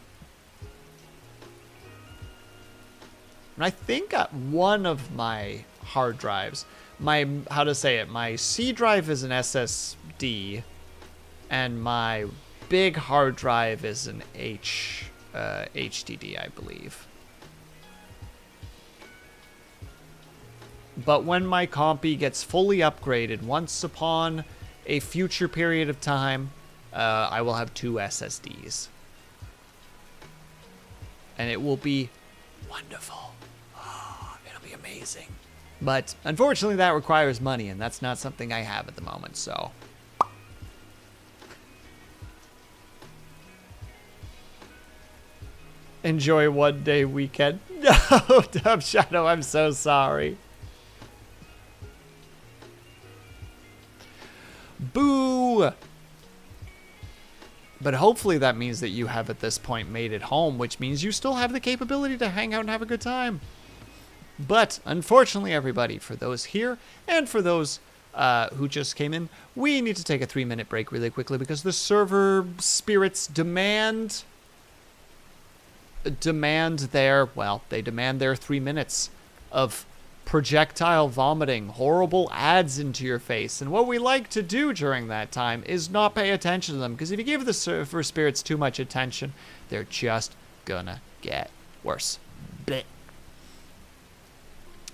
And I think at one of my hard drives, my C drive is an SSD, and my big hard drive is an HDD, I believe. But when my compy gets fully upgraded, once upon a future period of time, I will have 2 SSDs. And it will be wonderful. Oh, it'll be amazing. But unfortunately, that requires money, and that's not something I have at the moment, so. Enjoy one day weekend. No, Dub Shadow, I'm so sorry. Boo! But hopefully that means that you have at this point made it home, which means you still have the capability to hang out and have a good time. But unfortunately, everybody, for those here and for those who just came in, we need to take a 3-minute break really quickly because the server spirits demand their 3 minutes of projectile vomiting, horrible ads into your face. And what we like to do during that time is not pay attention to them, because if you give the server spirits too much attention, they're just gonna get worse. Blech.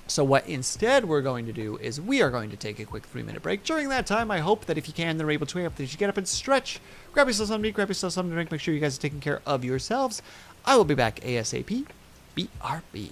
So what instead we're going to do is we are going to take a quick 3-minute break. During that time, I hope that if you can, then are able to, that you get up and stretch, grab yourself something to eat, grab yourself something to drink, make sure you guys are taking care of yourselves. I will be back ASAP. BRB.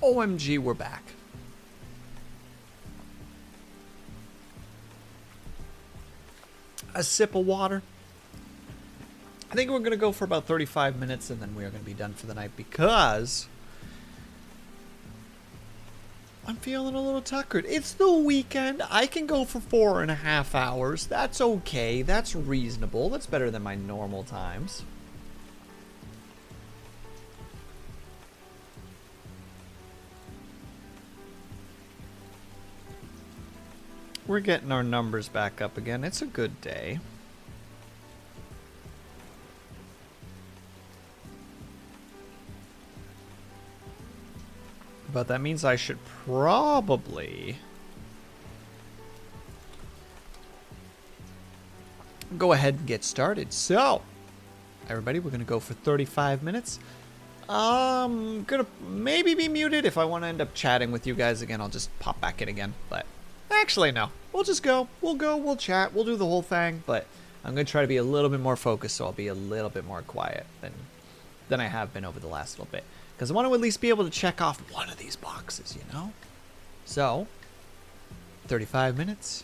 OMG, we're back. A sip of water. I think we're going to go for about 35 minutes and then we are going to be done for the night because I'm feeling a little tuckered. It's the weekend. I can go for 4.5 hours. That's okay. That's reasonable. That's better than my normal times. We're getting our numbers back up again. It's a good day. But that means I should probably go ahead and get started. So, everybody, we're going to go for 35 minutes. I'm going to maybe be muted. If I want to end up chatting with you guys again, I'll just pop back in again. But actually, no. We'll just go. We'll chat. We'll do the whole thing. But I'm going to try to be a little bit more focused, so I'll be a little bit more quiet than I have been over the last little bit. Because I want to at least be able to check off one of these boxes, you know? So, 35 minutes.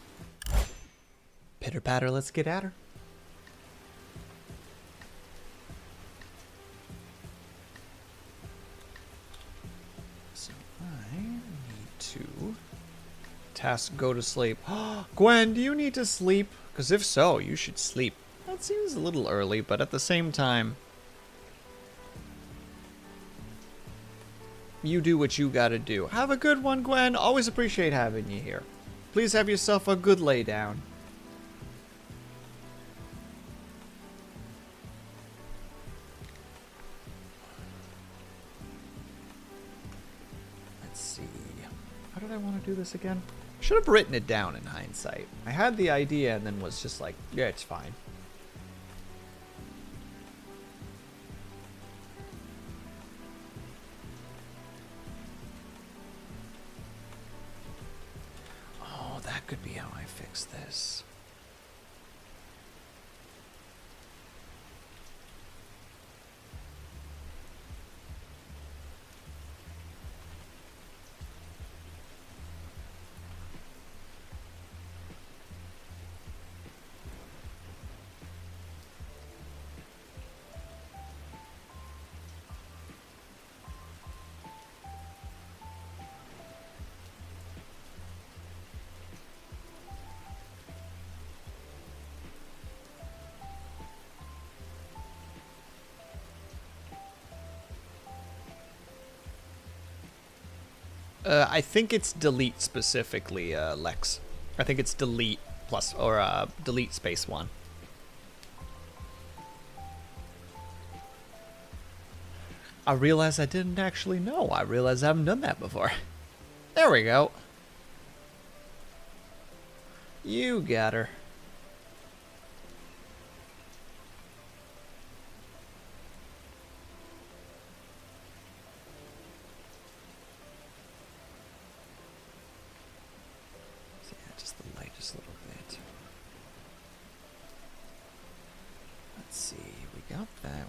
Pitter patter, let's get at her. So, I need to task go to sleep. Gwen, do you need to sleep? Because if so, you should sleep. That seems a little early, but at the same time, you do what you gotta do. Have a good one, Gwen. Always appreciate having you here. Please have yourself a good lay down. Let's see. How did I want to do this again? Should have written it down in hindsight. I had the idea and then was just like, yeah, it's fine. Could be how I fix this. I think it's delete specifically, Lex. I think it's delete plus, or delete space 1. I realize I didn't actually know. I realize I haven't done that before. There we go. You got her.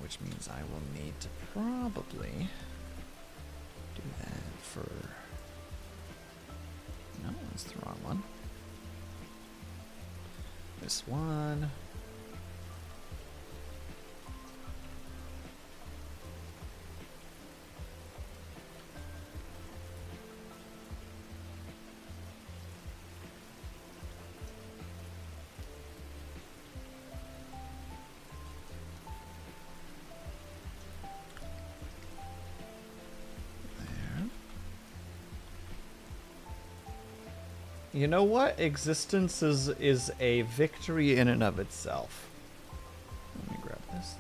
Which means I will need to probably do that for... No, that's the wrong one. This one. You know what? Existence is a victory in and of itself. Let me grab this.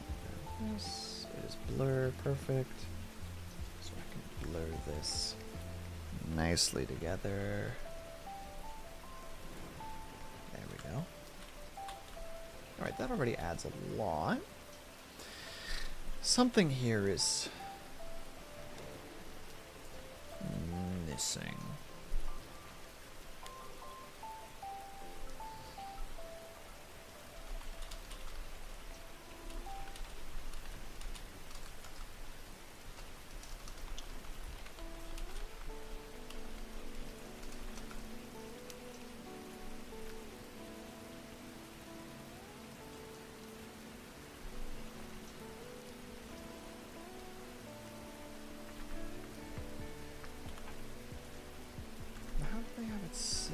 This is blur, perfect. So I can blur this nicely together. There we go. Alright, that already adds a lot. Something here is missing.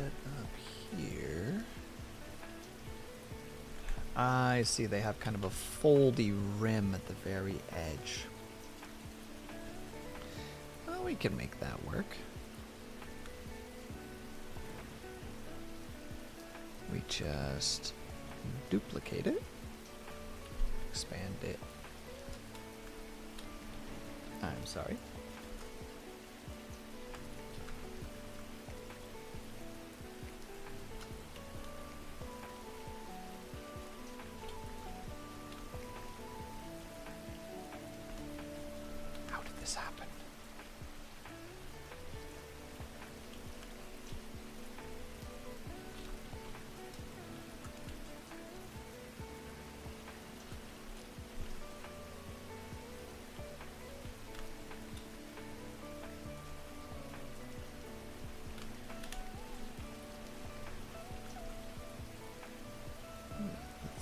set up here. I see they have kind of a foldy rim at the very edge. Well, we can make that work. We just duplicate it, expand it. I'm sorry. How did this happen?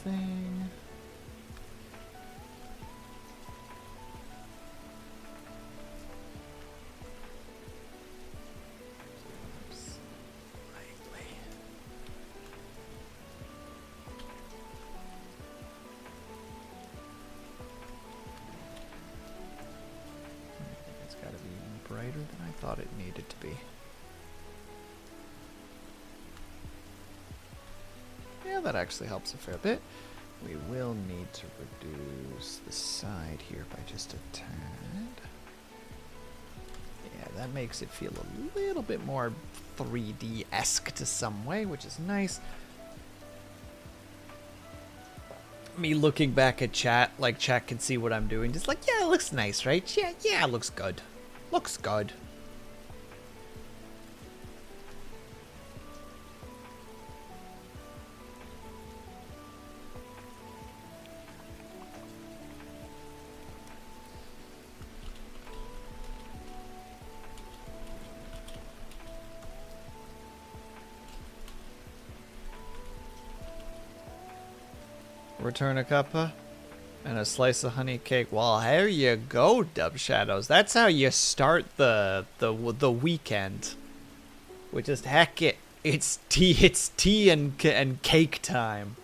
Thing. Slightly. It's got to be brighter than I thought it needed to be. Yeah, that actually helps a fair bit. We will need to reduce the side here by just a tad. Yeah, that makes it feel a little bit more 3D-esque to some way, which is nice. Me looking back at chat, like chat can see what I'm doing. Just like, yeah, it looks nice, right? Yeah, it looks good. Looks good. Return a cuppa and a slice of honey cake. Well, there you go, Dub Shadows. That's how you start the weekend. With just heck it. It's tea and cake time.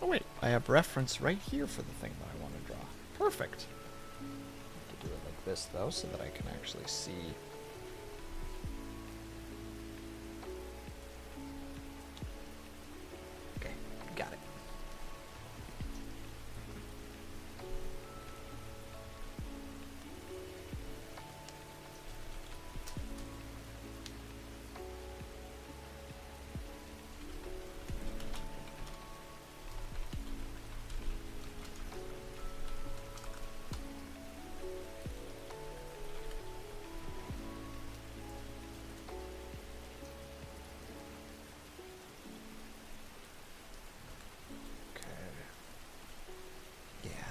Oh wait, I have reference right here for the thing that I want to draw. Perfect. I have to do it like this though, so that I can actually see. Okay, got it.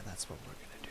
That's what we're gonna do.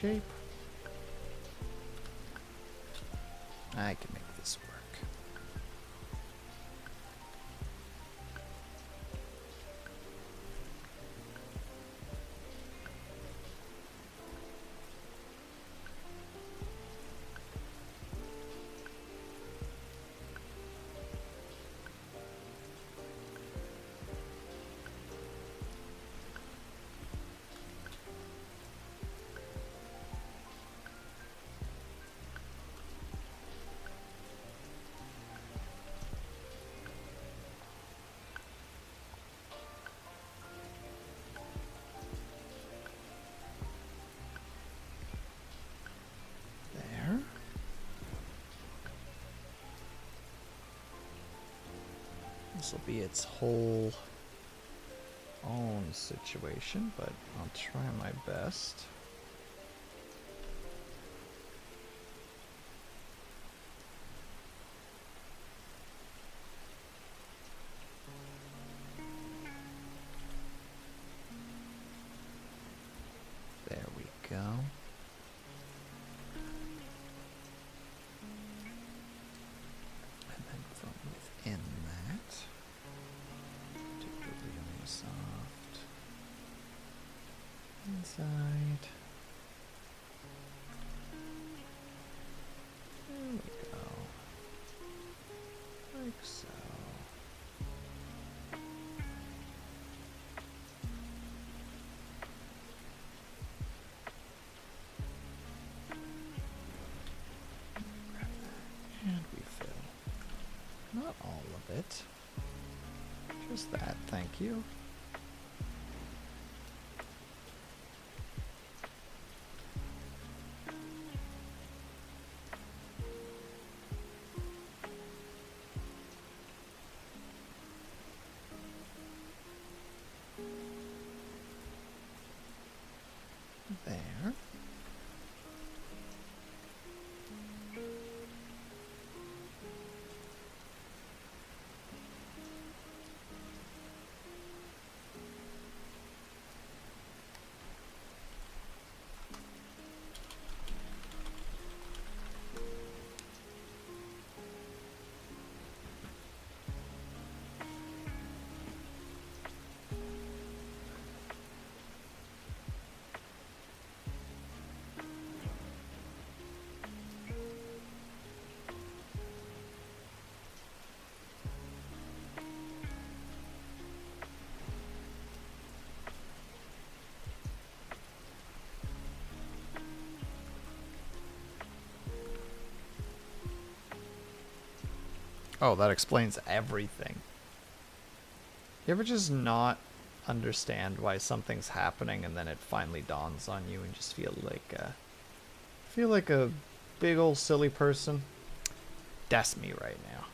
shape. I can make this work. This will be its whole own situation, but I'll try my best. There we go. And then from within that, take the really soft inside. There we go. Like so. And we fill. Not all of it. Just that, thank you. There. Oh, that explains everything. You ever just not understand why something's happening and then it finally dawns on you and just feel like a big old silly person? That's me right now.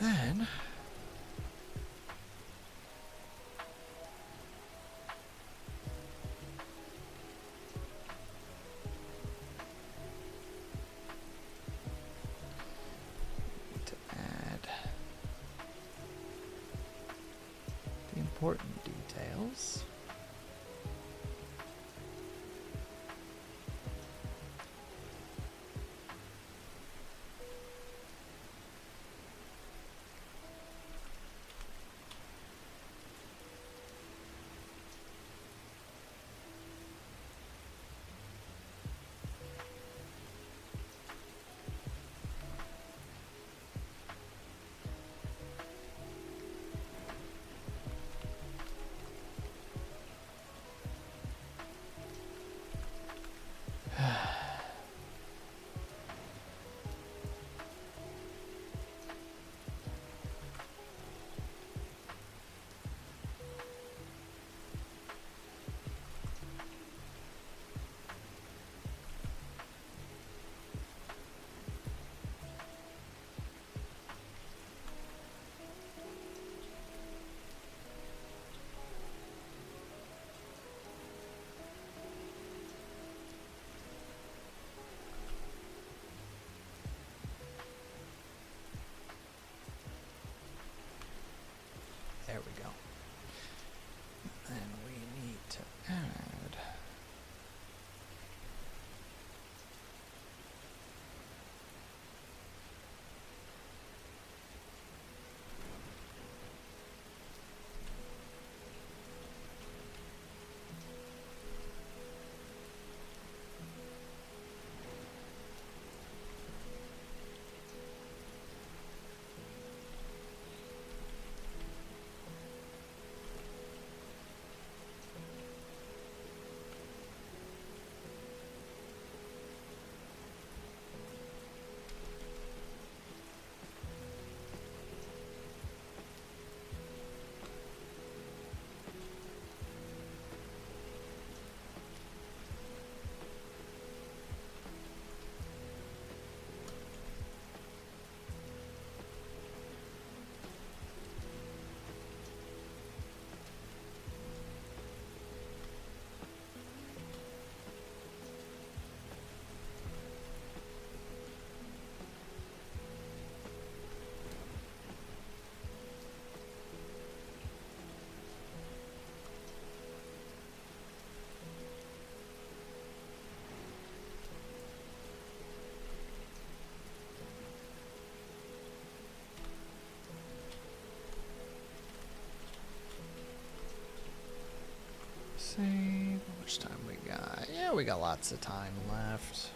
Then need to add the important details. we got lots of time left.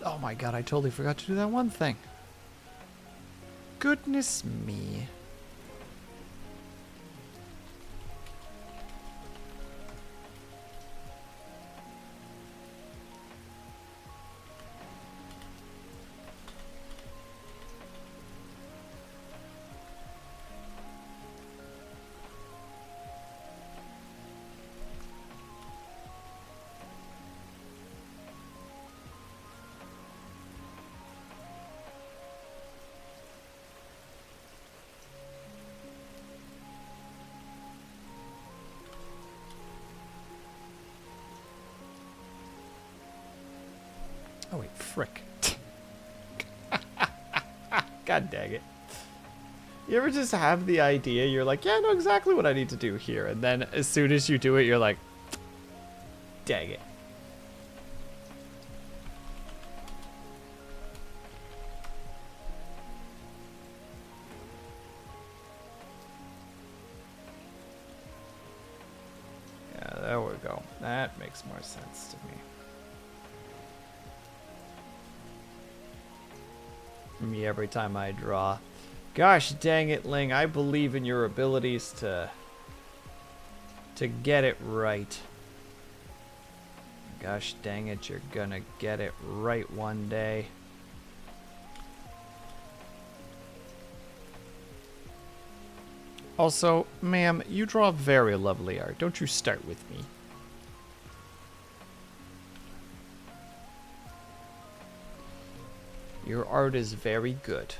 Oh my god, I totally forgot to do that one thing. Goodness me. Oh, wait, frick. God dang it. You ever just have the idea, you're like, yeah, I know exactly what I need to do here. And then as soon as you do it, you're like, dang it. Yeah, there we go. That makes more sense to me. Me every time I draw. Gosh dang it, Ling. I believe in your abilities to get it right. Gosh dang it, you're gonna get it right one day. Also, ma'am, you draw very lovely art. Don't you start with me. Your art is very good.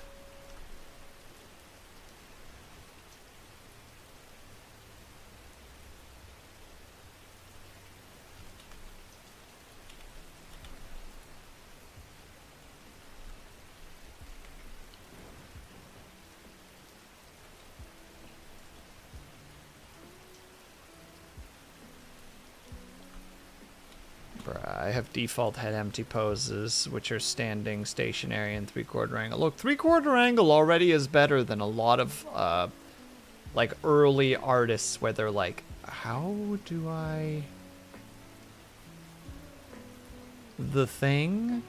I have default head empty poses, which are standing, stationary, and 3/4 angle. Look, 3/4 angle already is better than a lot of, like, early artists where they're like, how do I... The thing?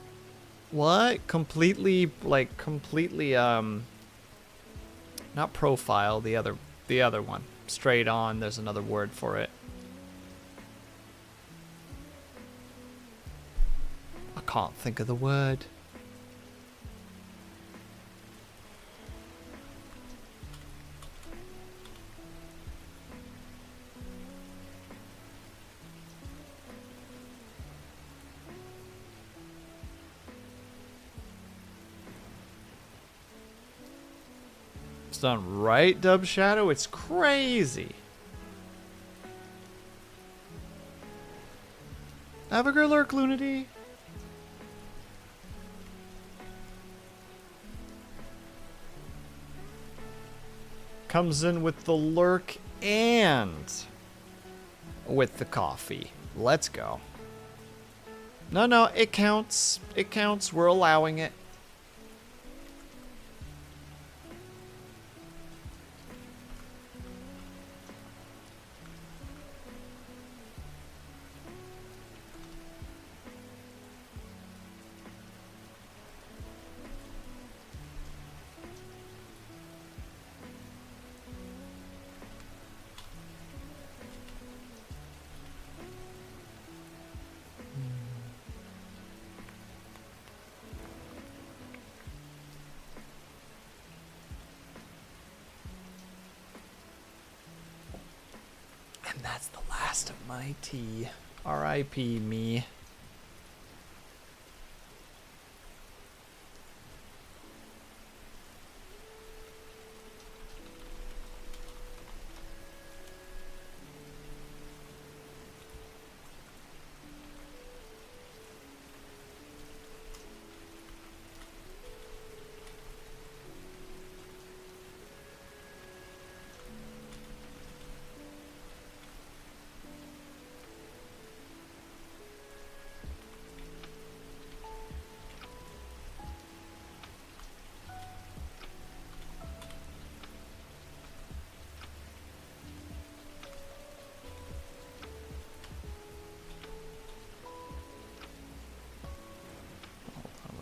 What? Completely, like, completely, not profile, the other one. Straight on, there's another word for it. I can't think of the word. It's done right, Dub Shadow. It's crazy. Have a good lurk, Lunity. Comes in with the lurk and with the coffee. Let's go. No, it counts. It counts. We're allowing it. And that's the last of my tea. R.I.P. me.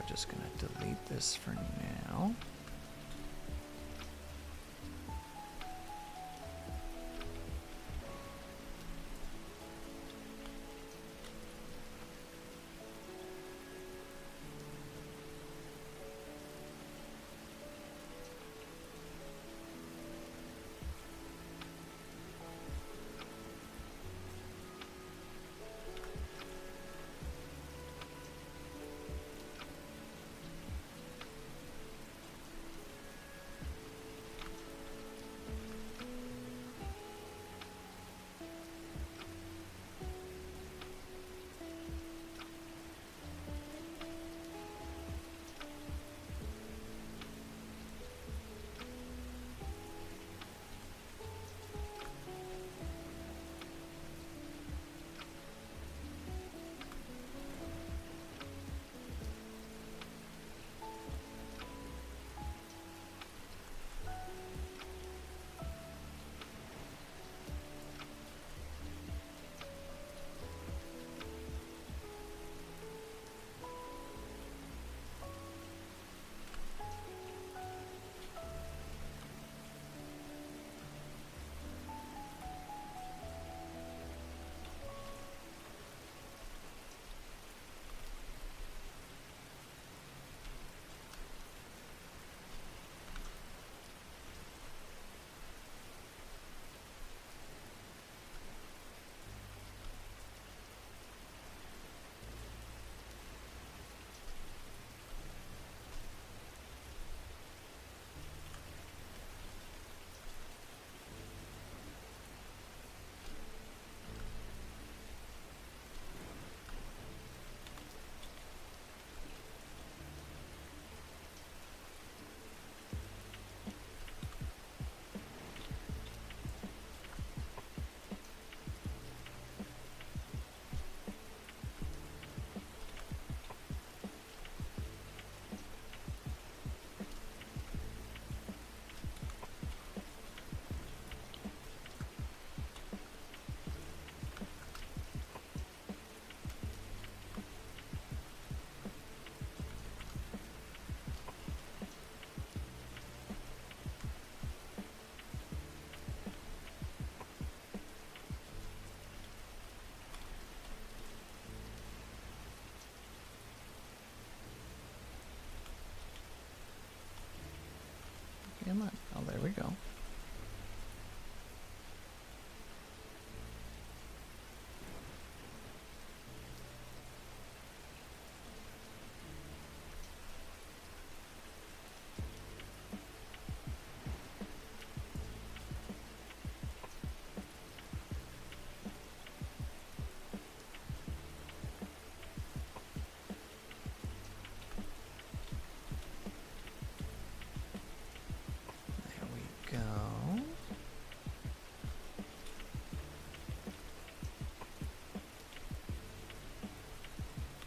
Just gonna delete this for now.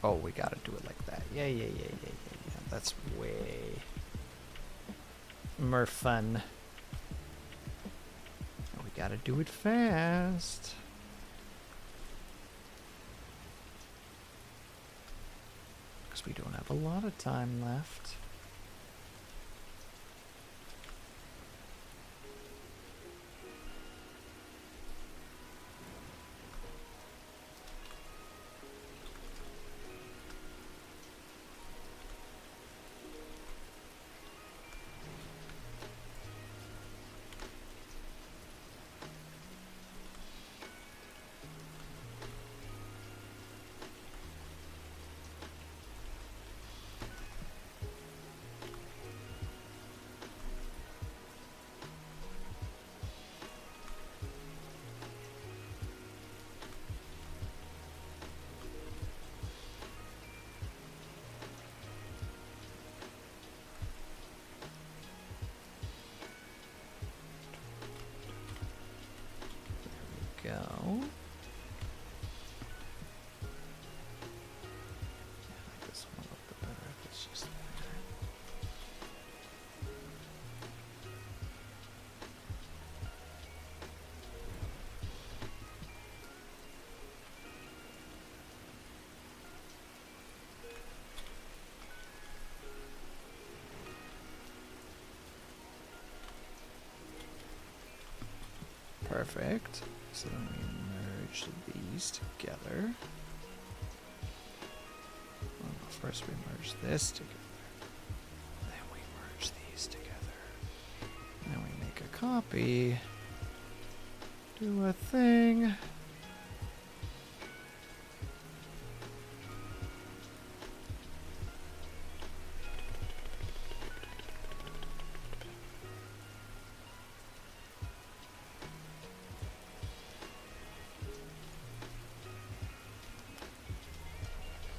Oh, we gotta do it like that. Yeah. That's way more fun. We gotta do it fast. Because we don't have a lot of time left. Go. I like this one a little bit better if it's just there. Perfect. So then we merge these together. Well, first we merge this together. Then we merge these together. Then we make a copy. Do a thing.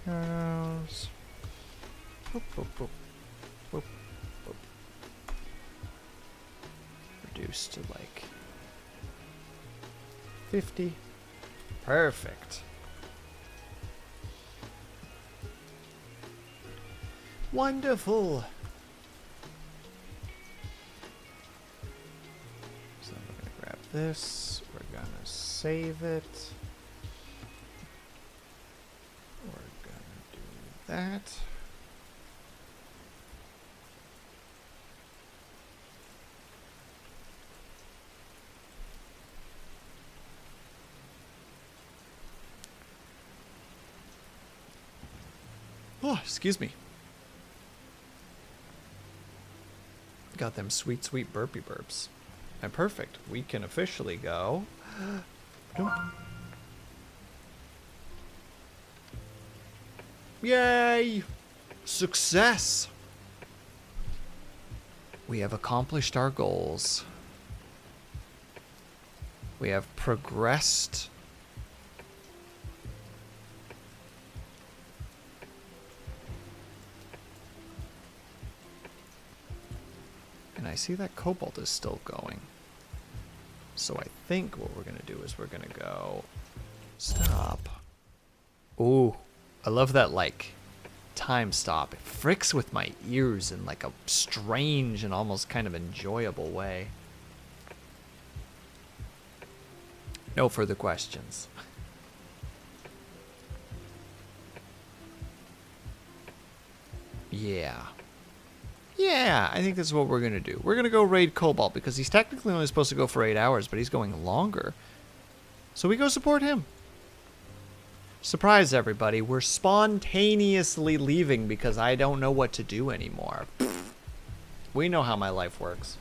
Goes. Boop, boop, boop. Boop, boop. Reduce to like 50. Perfect. Wonderful. So we're gonna grab this. We're gonna save it. That. Oh, excuse me. Got them sweet, sweet burpee burps. And perfect. We can officially go. Yay! Success! We have accomplished our goals. We have progressed. And I see that cobalt is still going. So I think what we're going to do is we're going to go... Stop. Ooh. I love that, like, time stop. It fricks with my ears in, like, a strange and almost kind of enjoyable way. No further questions. Yeah. Yeah, I think this is what we're going to do. We're going to go raid Cobalt because he's technically only supposed to go for 8 hours, but he's going longer. So we go support him. Surprise, everybody. We're spontaneously leaving because I don't know what to do anymore. We know how my life works.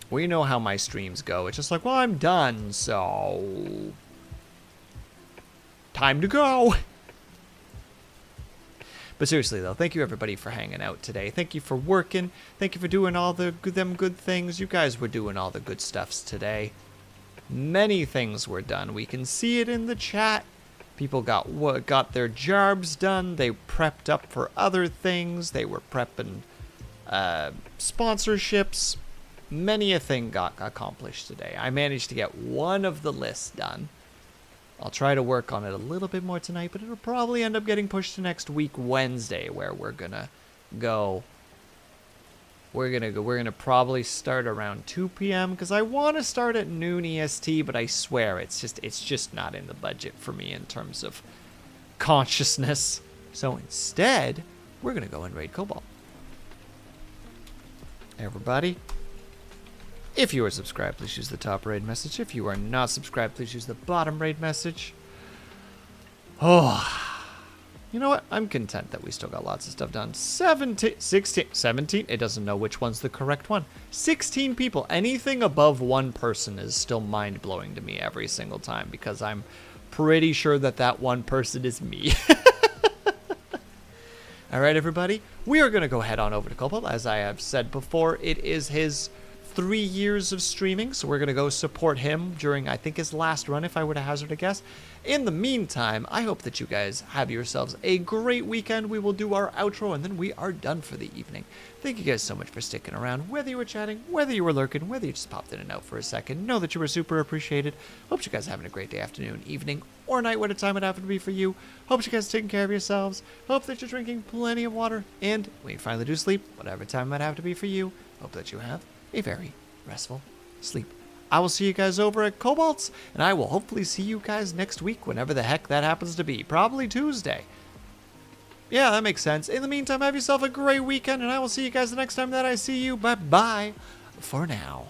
We know how my streams go. It's just like, well, I'm done, so... time to go! But seriously, though, thank you, everybody, for hanging out today. Thank you for working. Thank you for doing all the good things. You guys were doing all the good stuffs today. Many things were done. We can see it in the chat. People got their jobs done. They prepped up for other things. They were prepping sponsorships. Many a thing got accomplished today. I managed to get one of the lists done. I'll try to work on it a little bit more tonight, but it'll probably end up getting pushed to next week, Wednesday, where we're gonna go. We're gonna probably start around 2 p.m. because I want to start at noon EST, but I swear it's just not in the budget for me in terms of consciousness. So instead, we're gonna go and raid Cobalt. Everybody, if you are subscribed, please use the top raid message. If you are not subscribed, please use the bottom raid message. Oh. You know what? I'm content that we still got lots of stuff done. 17, 16, 17? It doesn't know which one's the correct one. 16 people. Anything above one person is still mind-blowing to me every single time because I'm pretty sure that that one person is me. All right, everybody. We are going to go head on over to Cobalt. As I have said before, it is his 3 years of streaming, so we're going to go support him during, I think, his last run, if I were to hazard a guess. In the meantime, I hope that you guys have yourselves a great weekend. We will do our outro, and then we are done for the evening. Thank you guys so much for sticking around, whether you were chatting, whether you were lurking, whether you just popped in and out for a second. Know that you were super appreciated. Hope you guys are having a great day, afternoon, evening, or night, whatever time it happened to be for you. Hope you guys are taking care of yourselves. Hope that you're drinking plenty of water, and when you finally do sleep, whatever time it might have to be for you, hope that you have a very restful sleep. I will see you guys over at Cobalt's, and I will hopefully see you guys next week, whenever the heck that happens to be. Probably Tuesday. Yeah, that makes sense. In the meantime, have yourself a great weekend, and I will see you guys the next time that I see you. Bye-bye for now.